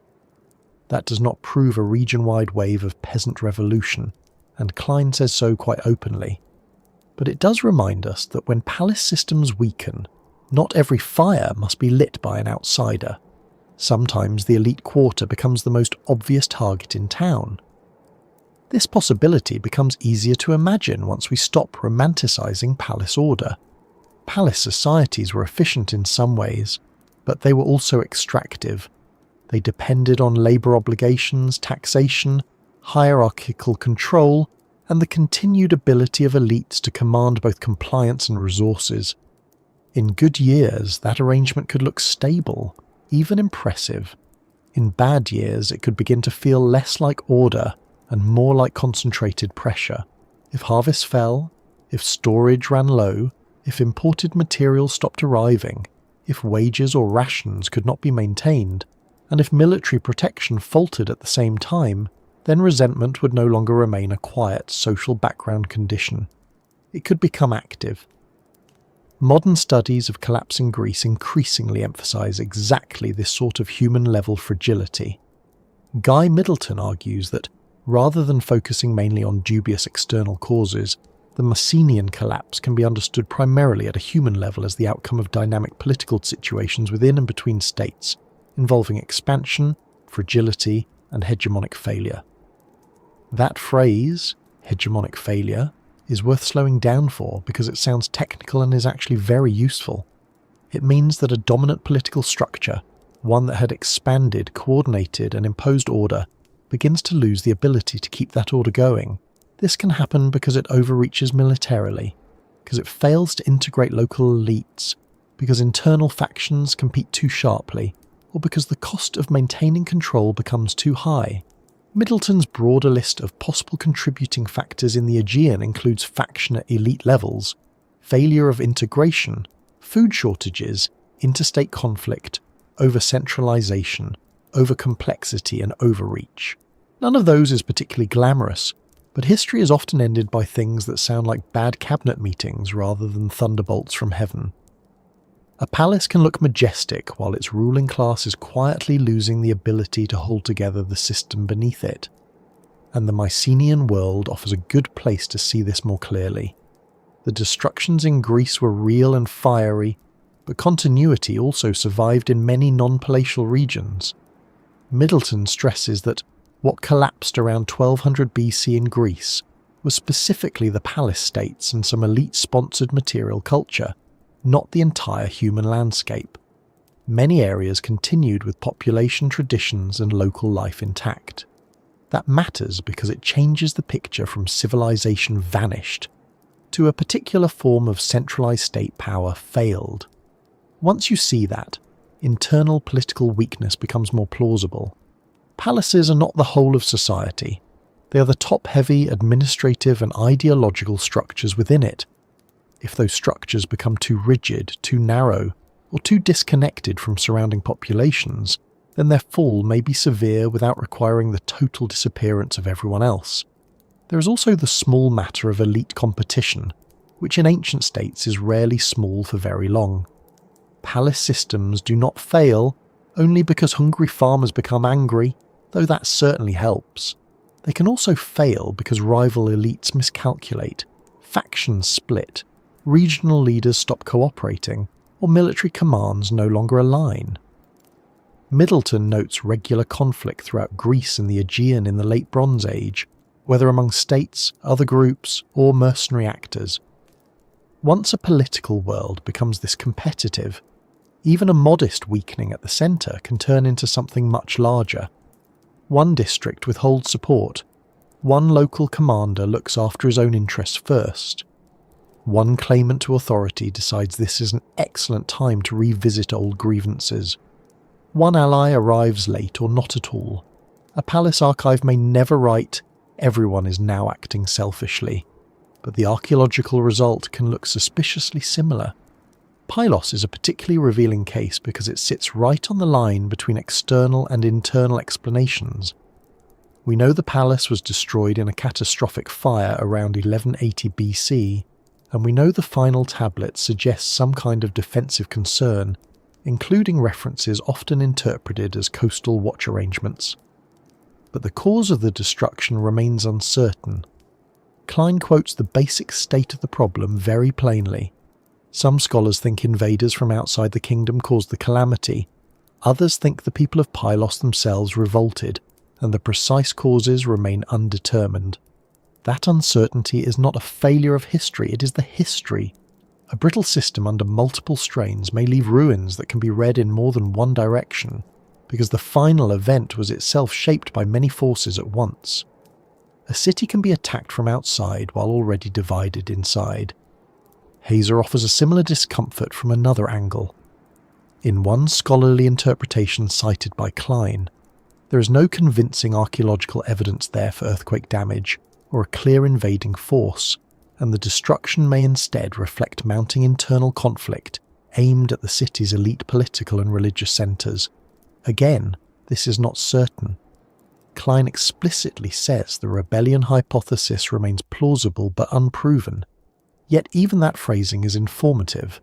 That does not prove a region-wide wave of peasant revolution, and Klein says so quite openly. But it does remind us that when palace systems weaken, not every fire must be lit by an outsider. Sometimes the elite quarter becomes the most obvious target in town. This possibility becomes easier to imagine once we stop romanticising palace order. Palace societies were efficient in some ways, but they were also extractive. They depended on labour obligations, taxation, hierarchical control, and the continued ability of elites to command both compliance and resources. In good years, that arrangement could look stable, even impressive. In bad years, it could begin to feel less like order and more like concentrated pressure. If harvests fell, if storage ran low, if imported materials stopped arriving, if wages or rations could not be maintained, and if military protection faltered at the same time, then resentment would no longer remain a quiet social background condition. It could become active. Modern studies of collapsing Greece increasingly emphasise exactly this sort of human-level fragility. Guy Middleton argues that, rather than focusing mainly on dubious external causes, the Mycenaean collapse can be understood primarily at a human level as the outcome of dynamic political situations within and between states, involving expansion, fragility, and hegemonic failure. That phrase, hegemonic failure, is worth slowing down for because it sounds technical and is actually very useful. It means that a dominant political structure, one that had expanded, coordinated, and imposed order, begins to lose the ability to keep that order going. This can happen because it overreaches militarily, because it fails to integrate local elites, because internal factions compete too sharply, or because the cost of maintaining control becomes too high. Middleton's broader list of possible contributing factors in the Aegean includes faction at elite levels, failure of integration, food shortages, interstate conflict, over-centralisation, over-complexity and overreach. None of those is particularly glamorous, but history is often ended by things that sound like bad cabinet meetings rather than thunderbolts from heaven. A palace can look majestic while its ruling class is quietly losing the ability to hold together the system beneath it. And the Mycenaean world offers a good place to see this more clearly. The destructions in Greece were real and fiery, but continuity also survived in many non-palatial regions. Middleton stresses that what collapsed around 1200 BC in Greece was specifically the palace states and some elite-sponsored material culture, not the entire human landscape. Many areas continued with population traditions and local life intact. That matters because it changes the picture from civilization vanished to a particular form of centralized state power failed. Once you see that, internal political weakness becomes more plausible. Palaces are not the whole of society. They are the top-heavy administrative and ideological structures within it. If those structures become too rigid, too narrow, or too disconnected from surrounding populations, then their fall may be severe without requiring the total disappearance of everyone else. There is also the small matter of elite competition, which in ancient states is rarely small for very long. Palace systems do not fail only because hungry farmers become angry, though that certainly helps. They can also fail because rival elites miscalculate, factions split, regional leaders stop cooperating, or military commands no longer align. Middleton notes regular conflict throughout Greece and the Aegean in the Late Bronze Age, whether among states, other groups, or mercenary actors. Once a political world becomes this competitive, even a modest weakening at the centre can turn into something much larger. One district withholds support. One local commander looks after his own interests first. One claimant to authority decides this is an excellent time to revisit old grievances. One ally arrives late or not at all. A palace archive may never write, "Everyone is now acting selfishly," but the archaeological result can look suspiciously similar. Pylos is a particularly revealing case because it sits right on the line between external and internal explanations. We know the palace was destroyed in a catastrophic fire around 1180 BC, and we know the final tablet suggests some kind of defensive concern, including references often interpreted as coastal watch arrangements. But the cause of the destruction remains uncertain. Klein quotes the basic state of the problem very plainly. Some scholars think invaders from outside the kingdom caused the calamity. Others think the people of Pylos themselves revolted, and the precise causes remain undetermined. That uncertainty is not a failure of history, it is the history. A brittle system under multiple strains may leave ruins that can be read in more than one direction, because the final event was itself shaped by many forces at once. A city can be attacked from outside while already divided inside. Hazer offers a similar discomfort from another angle. In one scholarly interpretation cited by Klein, there is no convincing archaeological evidence there for earthquake damage or a clear invading force, and the destruction may instead reflect mounting internal conflict aimed at the city's elite political and religious centres. Again, this is not certain. Klein explicitly says the rebellion hypothesis remains plausible but unproven, yet even that phrasing is informative.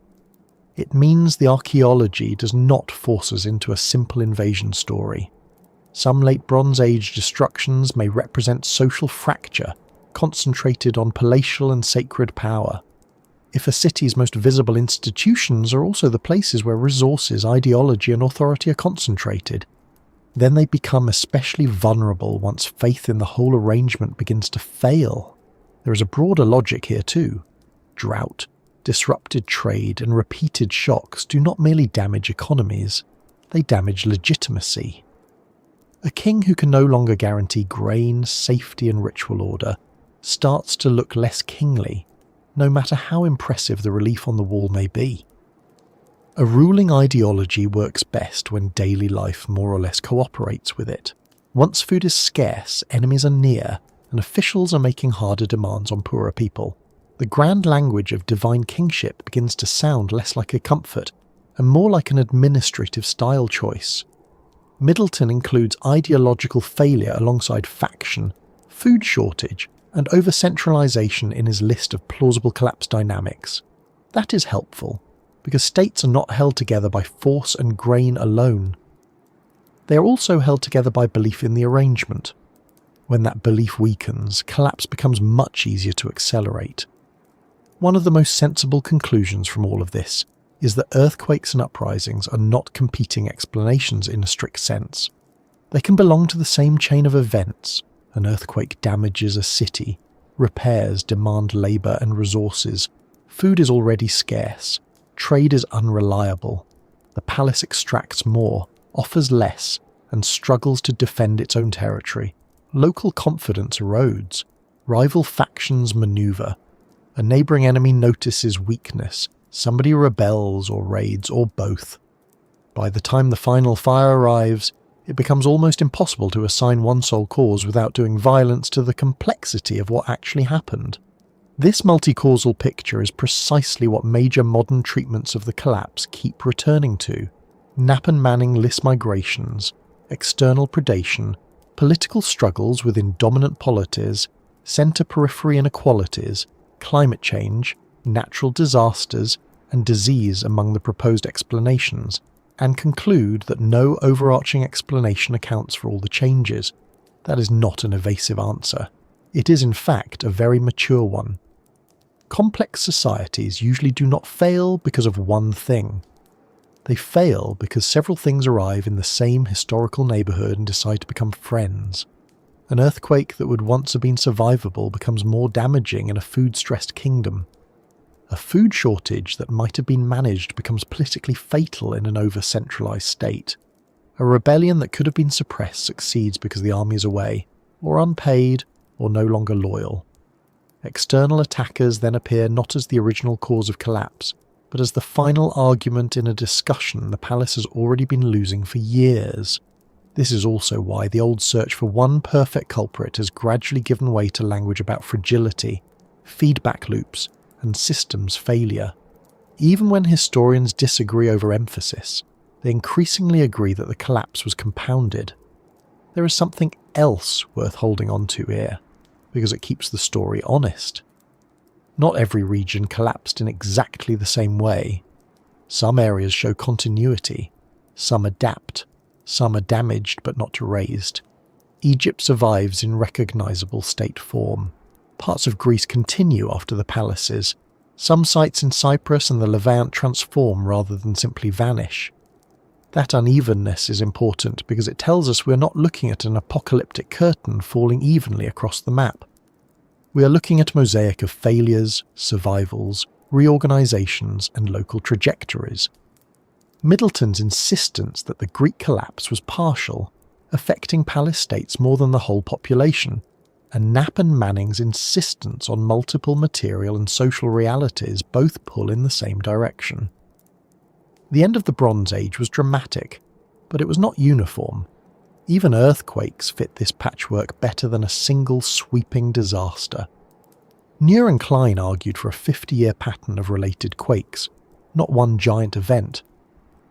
It means the archaeology does not force us into a simple invasion story. Some late Bronze Age destructions may represent social fracture, concentrated on palatial and sacred power. If a city's most visible institutions are also the places where resources, ideology and authority are concentrated, then they become especially vulnerable once faith in the whole arrangement begins to fail. There is a broader logic here too. Drought, disrupted trade and repeated shocks do not merely damage economies, they damage legitimacy. A king who can no longer guarantee grain, safety and ritual order starts to look less kingly, no matter how impressive the relief on the wall may be. A ruling ideology works best when daily life more or less cooperates with it. Once food is scarce, enemies are near, and officials are making harder demands on poorer people. The grand language of divine kingship begins to sound less like a comfort, and more like an administrative style choice. Middleton includes ideological failure alongside faction, food shortage, and over-centralisation in his list of plausible collapse dynamics. That is helpful, because states are not held together by force and grain alone. They are also held together by belief in the arrangement. When that belief weakens, collapse becomes much easier to accelerate. One of the most sensible conclusions from all of this is that earthquakes and uprisings are not competing explanations in a strict sense. They can belong to the same chain of events. An earthquake damages a city, repairs demand labour and resources, food is already scarce, trade is unreliable, the palace extracts more, offers less, and struggles to defend its own territory. Local confidence erodes, rival factions manoeuvre, a neighbouring enemy notices weakness, somebody rebels or raids or both. By the time the final fire arrives, it becomes almost impossible to assign one sole cause without doing violence to the complexity of what actually happened. This multi-causal picture is precisely what major modern treatments of the collapse keep returning to. Knapp and Manning list migrations, external predation, political struggles within dominant polities, centre-periphery inequalities, climate change, natural disasters, and disease among the proposed explanations. and conclude that no overarching explanation accounts for all the changes. That is not an evasive answer. It is in fact a very mature one. Complex societies usually do not fail because of one thing. They fail because several things arrive in the same historical neighbourhood and decide to become friends. An earthquake that would once have been survivable becomes more damaging in a food-stressed kingdom. A food shortage that might have been managed becomes politically fatal in an over-centralised state. A rebellion that could have been suppressed succeeds because the army is away, or unpaid, or no longer loyal. External attackers then appear not as the original cause of collapse, but as the final argument in a discussion the palace has already been losing for years. This is also why the old search for one perfect culprit has gradually given way to language about fragility, feedback loops, and systems failure. Even when historians disagree over emphasis, they increasingly agree that the collapse was compounded. There is something else worth holding on to here, because it keeps the story honest. Not every region collapsed in exactly the same way. Some areas show continuity, some adapt, some are damaged but not erased. Egypt survives in recognisable state form. Parts of Greece continue after the palaces. Some sites in Cyprus and the Levant transform rather than simply vanish. That unevenness is important because it tells us we're not looking at an apocalyptic curtain falling evenly across the map. We are looking at a mosaic of failures, survivals, reorganisations and local trajectories. Middleton's insistence that the Greek collapse was partial, affecting palace states more than the whole population, and Knapp and Manning's insistence on multiple material and social realities both pull in the same direction. The end of the Bronze Age was dramatic, but it was not uniform. Even earthquakes fit this patchwork better than a single sweeping disaster. Muir and Klein argued for a 50-year pattern of related quakes, not one giant event.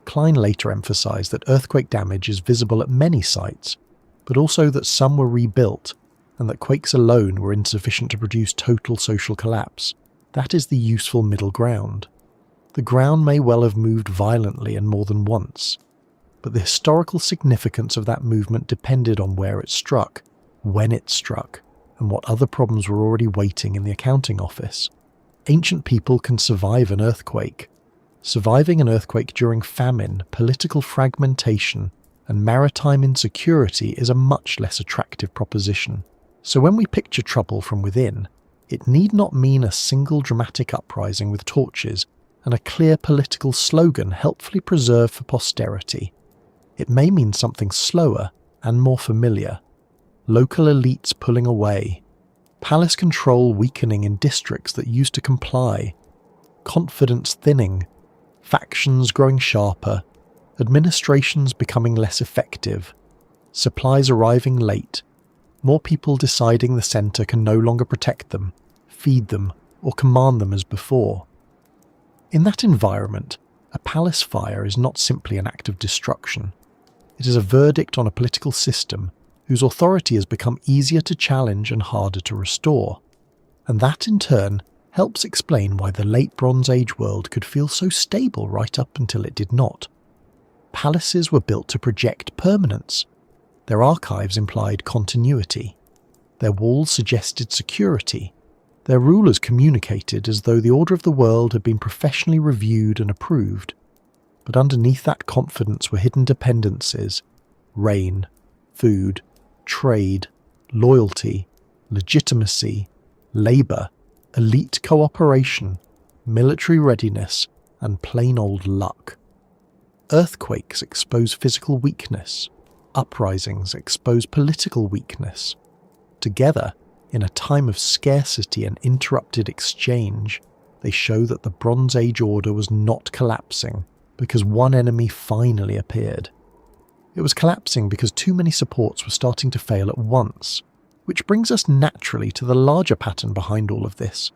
Klein later emphasised that earthquake damage is visible at many sites, but also that some were rebuilt, and that quakes alone were insufficient to produce total social collapse. That is the useful middle ground. The ground may well have moved violently and more than once, but the historical significance of that movement depended on where it struck, when it struck, and what other problems were already waiting in the accounting office. Ancient people can survive an earthquake. Surviving an earthquake during famine, political fragmentation, and maritime insecurity is a much less attractive proposition. So when we picture trouble from within, it need not mean a single dramatic uprising with torches and a clear political slogan helpfully preserved for posterity. It may mean something slower and more familiar. Local elites pulling away, palace control weakening in districts that used to comply, confidence thinning, factions growing sharper, administrations becoming less effective, supplies arriving late, more people deciding the centre can no longer protect them, feed them, or command them as before. In that environment, a palace fire is not simply an act of destruction. It is a verdict on a political system whose authority has become easier to challenge and harder to restore. And that in turn helps explain why the late Bronze Age world could feel so stable right up until it did not. Palaces were built to project permanence. Their archives implied continuity. Their walls suggested security. Their rulers communicated as though the order of the world had been professionally reviewed and approved. But underneath that confidence were hidden dependencies: rain, food, trade, loyalty, legitimacy, labour, elite cooperation, military readiness, and plain old luck. Earthquakes expose physical weakness. Uprisings expose political weakness. Together, in a time of scarcity and interrupted exchange, they show that the Bronze Age order was not collapsing because one enemy finally appeared. It was collapsing because too many supports were starting to fail at once, which brings us naturally to the larger pattern behind all of this.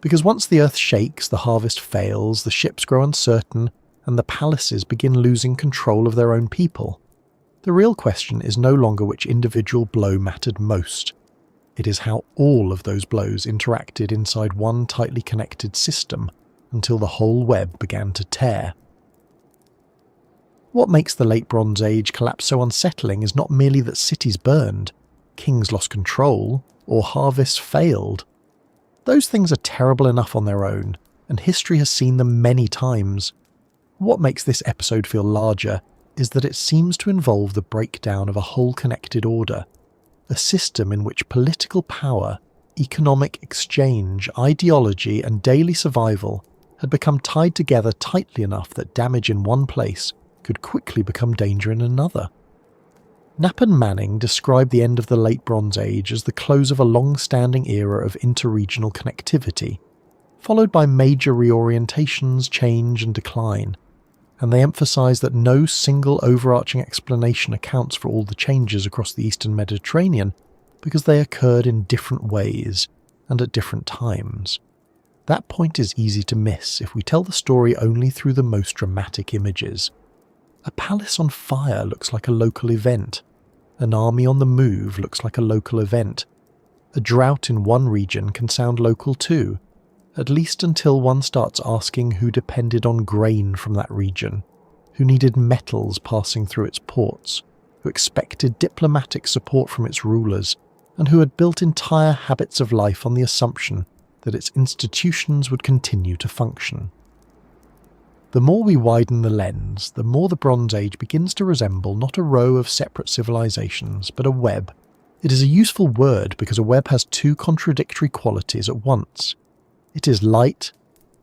Because once the earth shakes, the harvest fails, the ships grow uncertain, and the palaces begin losing control of their own people. The real question is no longer which individual blow mattered most. It is how all of those blows interacted inside one tightly connected system until the whole web began to tear. What makes the Late Bronze Age collapse so unsettling is not merely that cities burned, kings lost control, or harvests failed. Those things are terrible enough on their own, and history has seen them many times. What makes this episode feel larger is that it seems to involve the breakdown of a whole connected order, a system in which political power, economic exchange, ideology, and daily survival had become tied together tightly enough that damage in one place could quickly become danger in another. Knapp and Manning described the end of the Late Bronze Age as the close of a long-standing era of interregional connectivity, followed by major reorientations, change, and decline, and they emphasised that no single overarching explanation accounts for all the changes across the Eastern Mediterranean because they occurred in different ways and at different times. That point is easy to miss if we tell the story only through the most dramatic images. A palace on fire looks like a local event. An army on the move looks like a local event. A drought in one region can sound local too, at least until one starts asking who depended on grain from that region, who needed metals passing through its ports, who expected diplomatic support from its rulers, and who had built entire habits of life on the assumption that its institutions would continue to function. The more we widen the lens, the more the Bronze Age begins to resemble not a row of separate civilizations, but a web. It is a useful word because a web has two contradictory qualities at once. It is light,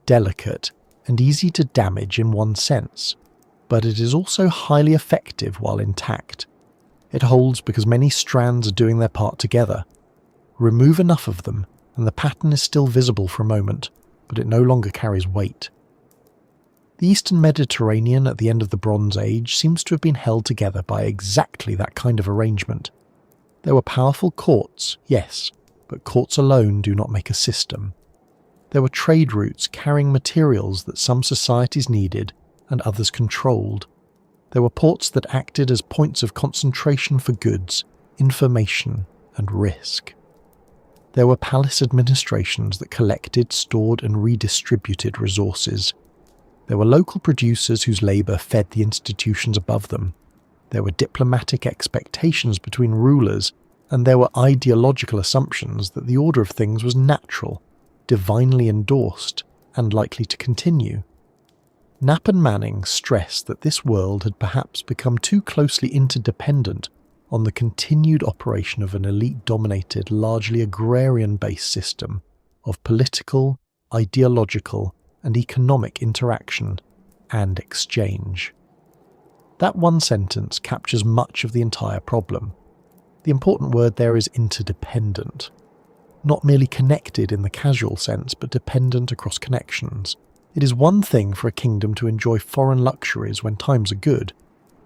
delicate, and easy to damage in one sense, but it is also highly effective while intact. It holds because many strands are doing their part together. Remove enough of them, and the pattern is still visible for a moment, but it no longer carries weight. The Eastern Mediterranean at the end of the Bronze Age seems to have been held together by exactly that kind of arrangement. There were powerful courts, yes, but courts alone do not make a system. There were trade routes carrying materials that some societies needed and others controlled. There were ports that acted as points of concentration for goods, information, and risk. There were palace administrations that collected, stored, and redistributed resources. There were local producers whose labour fed the institutions above them. There were diplomatic expectations between rulers, and there were ideological assumptions that the order of things was natural, divinely endorsed, and likely to continue. Knapp and Manning stressed that this world had perhaps become too closely interdependent on the continued operation of an elite-dominated, largely agrarian-based system of political, ideological, and economic interaction and exchange. That one sentence captures much of the entire problem. The important word there is interdependent. Not merely connected in the casual sense, but dependent across connections. It is one thing for a kingdom to enjoy foreign luxuries when times are good.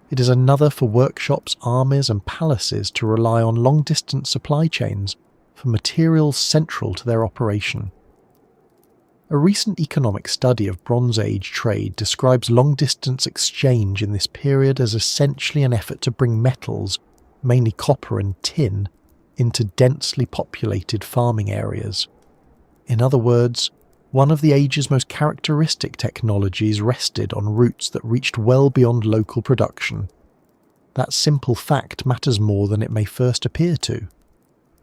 It is another for workshops, armies, and palaces to rely on long-distance supply chains for materials central to their operation. A recent economic study of Bronze Age trade describes long-distance exchange in this period as essentially an effort to bring metals, mainly copper and tin, into densely populated farming areas. In other words, one of the age's most characteristic technologies rested on routes that reached well beyond local production. That simple fact matters more than it may first appear to.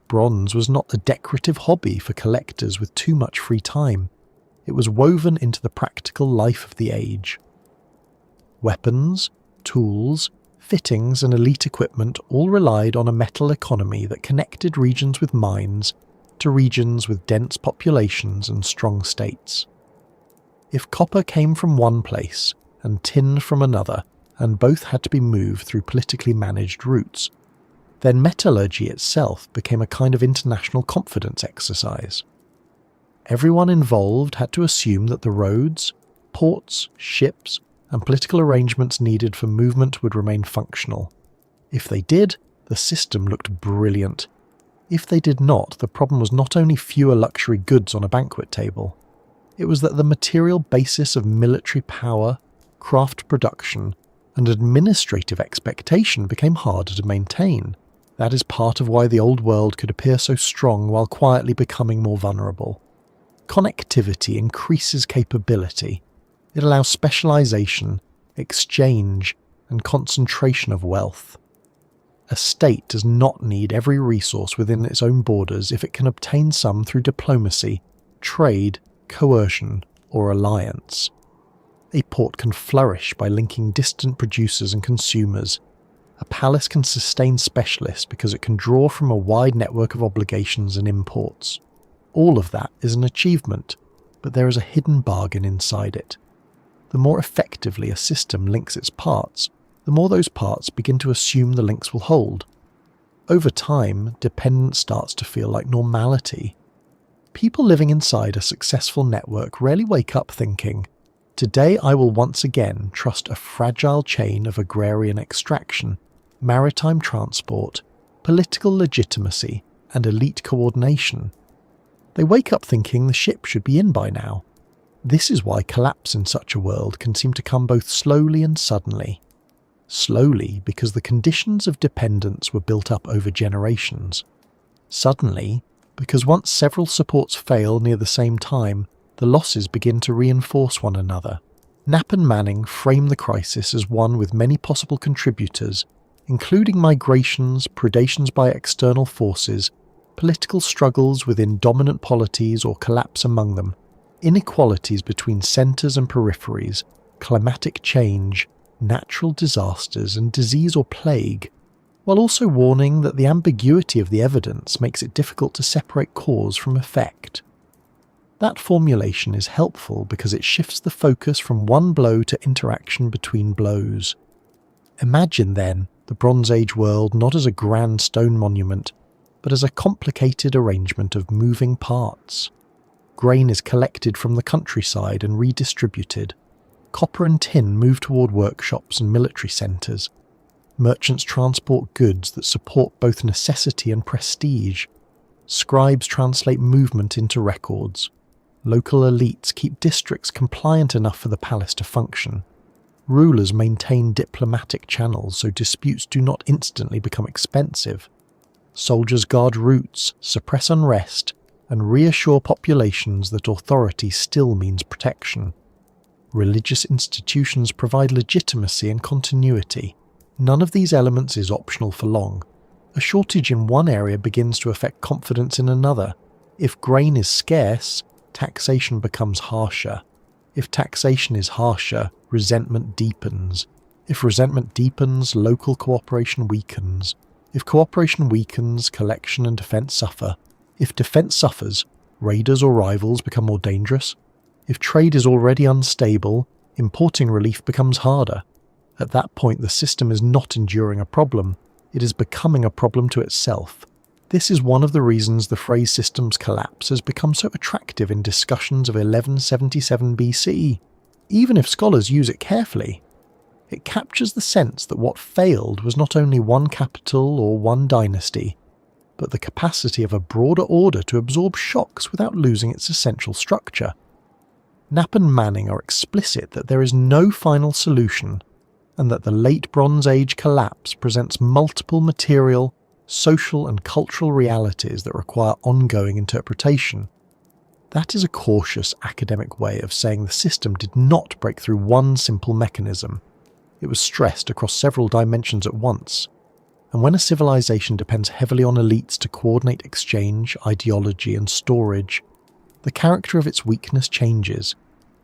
Bronze was not a decorative hobby for collectors with too much free time. It was woven into the practical life of the age. Weapons, tools, fittings, and elite equipment all relied on a metal economy that connected regions with mines to regions with dense populations and strong states. If copper came from one place and tin from another, and both had to be moved through politically managed routes, then metallurgy itself became a kind of international confidence exercise. Everyone involved had to assume that the roads, ports, ships, and political arrangements needed for movement would remain functional. If they did, the system looked brilliant. If they did not, the problem was not only fewer luxury goods on a banquet table, it was that the material basis of military power, craft production, and administrative expectation became harder to maintain. That is part of why the old world could appear so strong while quietly becoming more vulnerable. Connectivity increases capability. It allows specialization, exchange, and concentration of wealth. A state does not need every resource within its own borders if it can obtain some through diplomacy, trade, coercion, or alliance. A port can flourish by linking distant producers and consumers. A palace can sustain specialists because it can draw from a wide network of obligations and imports. All of that is an achievement, but there is a hidden bargain inside it. The more effectively a system links its parts, the more those parts begin to assume the links will hold. Over time, dependence starts to feel like normality. People living inside a successful network rarely wake up thinking, "Today I will once again trust a fragile chain of agrarian extraction, maritime transport, political legitimacy, and elite coordination." They wake up thinking the ship should be in by now. This is why collapse in such a world can seem to come both slowly and suddenly. Slowly because the conditions of dependence were built up over generations. Suddenly because once several supports fail near the same time, the losses begin to reinforce one another. Knapp and Manning frame the crisis as one with many possible contributors, including migrations, predations by external forces, political struggles within dominant polities or collapse among them, inequalities between centres and peripheries, climatic change, natural disasters and disease or plague, while also warning that the ambiguity of the evidence makes it difficult to separate cause from effect. That formulation is helpful because it shifts the focus from one blow to interaction between blows. Imagine then the Bronze Age world not as a grand stone monument, but as a complicated arrangement of moving parts. Grain is collected from the countryside and redistributed. Copper and tin move toward workshops and military centres. Merchants transport goods that support both necessity and prestige. Scribes translate movement into records. Local elites keep districts compliant enough for the palace to function. Rulers maintain diplomatic channels so disputes do not instantly become expensive. Soldiers guard routes, suppress unrest, and reassure populations that authority still means protection. Religious institutions provide legitimacy and continuity. None of these elements is optional for long. A shortage in one area begins to affect confidence in another. If grain is scarce, taxation becomes harsher. If taxation is harsher, resentment deepens. If resentment deepens, local cooperation weakens. If cooperation weakens, collection and defence suffer. If defence suffers, raiders or rivals become more dangerous. If trade is already unstable, importing relief becomes harder. At that point, the system is not enduring a problem, it is becoming a problem to itself. This is one of the reasons the phrase systems collapse has become so attractive in discussions of 1177 BC, even if scholars use it carefully. It captures the sense that what failed was not only one capital or one dynasty, but the capacity of a broader order to absorb shocks without losing its essential structure. Knapp and Manning are explicit that there is no final solution, and that the late Bronze Age collapse presents multiple material, social and cultural realities that require ongoing interpretation. That is a cautious academic way of saying the system did not break through one simple mechanism. It was stressed across several dimensions at once. And when a civilization depends heavily on elites to coordinate exchange, ideology and storage, the character of its weakness changes.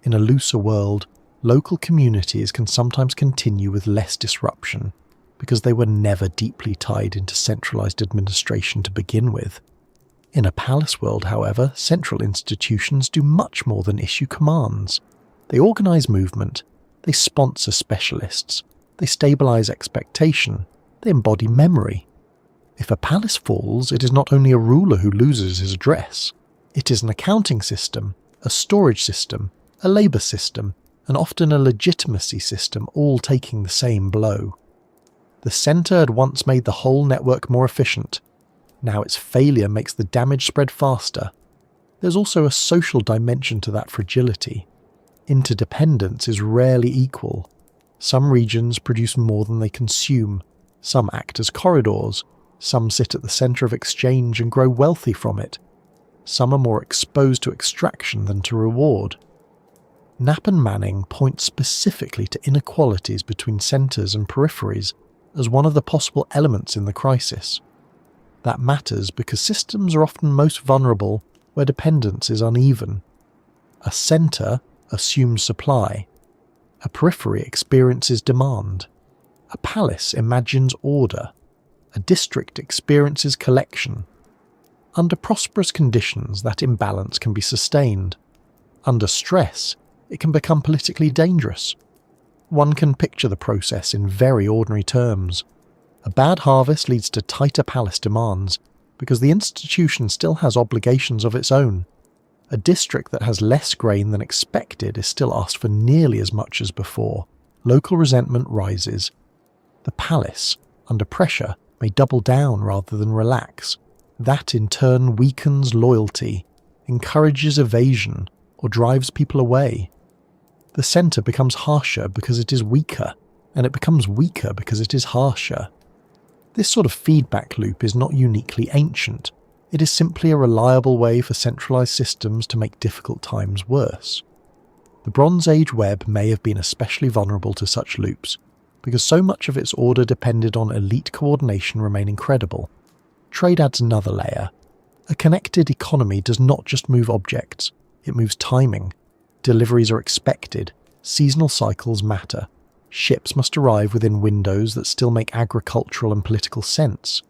In a looser world, local communities can sometimes continue with less disruption, because they were never deeply tied into centralized administration to begin with. In a palace world, however, central institutions do much more than issue commands. They organize movement, they sponsor specialists, they stabilize expectation, they embody memory. If a palace falls, it is not only a ruler who loses his address. It is an accounting system, a storage system, a labour system, and often a legitimacy system, all taking the same blow. The centre had once made the whole network more efficient. Now its failure makes the damage spread faster. There's also a social dimension to that fragility. Interdependence is rarely equal. Some regions produce more than they consume. Some act as corridors. Some sit at the centre of exchange and grow wealthy from it. Some are more exposed to extraction than to reward. Knapp and Manning point specifically to inequalities between centres and peripheries as one of the possible elements in the crisis. That matters because systems are often most vulnerable where dependence is uneven. A centre assumes supply. A periphery experiences demand. A palace imagines order. A district experiences collection. Under prosperous conditions, that imbalance can be sustained. Under stress, it can become politically dangerous. One can picture the process in very ordinary terms. A bad harvest leads to tighter palace demands because the institution still has obligations of its own. A district that has less grain than expected is still asked for nearly as much as before. Local resentment rises. The palace, under pressure, may double down rather than relax. That in turn weakens loyalty, encourages evasion, or drives people away. The centre becomes harsher because it is weaker, and it becomes weaker because it is harsher. This sort of feedback loop is not uniquely ancient. It is simply a reliable way for centralised systems to make difficult times worse. The Bronze Age web may have been especially vulnerable to such loops, because so much of its order depended on elite coordination remaining credible. Trade adds another layer. A connected economy does not just move objects, it moves timing. Deliveries are expected, seasonal cycles matter. Ships must arrive within windows that still make agricultural and political sense.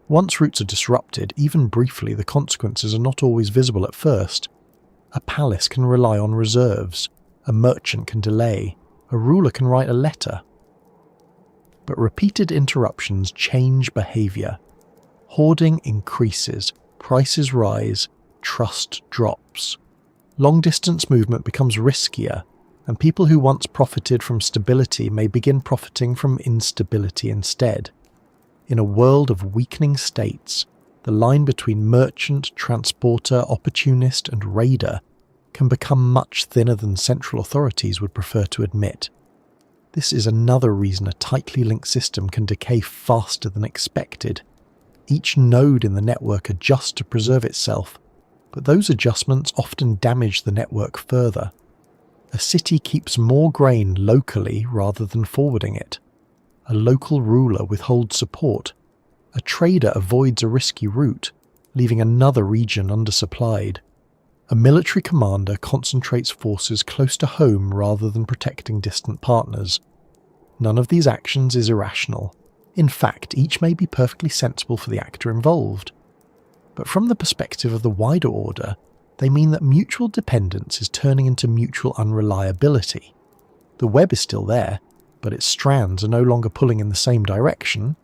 Once routes are disrupted, even briefly, the consequences are not always visible at first. A palace can rely on reserves, a merchant can delay, a ruler can write a letter. But repeated interruptions change behaviour. Hoarding increases, prices rise, trust drops. Long-distance movement becomes riskier, and people who once profited from stability may begin profiting from instability instead. In a world of weakening states, the line between merchant, transporter, opportunist and raider can become much thinner than central authorities would prefer to admit. This is another reason a tightly linked system can decay faster than expected. Each node in the network adjusts to preserve itself, but those adjustments often damage the network further. A city keeps more grain locally rather than forwarding it. A local ruler withholds support. A trader avoids a risky route, leaving another region undersupplied. A military commander concentrates forces close to home rather than protecting distant partners. None of these actions is irrational. In fact, each may be perfectly sensible for the actor involved. But from the perspective of the wider order, they mean that mutual dependence is turning into mutual unreliability. The web is still there, but its strands are no longer pulling in the same direction.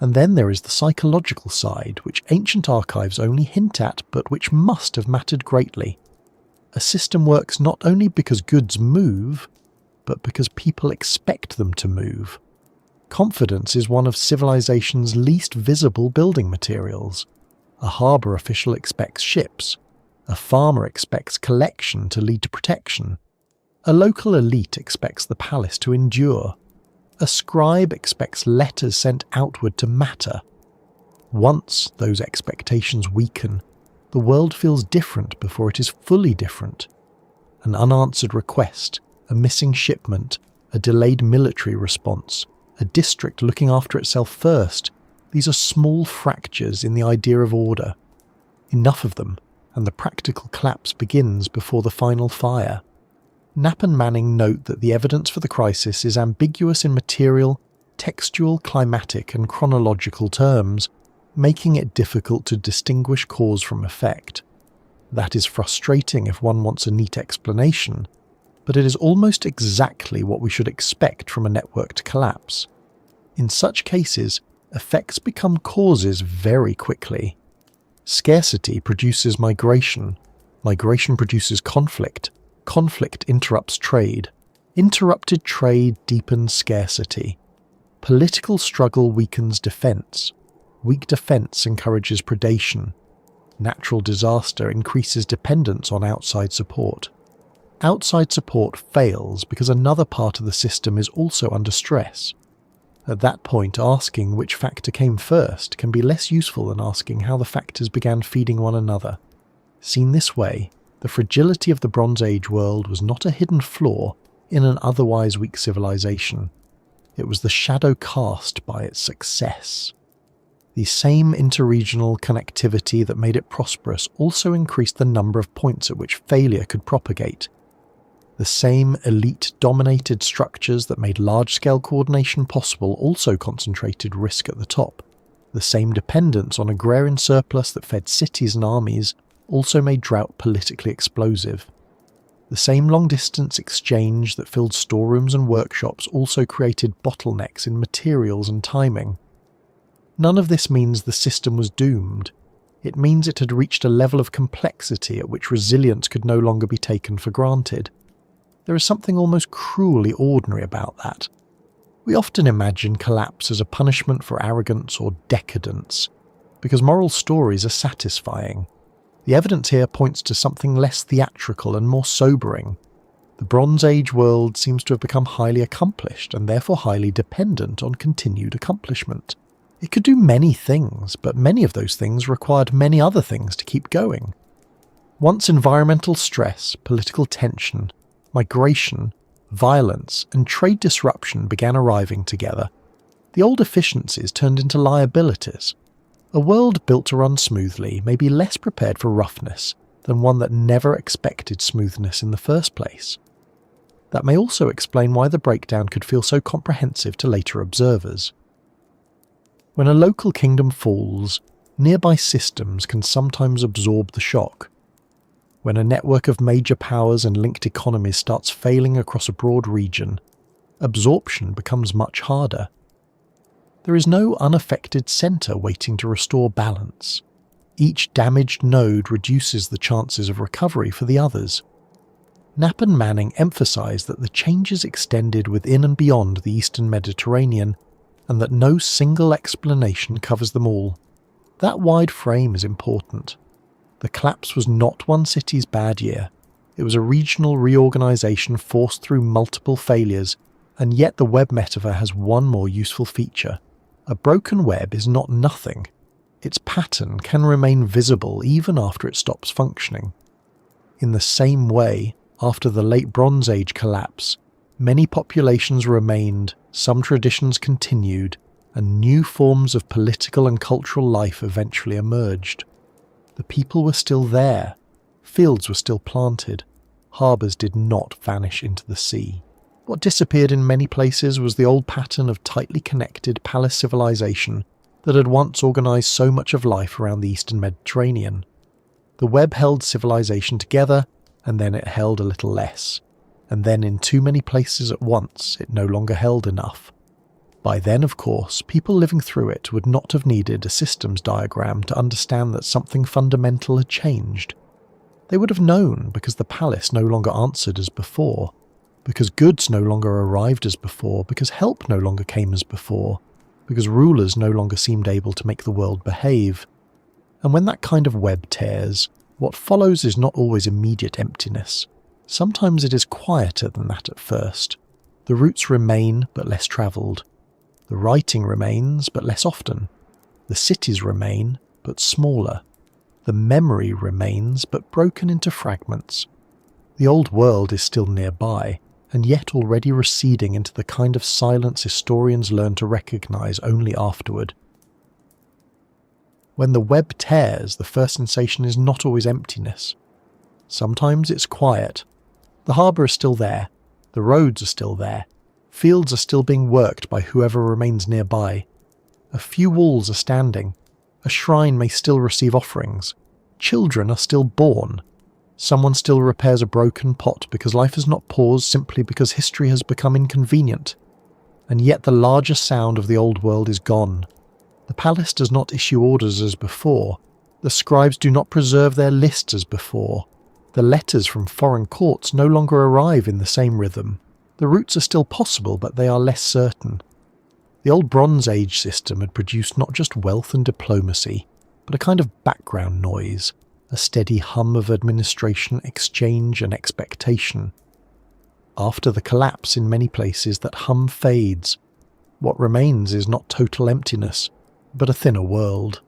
And then there is the psychological side, which ancient archives only hint at, but which must have mattered greatly. A system works not only because goods move, but because people expect them to move. Confidence is one of civilization's least visible building materials. A harbour official expects ships. A farmer expects collection to lead to protection. A local elite expects the palace to endure. A scribe expects letters sent outward to matter. Once those expectations weaken, the world feels different before it is fully different. An unanswered request, a missing shipment, a delayed military response, a district looking after itself first, these are small fractures in the idea of order. Enough of them, and the practical collapse begins before the final fire. Knapp and Manning note that the evidence for the crisis is ambiguous in material, textual, climatic and chronological terms, making it difficult to distinguish cause from effect. That is frustrating if one wants a neat explanation, but it is almost exactly what we should expect from a networked collapse. In such cases, effects become causes very quickly. Scarcity produces migration. Migration produces conflict. Conflict interrupts trade. Interrupted trade deepens scarcity. Political struggle weakens defence. Weak defence encourages predation. Natural disaster increases dependence on outside support. Outside support fails because another part of the system is also under stress. At that point, asking which factor came first can be less useful than asking how the factors began feeding one another. Seen this way, The fragility of the Bronze Age world was not a hidden flaw in an otherwise weak civilization. It was the shadow cast by its success. The same interregional connectivity that made it prosperous also increased the number of points at which failure could propagate. The same elite-dominated structures that made large-scale coordination possible also concentrated risk at the top. The same dependence on agrarian surplus that fed cities and armies also made drought politically explosive. The same long-distance exchange that filled storerooms and workshops also created bottlenecks in materials and timing. None of this means the system was doomed. It means it had reached a level of complexity at which resilience could no longer be taken for granted. There is something almost cruelly ordinary about that. We often imagine collapse as a punishment for arrogance or decadence, because moral stories are satisfying. The evidence here points to something less theatrical and more sobering. The Bronze Age world seems to have become highly accomplished and therefore highly dependent on continued accomplishment. It could do many things, but many of those things required many other things to keep going. Once environmental stress, political tension, migration, violence, and trade disruption began arriving together, the old efficiencies turned into liabilities. A world built to run smoothly may be less prepared for roughness than one that never expected smoothness in the first place. That may also explain why the breakdown could feel so comprehensive to later observers. When a local kingdom falls, nearby systems can sometimes absorb the shock. When a network of major powers and linked economies starts failing across a broad region, absorption becomes much harder. There is no unaffected centre waiting to restore balance. Each damaged node reduces the chances of recovery for the others. Knapp and Manning emphasise that the changes extended within and beyond the Eastern Mediterranean, and that no single explanation covers them all. That wide frame is important. The collapse was not one city's bad year. It was a regional reorganisation forced through multiple failures, and yet the web metaphor has one more useful feature. A broken web is not nothing. Its pattern can remain visible even after it stops functioning. In the same way, after the late Bronze Age collapse, many populations remained, some traditions continued, and new forms of political and cultural life eventually emerged. The people were still there, fields were still planted, harbours did not vanish into the sea. What disappeared in many places was the old pattern of tightly connected palace civilization that had once organised so much of life around the Eastern Mediterranean. The web held civilization together, and then it held a little less, and then in too many places at once it no longer held enough. By then, of course, people living through it would not have needed a systems diagram to understand that something fundamental had changed. They would have known because the palace no longer answered as before, because goods no longer arrived as before, because help no longer came as before, because rulers no longer seemed able to make the world behave. And when that kind of web tears, what follows is not always immediate emptiness. Sometimes it is quieter than that at first. The routes remain, but less travelled. The writing remains, but less often. The cities remain, but smaller. The memory remains, but broken into fragments. The old world is still nearby, and yet already receding into the kind of silence historians learn to recognise only afterward. When the web tears, the first sensation is not always emptiness. Sometimes it's quiet. The harbour is still there. The roads are still there. Fields are still being worked by whoever remains nearby. A few walls are standing. A shrine may still receive offerings. Children are still born. Someone still repairs a broken pot because life has not paused simply because history has become inconvenient. And yet the larger sound of the old world is gone. The palace does not issue orders as before. The scribes do not preserve their lists as before. The letters from foreign courts no longer arrive in the same rhythm. The routes are still possible, but they are less certain. The old Bronze Age system had produced not just wealth and diplomacy, but a kind of background noise, a steady hum of administration, exchange and expectation. After the collapse in many places, that hum fades. What remains is not total emptiness, but a thinner world.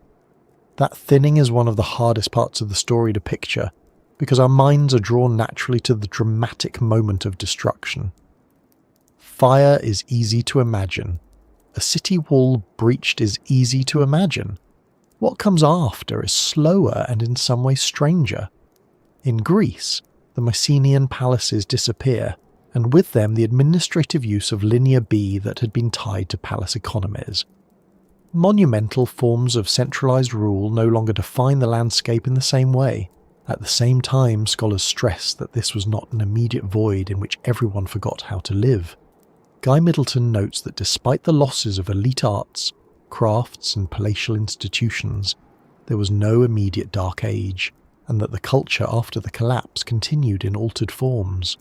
That thinning is one of the hardest parts of the story to picture, because our minds are drawn naturally to the dramatic moment of destruction. Fire is easy to imagine. A city wall breached is easy to imagine. What comes after is slower and in some ways stranger. In Greece, the Mycenaean palaces disappear, and with them the administrative use of linear B that had been tied to palace economies. Monumental forms of centralised rule no longer define the landscape in the same way. At the same time, scholars stress that this was not an immediate void in which everyone forgot how to live. Guy Middleton notes that despite the losses of elite arts, crafts and palatial institutions, there was no immediate dark age, and that the culture after the collapse continued in altered forms.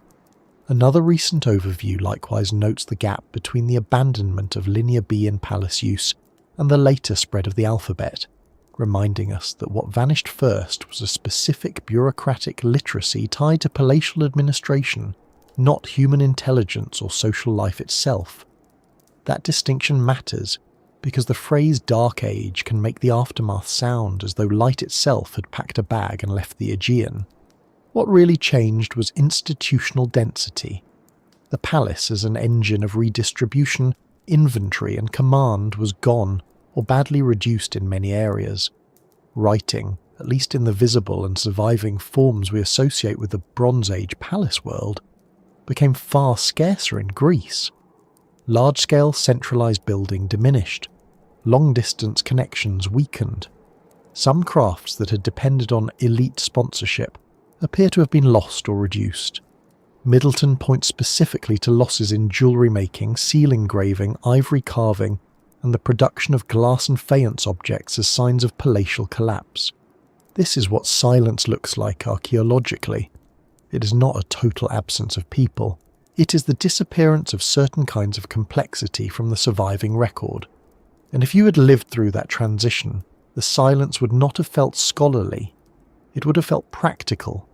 Another recent overview likewise notes the gap between the abandonment of linear B in palace use and the later spread of the alphabet, reminding us that what vanished first was a specific bureaucratic literacy tied to palatial administration, not human intelligence or social life itself. That distinction matters because the phrase Dark Age can make the aftermath sound as though light itself had packed a bag and left the Aegean. What really changed was institutional density. The palace as an engine of redistribution, inventory and command was gone or badly reduced in many areas. Writing, at least in the visible and surviving forms we associate with the Bronze Age palace world, became far scarcer in Greece. Large-scale centralised building diminished. Long-distance connections weakened. Some crafts that had depended on elite sponsorship appear to have been lost or reduced. Middleton points specifically to losses in jewellery making, seal engraving, ivory carving, and the production of glass and faience objects as signs of palatial collapse. This is what silence looks like archaeologically. It is not a total absence of people. It is the disappearance of certain kinds of complexity from the surviving record. And if you had lived through that transition, the silence would not have felt scholarly. It would have felt practical.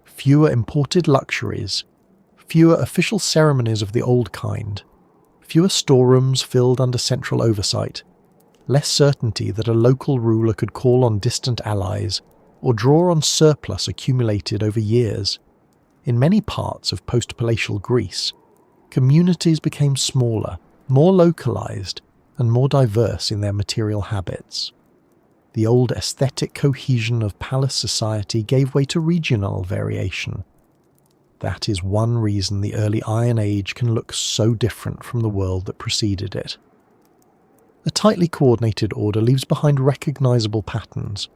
Fewer imported luxuries, fewer official ceremonies of the old kind, fewer storerooms filled under central oversight, less certainty that a local ruler could call on distant allies or draw on surplus accumulated over years. In many parts of post-palatial Greece, communities became smaller, more localised, and more diverse in their material habits. The old aesthetic cohesion of palace society gave way to regional variation. That is one reason the early Iron Age can look so different from the world that preceded it. A tightly coordinated order leaves behind recognisable patterns.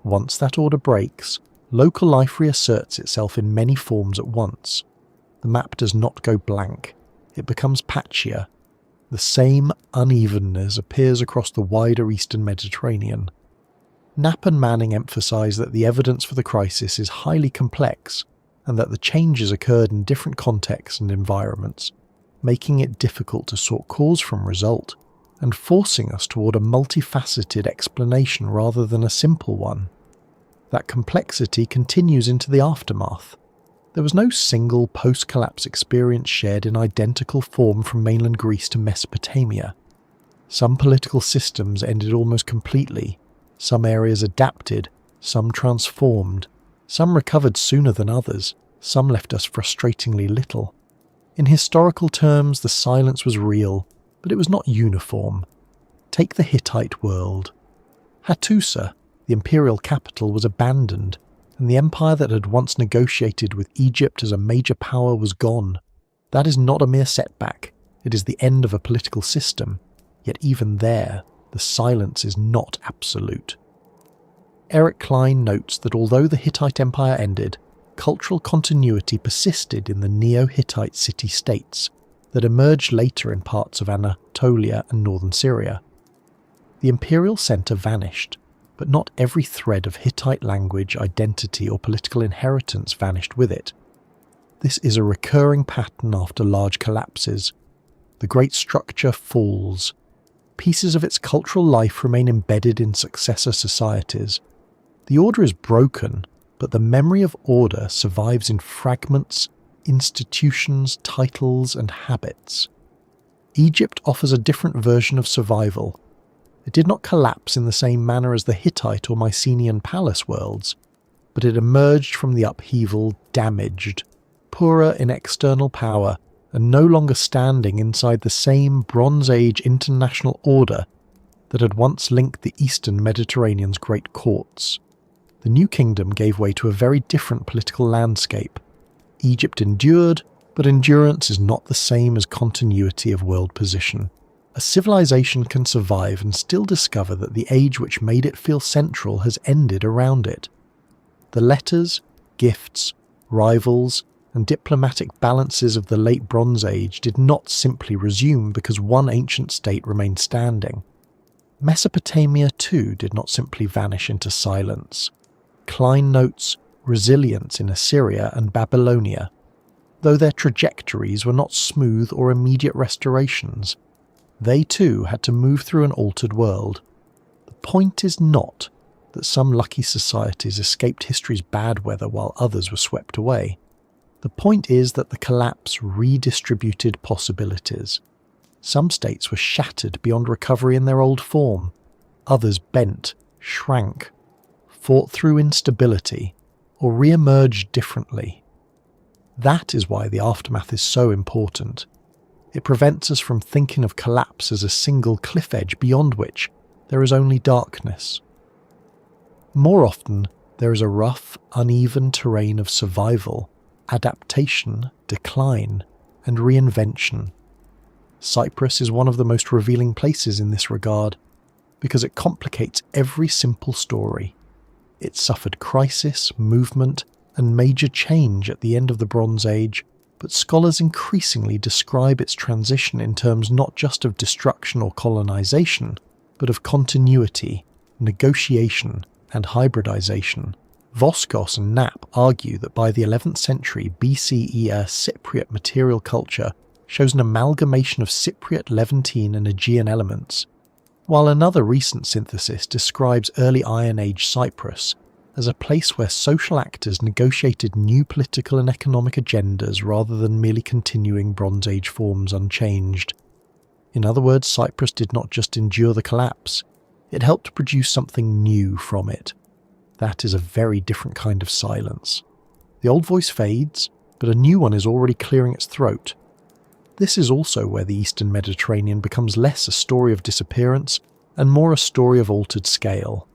Once that order breaks, local life reasserts itself in many forms at once. The map does not go blank, it becomes patchier. The same unevenness appears across the wider eastern Mediterranean. Knapp and Manning emphasise that the evidence for the crisis is highly complex and that the changes occurred in different contexts and environments, making it difficult to sort cause from result and forcing us toward a multifaceted explanation rather than a simple one. That complexity continues into the aftermath. There was no single post-collapse experience shared in identical form from mainland Greece to Mesopotamia. Some political systems ended almost completely, some areas adapted, some transformed, some recovered sooner than others, some left us frustratingly little. In historical terms, the silence was real, but it was not uniform. Take the Hittite world. Hattusa, the imperial capital, was abandoned, and the empire that had once negotiated with Egypt as a major power was gone. That is not a mere setback, it is the end of a political system, yet even there, the silence is not absolute. Eric Klein notes that although the Hittite Empire ended, cultural continuity persisted in the Neo-Hittite city-states that emerged later in parts of Anatolia and northern Syria. The imperial centre vanished, but not every thread of Hittite language, identity or political inheritance vanished with it. This is a recurring pattern after large collapses. The great structure falls. Pieces of its cultural life remain embedded in successor societies. The order is broken, but the memory of order survives in fragments, institutions, titles, and habits. Egypt offers a different version of survival. It did not collapse in the same manner as the Hittite or Mycenaean palace worlds. but it emerged from the upheaval damaged, poorer in external power, and no longer standing inside the same Bronze Age international order that had once linked the eastern Mediterranean's great courts. The new kingdom gave way to a very different political landscape. Egypt endured, but endurance is not the same as continuity of world position. A civilization can survive and still discover that the age which made it feel central has ended around it. The letters, gifts, rivals, and diplomatic balances of the late Bronze Age did not simply resume because one ancient state remained standing. Mesopotamia too did not simply vanish into silence. Klein notes resilience in Assyria and Babylonia, though their trajectories were not smooth or immediate restorations. They too had to move through an altered world. The point is not that some lucky societies escaped history's bad weather while others were swept away. The point is that the collapse redistributed possibilities. Some states were shattered beyond recovery in their old form. Others bent, shrank, fought through instability, or re-emerged differently. That is why the aftermath is so important. It prevents us from thinking of collapse as a single cliff edge beyond which there is only darkness. More often, there is a rough, uneven terrain of survival, adaptation, decline, and reinvention. Cyprus is one of the most revealing places in this regard, because it complicates every simple story. It suffered crisis, movement, and major change at the end of the Bronze Age, but scholars increasingly describe its transition in terms not just of destruction or colonization, but of continuity, negotiation, and hybridization. Voskos and Knapp argue that by the 11th century BCE, Cypriot material culture shows an amalgamation of Cypriot, Levantine, and Aegean elements, while another recent synthesis describes early Iron Age Cyprus as a place where social actors negotiated new political and economic agendas rather than merely continuing Bronze Age forms unchanged. In other words, Cyprus did not just endure the collapse, it helped produce something new from it. That is a very different kind of silence. The old voice fades, but a new one is already clearing its throat. This is also where the Eastern Mediterranean becomes less a story of disappearance and more a story of altered scale.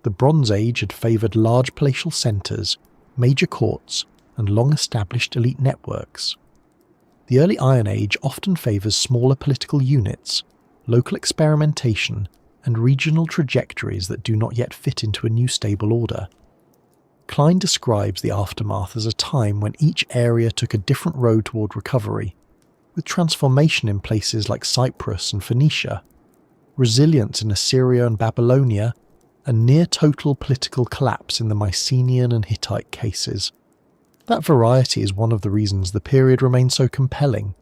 The Bronze Age had favoured large palatial centres, major courts, and long-established elite networks. The early Iron Age often favours smaller political units, local experimentation, and regional trajectories that do not yet fit into a new stable order. Klein describes the aftermath as a time when each area took a different road toward recovery, with transformation in places like Cyprus and Phoenicia, resilience in Assyria and Babylonia, and near-total political collapse in the Mycenaean and Hittite cases. That variety is one of the reasons the period remains so compelling.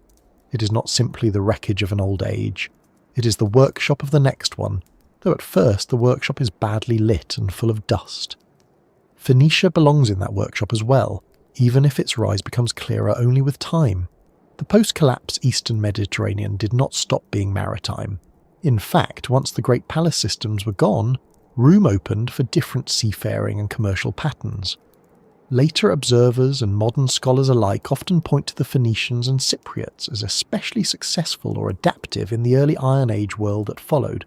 It is not simply the wreckage of an old age, it is the workshop of the next one, though at first the workshop is badly lit and full of dust. Phoenicia belongs in that workshop as well, even if its rise becomes clearer only with time. The post-collapse Eastern Mediterranean did not stop being maritime. In fact, once the great palace systems were gone, room opened for different seafaring and commercial patterns. Later observers and modern scholars alike often point to the Phoenicians and Cypriots as especially successful or adaptive in the early Iron Age world that followed.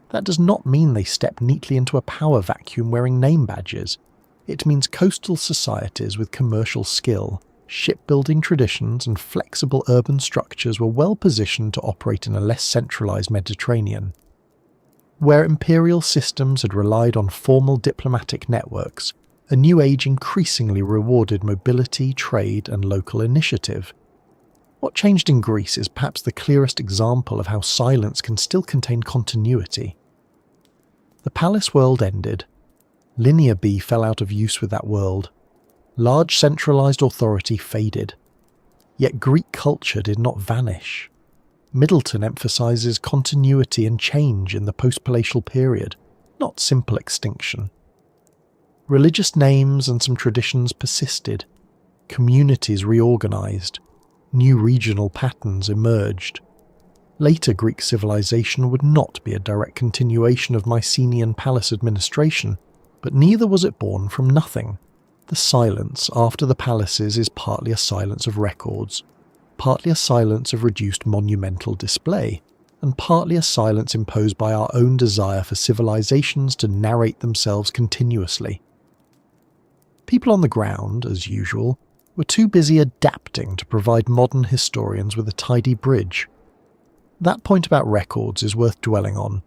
That does not mean they stepped neatly into a power vacuum wearing name badges. It means coastal societies with commercial skill, shipbuilding traditions, and flexible urban structures were well positioned to operate in a less centralised Mediterranean. Where imperial systems had relied on formal diplomatic networks, a new age increasingly rewarded mobility, trade, and local initiative. What changed in Greece is perhaps the clearest example of how silence can still contain continuity. The palace world ended. Linear B fell out of use with that world. Large centralised authority faded. Yet Greek culture did not vanish. Middleton emphasises continuity and change in the post-palatial period, not simple extinction. Religious names and some traditions persisted. Communities reorganised. New regional patterns emerged. Later Greek civilization would not be a direct continuation of Mycenaean palace administration, But neither was it born from nothing. The silence after the palaces is partly a silence of records, partly a silence of reduced monumental display, and partly a silence imposed by our own desire for civilizations to narrate themselves continuously. People on the ground, as usual, were too busy adapting to provide modern historians with a tidy bridge. That point about records is worth dwelling on.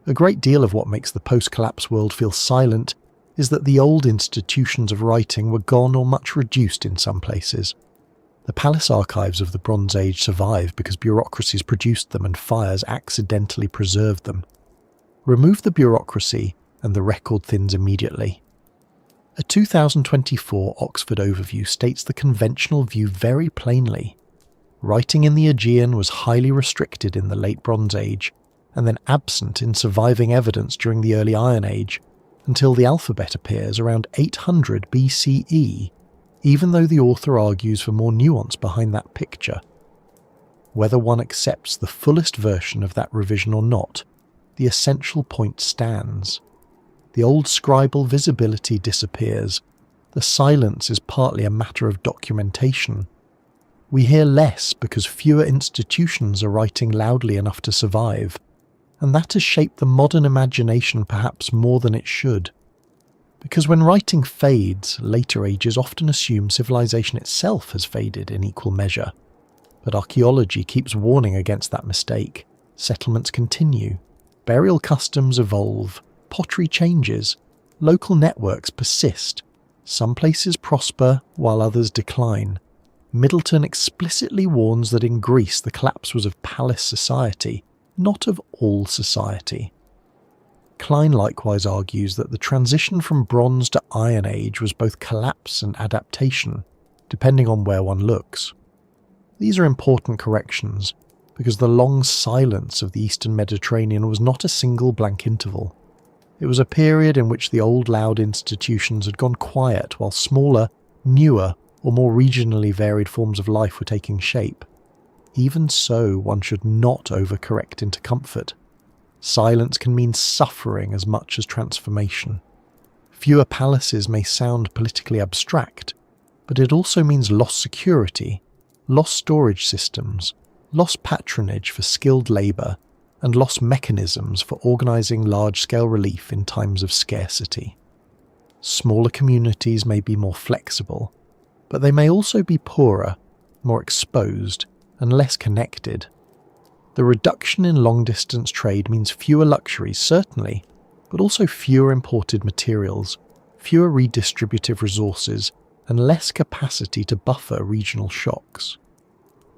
A great deal of what makes the post-collapse world feel silent is that the old institutions of writing were gone or much reduced in some places. The palace archives of the Bronze Age survive because bureaucracies produced them and fires accidentally preserved them. Remove the bureaucracy and the record thins immediately. A 2024 Oxford overview states the conventional view very plainly. Writing in the Aegean was highly restricted in the late Bronze Age, and then absent in surviving evidence during the early Iron Age, until the alphabet appears around 800 BCE, even though the author argues for more nuance behind that picture. Whether one accepts the fullest version of that revision or not, the essential point stands. The old scribal visibility disappears. The silence is partly a matter of documentation. We hear less because fewer institutions are writing loudly enough to survive, and that has shaped the modern imagination perhaps more than it should. Because when writing fades, later ages often assume civilization itself has faded in equal measure. But archaeology keeps warning against that mistake. Settlements continue. Burial customs evolve. Pottery changes. Local networks persist. Some places prosper while others decline. Middleton explicitly warns that in Greece the collapse was of palace society, not of all society. Klein likewise argues that the transition from Bronze to Iron Age was both collapse and adaptation, depending on where one looks. These are important corrections, because the long silence of the Eastern Mediterranean was not a single blank interval. It was a period in which the old loud institutions had gone quiet while smaller, newer, or more regionally varied forms of life were taking shape. Even so, one should not overcorrect into comfort. Silence can mean suffering as much as transformation. Fewer palaces may sound politically abstract, but it also means lost security, lost storage systems, lost patronage for skilled labour, and lost mechanisms for organising large-scale relief in times of scarcity. Smaller communities may be more flexible, but they may also be poorer, more exposed, and less connected. The reduction in long-distance trade means fewer luxuries, certainly, but also fewer imported materials, fewer redistributive resources, and less capacity to buffer regional shocks.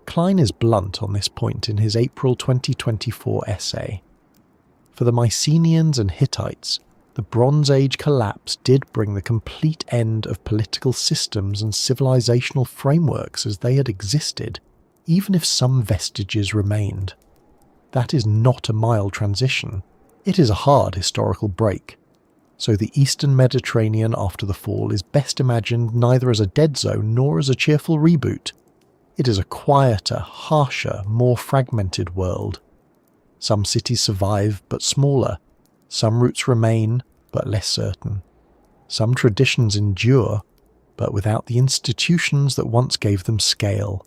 Klein is blunt on this point in his April 2024 essay. For the Mycenaeans and Hittites, the Bronze Age collapse did bring the complete end of political systems and civilizational frameworks as they had existed, even if some vestiges remained. That is not a mild transition. It is a hard historical break. So the Eastern Mediterranean after the fall is best imagined neither as a dead zone nor as a cheerful reboot. It is a quieter, harsher, more fragmented world. Some cities survive, but smaller. Some roots remain, but less certain. Some traditions endure, but without the institutions that once gave them scale.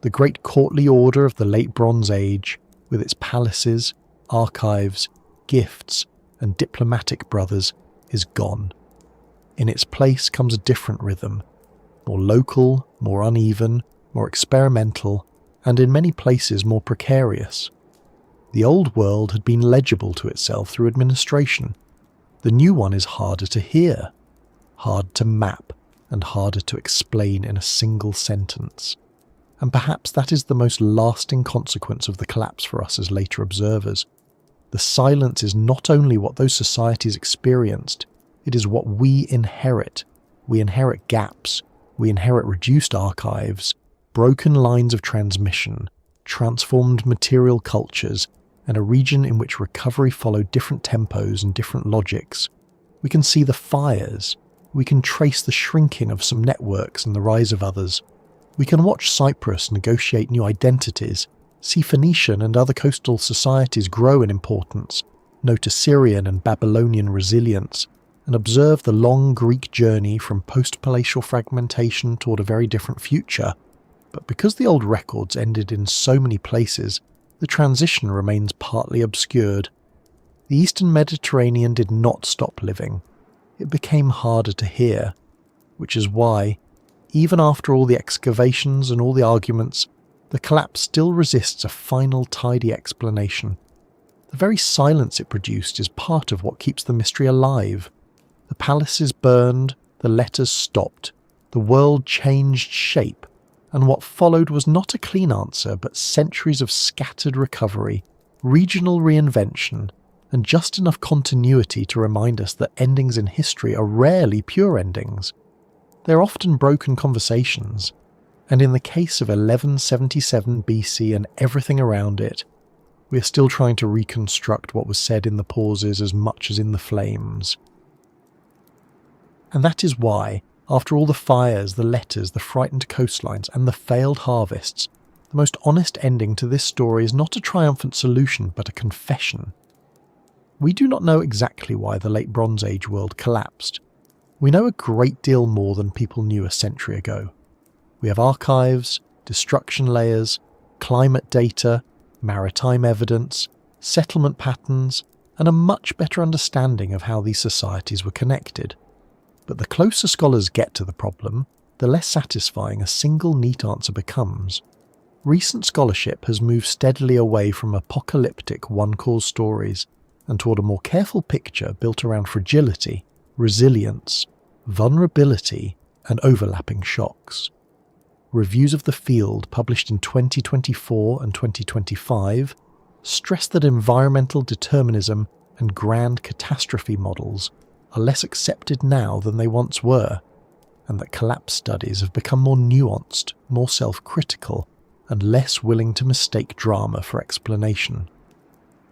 The great courtly order of the late Bronze Age, with its palaces, archives, gifts, and diplomatic brothers, is gone. In its place comes a different rhythm, more local, more uneven, more experimental, and in many places more precarious. The old world had been legible to itself through administration. The new one is harder to hear, hard to map, and harder to explain in a single sentence. And perhaps that is the most lasting consequence of the collapse for us as later observers. The silence is not only what those societies experienced, it is what we inherit. We inherit gaps, we inherit reduced archives, broken lines of transmission, transformed material cultures, and a region in which recovery followed different tempos and different logics. We can see the fires, we can trace the shrinking of some networks and the rise of others. We can watch Cyprus negotiate new identities, see Phoenician and other coastal societies grow in importance, note Assyrian and Babylonian resilience, and observe the long Greek journey from post-palatial fragmentation toward a very different future, but because the old records ended in so many places, the transition remains partly obscured. The Eastern Mediterranean did not stop living. It became harder to hear, which is why, even after all the excavations and all the arguments, the collapse still resists a final tidy explanation. The very silence it produced is part of what keeps the mystery alive. The palaces burned, the letters stopped, the world changed shape, and what followed was not a clean answer but centuries of scattered recovery, regional reinvention, and just enough continuity to remind us that endings in history are rarely pure endings. They're often broken conversations, and in the case of 1177 BC and everything around it, we are still trying to reconstruct what was said in the pauses as much as in the flames. And that is why, after all the fires, the letters, the frightened coastlines, and the failed harvests, the most honest ending to this story is not a triumphant solution but a confession. We do not know exactly why the Late Bronze Age world collapsed. We know a great deal more than people knew a century ago. We have archives, destruction layers, climate data, maritime evidence, settlement patterns, and a much better understanding of how these societies were connected. But the closer scholars get to the problem, the less satisfying a single neat answer becomes. Recent scholarship has moved steadily away from apocalyptic one-cause stories and toward a more careful picture built around fragility, resilience, vulnerability, and overlapping shocks. Reviews of the field published in 2024 and 2025 stress that environmental determinism and grand catastrophe models are less accepted now than they once were, and that collapse studies have become more nuanced, more self-critical, and less willing to mistake drama for explanation.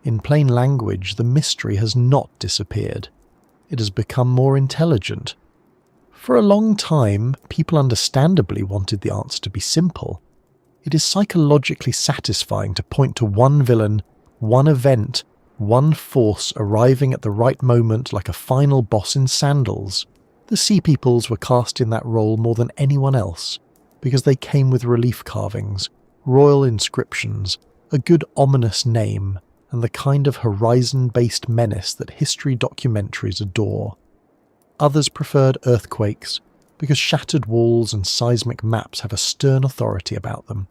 In plain language, the mystery has not disappeared. It has become more intelligent. For a long time, people understandably wanted the answer to be simple. It is psychologically satisfying to point to one villain, one event, one force arriving at the right moment like a final boss in sandals. The Sea Peoples were cast in that role more than anyone else, because they came with relief carvings, royal inscriptions, a good ominous name, and the kind of horizon-based menace that history documentaries adore. Others preferred earthquakes, because shattered walls and seismic maps have a stern authority about them.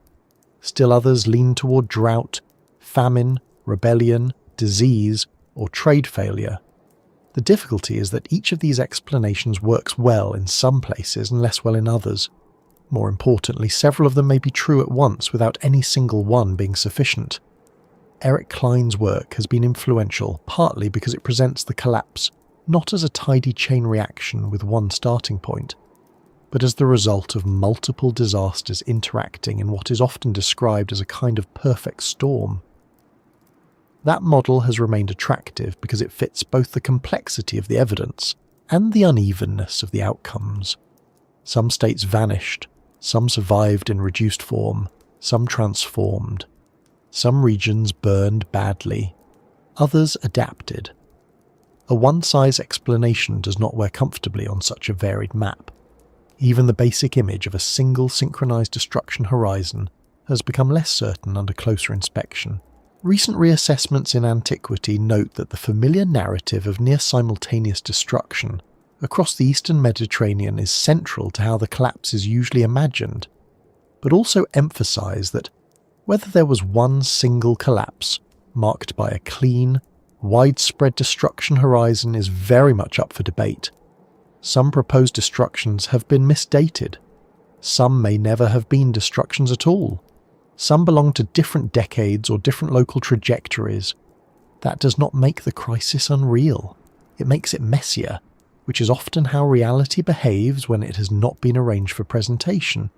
Still others leaned toward drought, famine, rebellion, disease, or trade failure. The difficulty is that each of these explanations works well in some places and less well in others. More importantly, several of them may be true at once without any single one being sufficient. Eric Klein's work has been influential partly because it presents the collapse not as a tidy chain reaction with one starting point, but as the result of multiple disasters interacting in what is often described as a kind of perfect storm. That model has remained attractive because it fits both the complexity of the evidence and the unevenness of the outcomes. Some states vanished, some survived in reduced form, some transformed. Some regions burned badly, others adapted. A one-size explanation does not wear comfortably on such a varied map. Even the basic image of a single synchronized destruction horizon has become less certain under closer inspection. Recent reassessments in antiquity note that the familiar narrative of near-simultaneous destruction across the Eastern Mediterranean is central to how the collapse is usually imagined, but also emphasize that whether there was one single collapse, marked by a clean, widespread destruction horizon is very much up for debate. Some proposed destructions have been misdated. Some may never have been destructions at all. Some belong to different decades or different local trajectories. That does not make the crisis unreal. It makes it messier, which is often how reality behaves when it has not been arranged for presentation.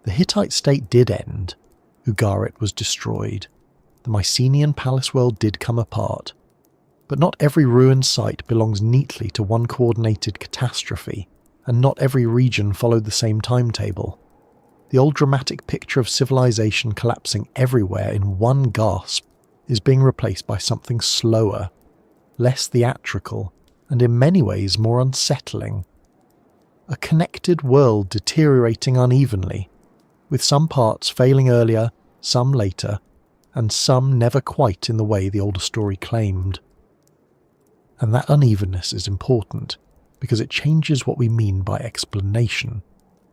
The Hittite state did end. Ugarit was destroyed. The Mycenaean palace world did come apart. But not every ruined site belongs neatly to one coordinated catastrophe, and not every region followed the same timetable. The old dramatic picture of civilization collapsing everywhere in one gasp is being replaced by something slower, less theatrical, and in many ways more unsettling. A connected world deteriorating unevenly, with some parts failing earlier, some later, and some never quite in the way the older story claimed. And that unevenness is important, because it changes what we mean by explanation.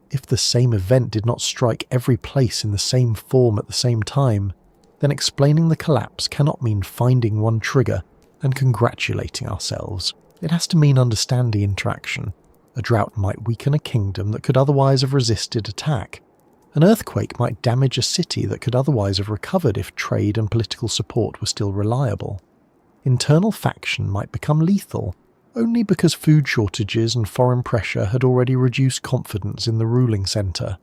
If the same event did not strike every place in the same form at the same time, then explaining the collapse cannot mean finding one trigger and congratulating ourselves. It has to mean understanding interaction. A drought might weaken a kingdom that could otherwise have resisted attack. An earthquake might damage a city that could otherwise have recovered if trade and political support were still reliable. Internal faction might become lethal, only because food shortages and foreign pressure had already reduced confidence in the ruling centre.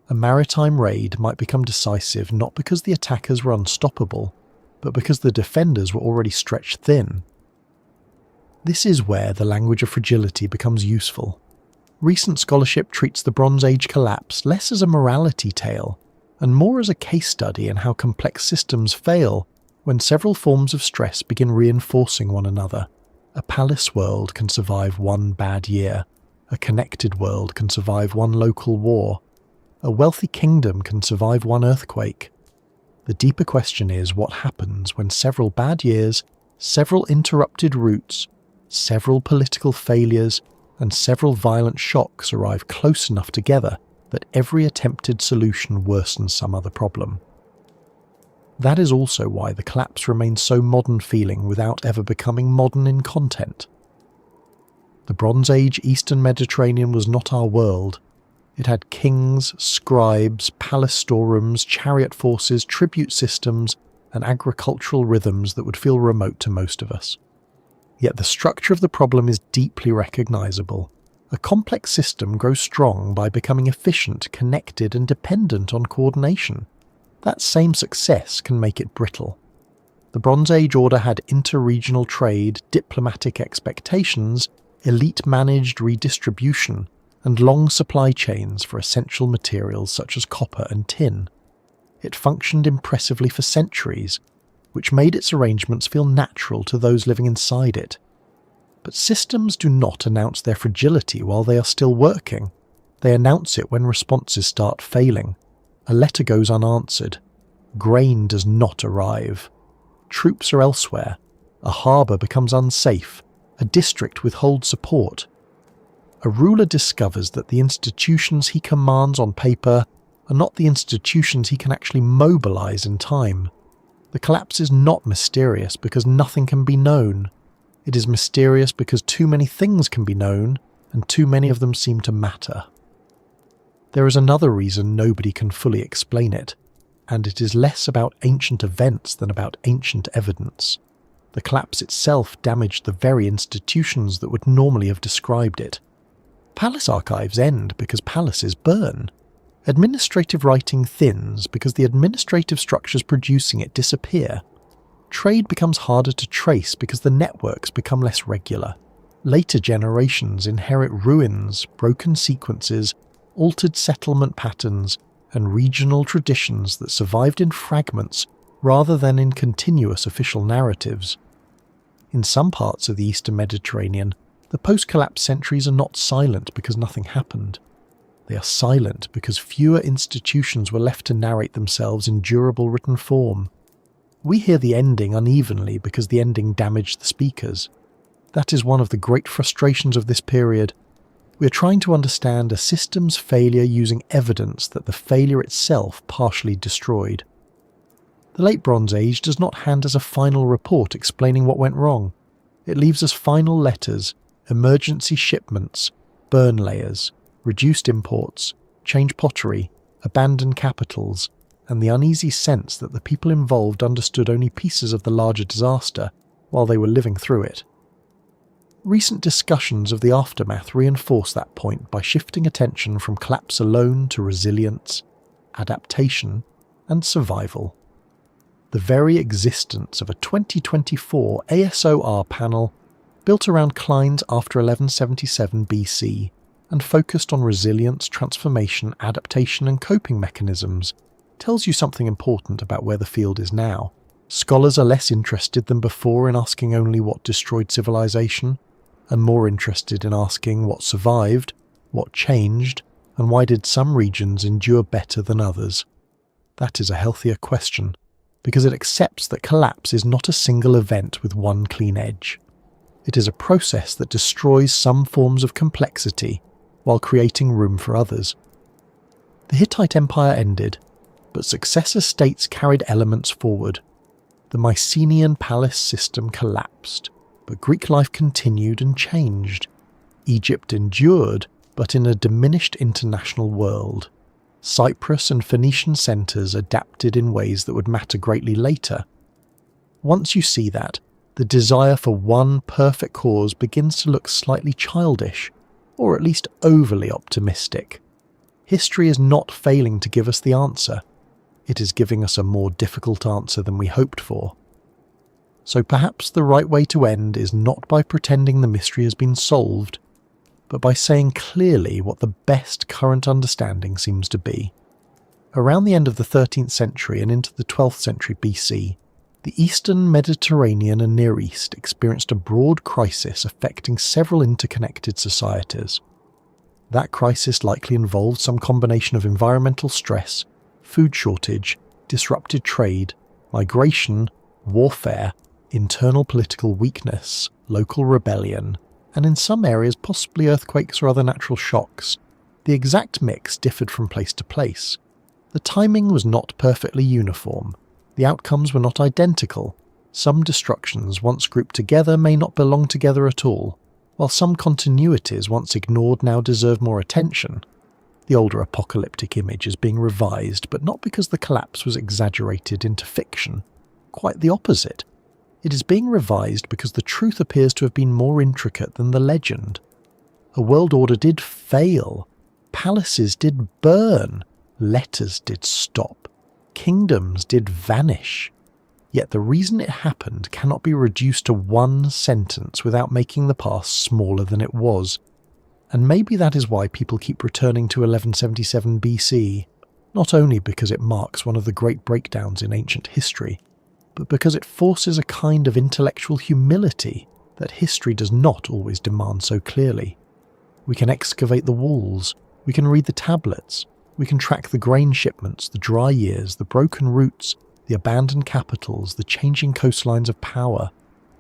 A maritime raid might become decisive not because the attackers were unstoppable, but because the defenders were already stretched thin. This is where the language of fragility becomes useful. Recent scholarship treats the Bronze Age collapse less as a morality tale, and more as a case study in how complex systems fail when several forms of stress begin reinforcing one another. A palace world can survive one bad year. A connected world can survive one local war. A wealthy kingdom can survive one earthquake. The deeper question is what happens when several bad years, several interrupted routes, several political failures, and several violent shocks arrive close enough together that every attempted solution worsens some other problem. That is also why the collapse remains so modern feeling without ever becoming modern in content. The Bronze Age Eastern Mediterranean was not our world. It had kings, scribes, palace storerooms, chariot forces, tribute systems, and agricultural rhythms that would feel remote to most of us. Yet the structure of the problem is deeply recognisable. A complex system grows strong by becoming efficient, connected, and dependent on coordination. That same success can make it brittle. The Bronze Age order had inter-regional trade, diplomatic expectations, elite-managed redistribution, and long supply chains for essential materials such as copper and tin. It functioned impressively for centuries, which made its arrangements feel natural to those living inside it. But systems do not announce their fragility while they are still working. They announce it when responses start failing. A letter goes unanswered. Grain does not arrive. Troops are elsewhere. A harbour becomes unsafe. A district withholds support. A ruler discovers that the institutions he commands on paper are not the institutions he can actually mobilise in time. The collapse is not mysterious because nothing can be known. It is mysterious because too many things can be known, and too many of them seem to matter. There is another reason nobody can fully explain it, and it is less about ancient events than about ancient evidence. The collapse itself damaged the very institutions that would normally have described it. Palace archives end because palaces burn. Administrative writing thins because the administrative structures producing it disappear. Trade becomes harder to trace because the networks become less regular. Later generations inherit ruins, broken sequences, altered settlement patterns, and regional traditions that survived in fragments rather than in continuous official narratives. In some parts of the Eastern Mediterranean, the post-collapse centuries are not silent because nothing happened. They are silent because fewer institutions were left to narrate themselves in durable written form. We hear the ending unevenly because the ending damaged the speakers. That is one of the great frustrations of this period. We are trying to understand a system's failure using evidence that the failure itself partially destroyed. The Late Bronze Age does not hand us a final report explaining what went wrong. It leaves us final letters, emergency shipments, burn layers, reduced imports, changed pottery, abandoned capitals, and the uneasy sense that the people involved understood only pieces of the larger disaster while they were living through it. Recent discussions of the aftermath reinforce that point by shifting attention from collapse alone to resilience, adaptation, and survival. The very existence of a 2024 ASOR panel built around Klein's after 1177 BC and focused on resilience, transformation, adaptation, and coping mechanisms tells you something important about where the field is now. Scholars are less interested than before in asking only what destroyed civilization. and more interested in asking what survived, what changed, and why did some regions endure better than others. That is a healthier question, because it accepts that collapse is not a single event with one clean edge. It is a process that destroys some forms of complexity while creating room for others. The Hittite Empire ended, but successor states carried elements forward. The Mycenaean palace system collapsed, but Greek life continued and changed. Egypt endured, but in a diminished international world. Cyprus and Phoenician centres adapted in ways that would matter greatly later. Once you see that, the desire for one perfect cause begins to look slightly childish, or at least overly optimistic. History is not failing to give us the answer. It is giving us a more difficult answer than we hoped for. So perhaps the right way to end is not by pretending the mystery has been solved, but by saying clearly what the best current understanding seems to be. Around the end of the 13th century and into the 12th century BC, the Eastern Mediterranean and Near East experienced a broad crisis affecting several interconnected societies. That crisis likely involved some combination of environmental stress, food shortage, disrupted trade, migration, warfare, internal political weakness, local rebellion, and in some areas possibly earthquakes or other natural shocks. The exact mix differed from place to place. The timing was not perfectly uniform. The outcomes were not identical. Some destructions once grouped together may not belong together at all, while some continuities once ignored now deserve more attention. The older apocalyptic image is being revised, but not because the collapse was exaggerated into fiction. Quite the opposite. It is being revised because the truth appears to have been more intricate than the legend. A world order did fail. Palaces did burn. Letters did stop. Kingdoms did vanish. Yet the reason it happened cannot be reduced to one sentence without making the past smaller than it was. And maybe that is why people keep returning to 1177 BC, not only because it marks one of the great breakdowns in ancient history, but because it forces a kind of intellectual humility that history does not always demand so clearly. We can excavate the walls, we can read the tablets, we can track the grain shipments, the dry years, the broken routes, the abandoned capitals, the changing coastlines of power.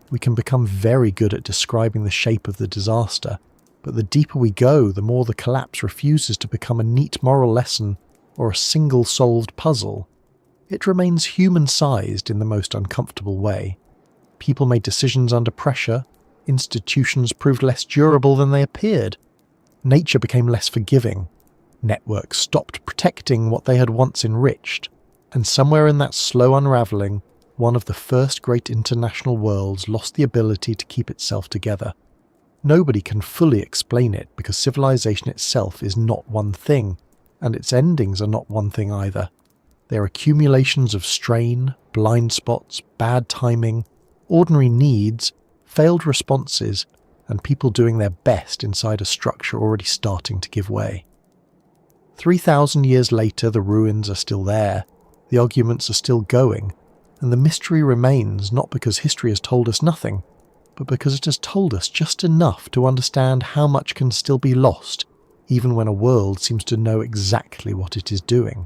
We can become very good at describing the shape of the disaster, but the deeper we go, the more the collapse refuses to become a neat moral lesson or a single solved puzzle. It remains human-sized in the most uncomfortable way. People made decisions under pressure, institutions proved less durable than they appeared, nature became less forgiving, networks stopped protecting what they had once enriched, and somewhere in that slow unravelling, one of the first great international worlds lost the ability to keep itself together. Nobody can fully explain it because civilization itself is not one thing, and its endings are not one thing either. They are accumulations of strain, blind spots, bad timing, ordinary needs, failed responses, and people doing their best inside a structure already starting to give way. 3,000 years later, the ruins are still there, the arguments are still going, and the mystery remains not because history has told us nothing, but because it has told us just enough to understand how much can still be lost, even when a world seems to know exactly what it is doing.